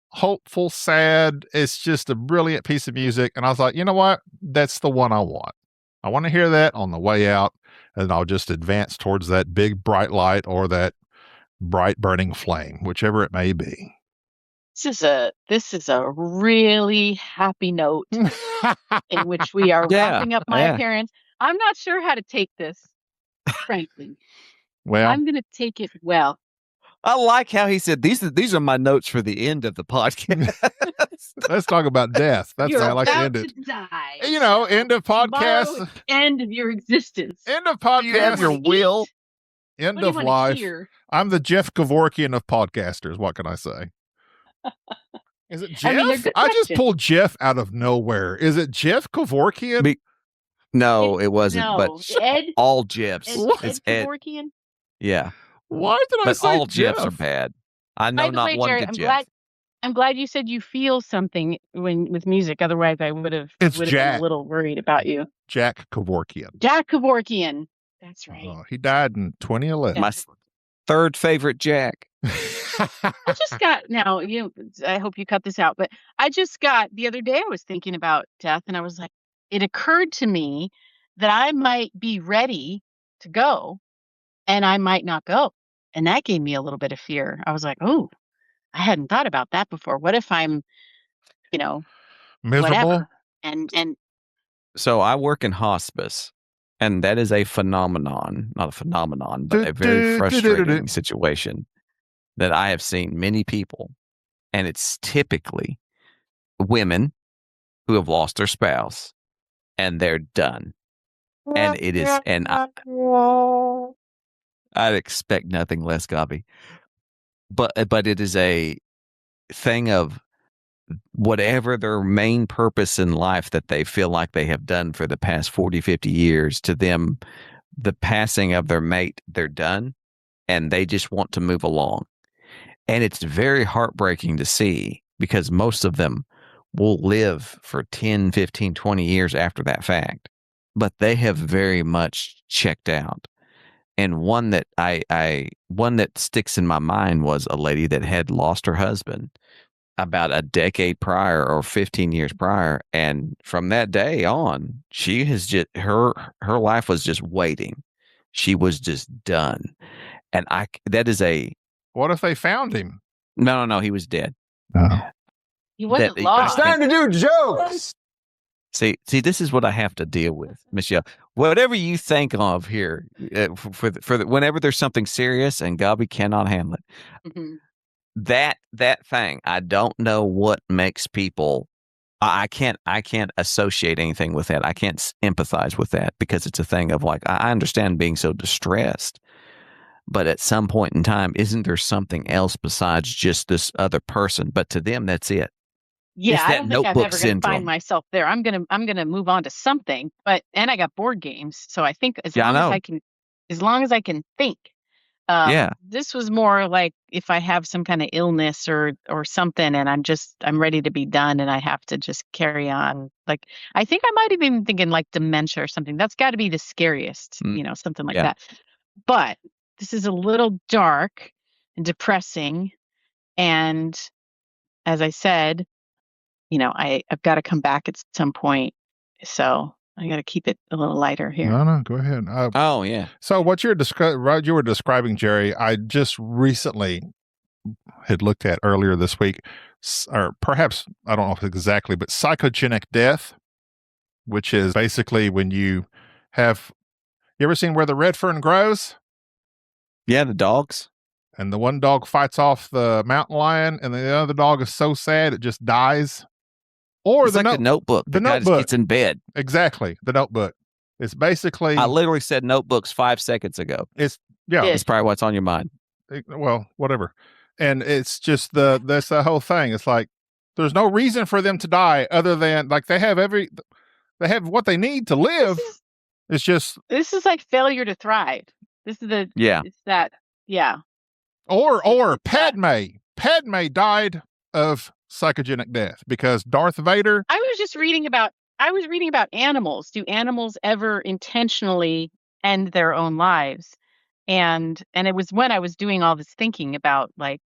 Hopeful, sad. It's just a brilliant piece of music. And I was like, you know what? That's the one I want. I want to hear that on the way out. And I'll just advance towards that big bright light or that bright burning flame, whichever it may be. This is a really happy note in which we are wrapping up my appearance. I'm not sure how to take this, frankly. Well, I'm going to take it well. I like how he said, these are my notes for the end of the podcast. Let's talk about death. That's how I like to end it. Die. End of podcast. End of your existence. End of podcast. You have your will. End of life. I'm the Jeff Kevorkian of podcasters. What can I say? Is it Jeff? I just pulled Jeff out of nowhere. Is it Jeff Kevorkian? No, it wasn't. No. But Ed? All Jeffs. It's Ed Kevorkian? Yeah. Why did I say all Jeff? Jeffs are bad. I know not one Jerry, good Jeff. I'm glad you said you feel something with music. Otherwise, I would have been a little worried about you. Jack Kevorkian. Jack Kevorkian. That's right. He died in 2011. My third favorite Jack. I just got now. I hope you cut this out, but I just got the other day. I was thinking about death, and I was like, it occurred to me that I might be ready to go, and I might not go, and that gave me a little bit of fear. I was like, oh, I hadn't thought about that before. What if I'm, Miserable. whatever, and So I work in hospice, and that is a phenomenon, not a phenomenon, but a very frustrating situation that I have seen many people, and it's typically women who have lost their spouse, and they're done. And it is, and I'd expect nothing less, Gobby. But it is a thing of whatever their main purpose in life that they feel like they have done for the past 40, 50 years, to them, the passing of their mate, they're done, and they just want to move along. And it's very heartbreaking to see, because most of them will live for 10, 15, 20 years after that fact. But they have very much checked out. And one that one that sticks in my mind was a lady that had lost her husband about a decade prior or 15 years prior. And from that day on, she has just, her life was just waiting. She was just done. And that is What if they found him? No, he was dead. he wasn't lost. It's time to do jokes. See, this is what I have to deal with, Michelle. Whatever you think of here, whenever there's something serious and Gobby cannot handle it, Mhm. that thing, I don't know what makes people. I can't associate anything with that. I can't empathize with that, because it's a thing of like, I understand being so distressed, but at some point in time, isn't there something else besides just this other person? But to them, that's it. Yeah, It's I that don't think I'm Notebook ever going to syndrome. find myself there. I'm gonna move on to something, and I got board games, so I think as long as I can think. Yeah. This was more like if I have some kind of illness or something, and I'm ready to be done, and I have to just carry on. Like, I think I might have been thinking like dementia or something. That's got to be the scariest, something like Yeah. that. But this is a little dark and depressing, and as I said, I've got to come back at some point, so I got to keep it a little lighter here. No, go ahead. Oh, yeah. So what you were describing, Jerry, I just recently had looked at earlier this week, or perhaps, I don't know exactly, but psychogenic death, which is basically when you ever seen Where the Red Fern Grows? Yeah, the dogs. And the one dog fights off the mountain lion, and the other dog is so sad it just dies. Or It's like the Notebook. The guy just Notebook. gets in bed. Exactly. The Notebook. It's basically. I literally said Notebooks 5 seconds ago. It's It's probably what's on your mind. Well, whatever. And it's just that's the whole thing. It's like there's no reason for them to die other than like they have what they need to live. It's just this is like failure to thrive. This is it's that Or Padme died of psychogenic death because Darth Vader. I was reading about animals. Do animals ever intentionally end their own lives? And it was when I was doing all this thinking about, like,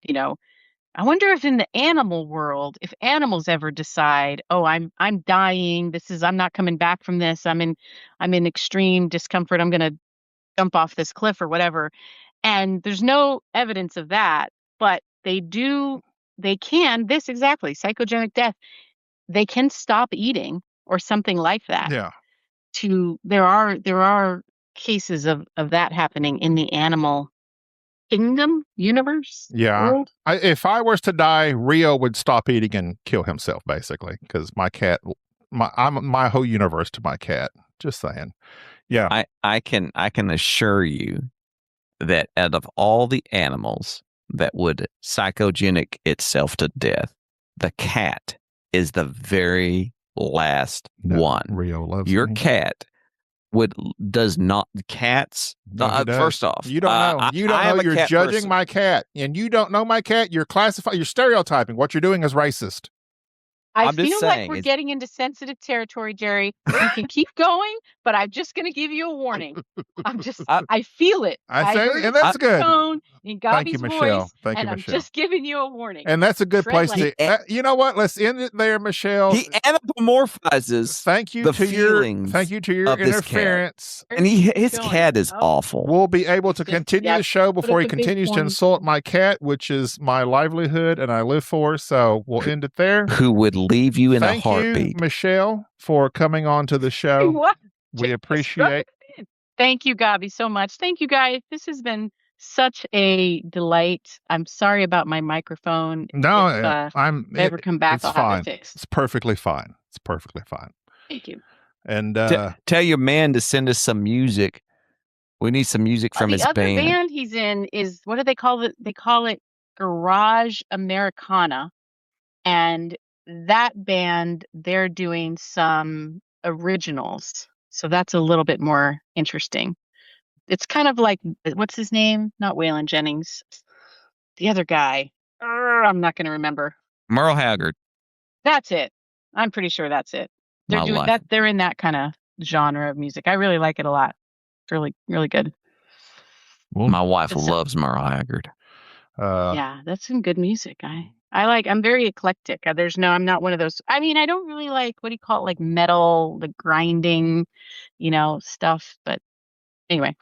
I wonder if in the animal world, if animals ever decide, oh, I'm dying. I'm not coming back from this. I'm in extreme discomfort. I'm going to jump off this cliff or whatever. And there's no evidence of that, but they can, psychogenic death, they can stop eating or something like that. Yeah. There are cases of that happening in the animal kingdom, universe. Yeah. World. If I was to die, Rio would stop eating and kill himself, basically, because my cat, I'm my whole universe to my cat. Just saying. Yeah. I can assure you that out of all the animals that would psychogenic itself to death, the cat is the very last one. Rio loves your me. Cat does not. Cats. No, he does. First off, you don't know. You don't know. You're judging person. my cat, and you don't know my cat. You're You're stereotyping. What you're doing is racist. I feel like we're getting into sensitive territory, Jerry. You can keep going, but I'm just going to give you a warning. I feel it. I say, heard and that's the good. tone in Thank you, Gabi's Michelle. voice, Thank you, and I'm Michelle. just giving you a warning. And that's a good Tread place lightly. to. You know what? Let's end it there, Michelle. He anthropomorphizes Thank you the to your feelings of this interference. cat. And his Going. cat is Oh. awful. We'll be able to Just- continue yeah, the show before he up a big continues to one. insult my cat, which is my livelihood and I live for. So we'll end it there. Who would leave you in Thank a heartbeat. you, Michelle, for coming on to the show. What? We Just appreciate. Thank you, Gabi, so much. Thank you, guys. This has been such a delight. I'm sorry about my microphone. No, If I'm. I ever come back, it's I'll fine. have it fixed. It's perfectly fine. It's perfectly fine. Thank you. And Tell your man to send us some music. We need some music from his the other band. band he's in is, what do they call it? They call it Garage Americana. And that band, they're doing some originals. So that's a little bit more interesting. It's kind of like, what's his name? Not Waylon Jennings. The other guy. I'm not going to remember. Merle Haggard. That's it. I'm pretty sure that's it. They're My doing life. that. They're in that kind of genre of music. I really like it a lot. It's really, really good. My wife It's- loves Merle Haggard. Yeah, that's some good music. I'm very eclectic. I'm not one of those. I mean, I don't really like, what do you call it? Like metal, the grinding, stuff. But anyway,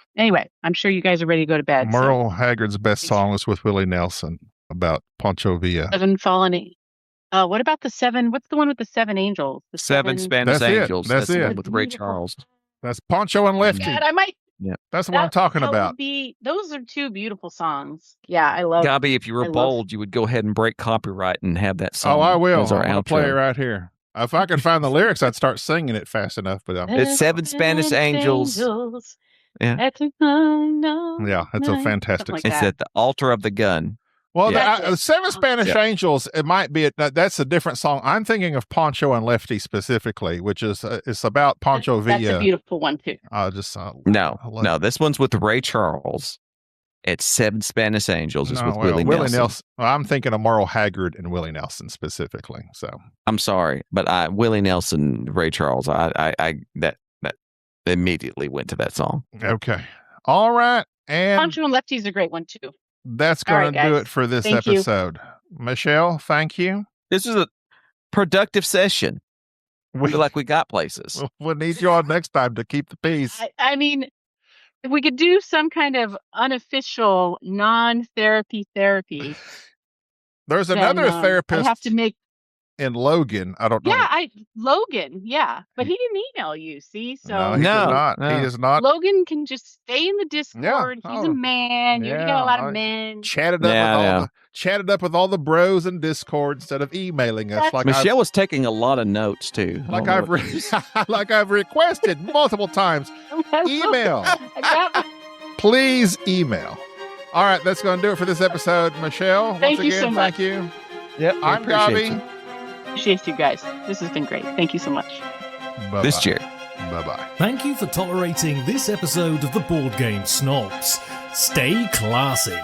I'm sure you guys are ready to go to bed. so- Merle Haggard's best song is with Willie Nelson about Pancho Villa. Seven Fallen. What about the seven? What's the one with the seven angels? The Seven Spanish That's it. Angels. That's the it. one with Ray Beautiful. Charles. That's Pancho and Lefty. God, I might. That's what I'm talking that would about. Those are two beautiful songs. Yeah, I love. Gabi, if you I were love- bold, you would go ahead and break copyright and have that song. Oh, I will. As our I'm gonna play it outro. right here. If I could find the lyrics, I'd start singing it fast enough. But It's Seven Spanish Angels. Yeah. Yeah, yeah, it's a fantastic. Something like It's that. at the altar of the gun. Well, Yeah. the Seven Spanish Yeah. Angels, it might be. That's a different song. I'm thinking of Pancho and Lefty specifically, which is it's about Pancho That's a Villa. beautiful one too. No, I love no, this one's with Ray Charles. It's Seven Spanish Angels. It's with well, Willie Nelson. Well, I'm thinking of Merle Haggard and Willie Nelson specifically. So I'm sorry, but Willie Nelson, Ray Charles. That immediately went to that song. okay, all right, and Poncho and Lefty's a great one too. that's All going right, to do guys. it for this Thank you. episode. Michelle, thank you. This is a productive session. We feel like we got places. We'll need you on next time to keep the peace. I mean, if we could do some kind of unofficial non-therapy therapy, There's then, another I therapist have to make. in Logan. I don't know. Yeah, Logan. Yeah, but he didn't email you. See, so no, he No, does not. no. He does not. Logan can just stay in the Discord. He's Oh, a man. You already got a lot of men. Chatted up with all the bros in Discord instead of emailing us. Like Michelle was taking a lot of notes too. like I've requested multiple times. Email. I got Please email. All right, that's going to do it for this episode. Michelle, Thank once you again, so much. thank you. Yep, I'm appreciate Gabi. Appreciate you guys. This has been great. Thank you so much. Bye-bye. This chair. Bye-bye. Thank you for tolerating this episode of the Board Game Snobs. Stay classy.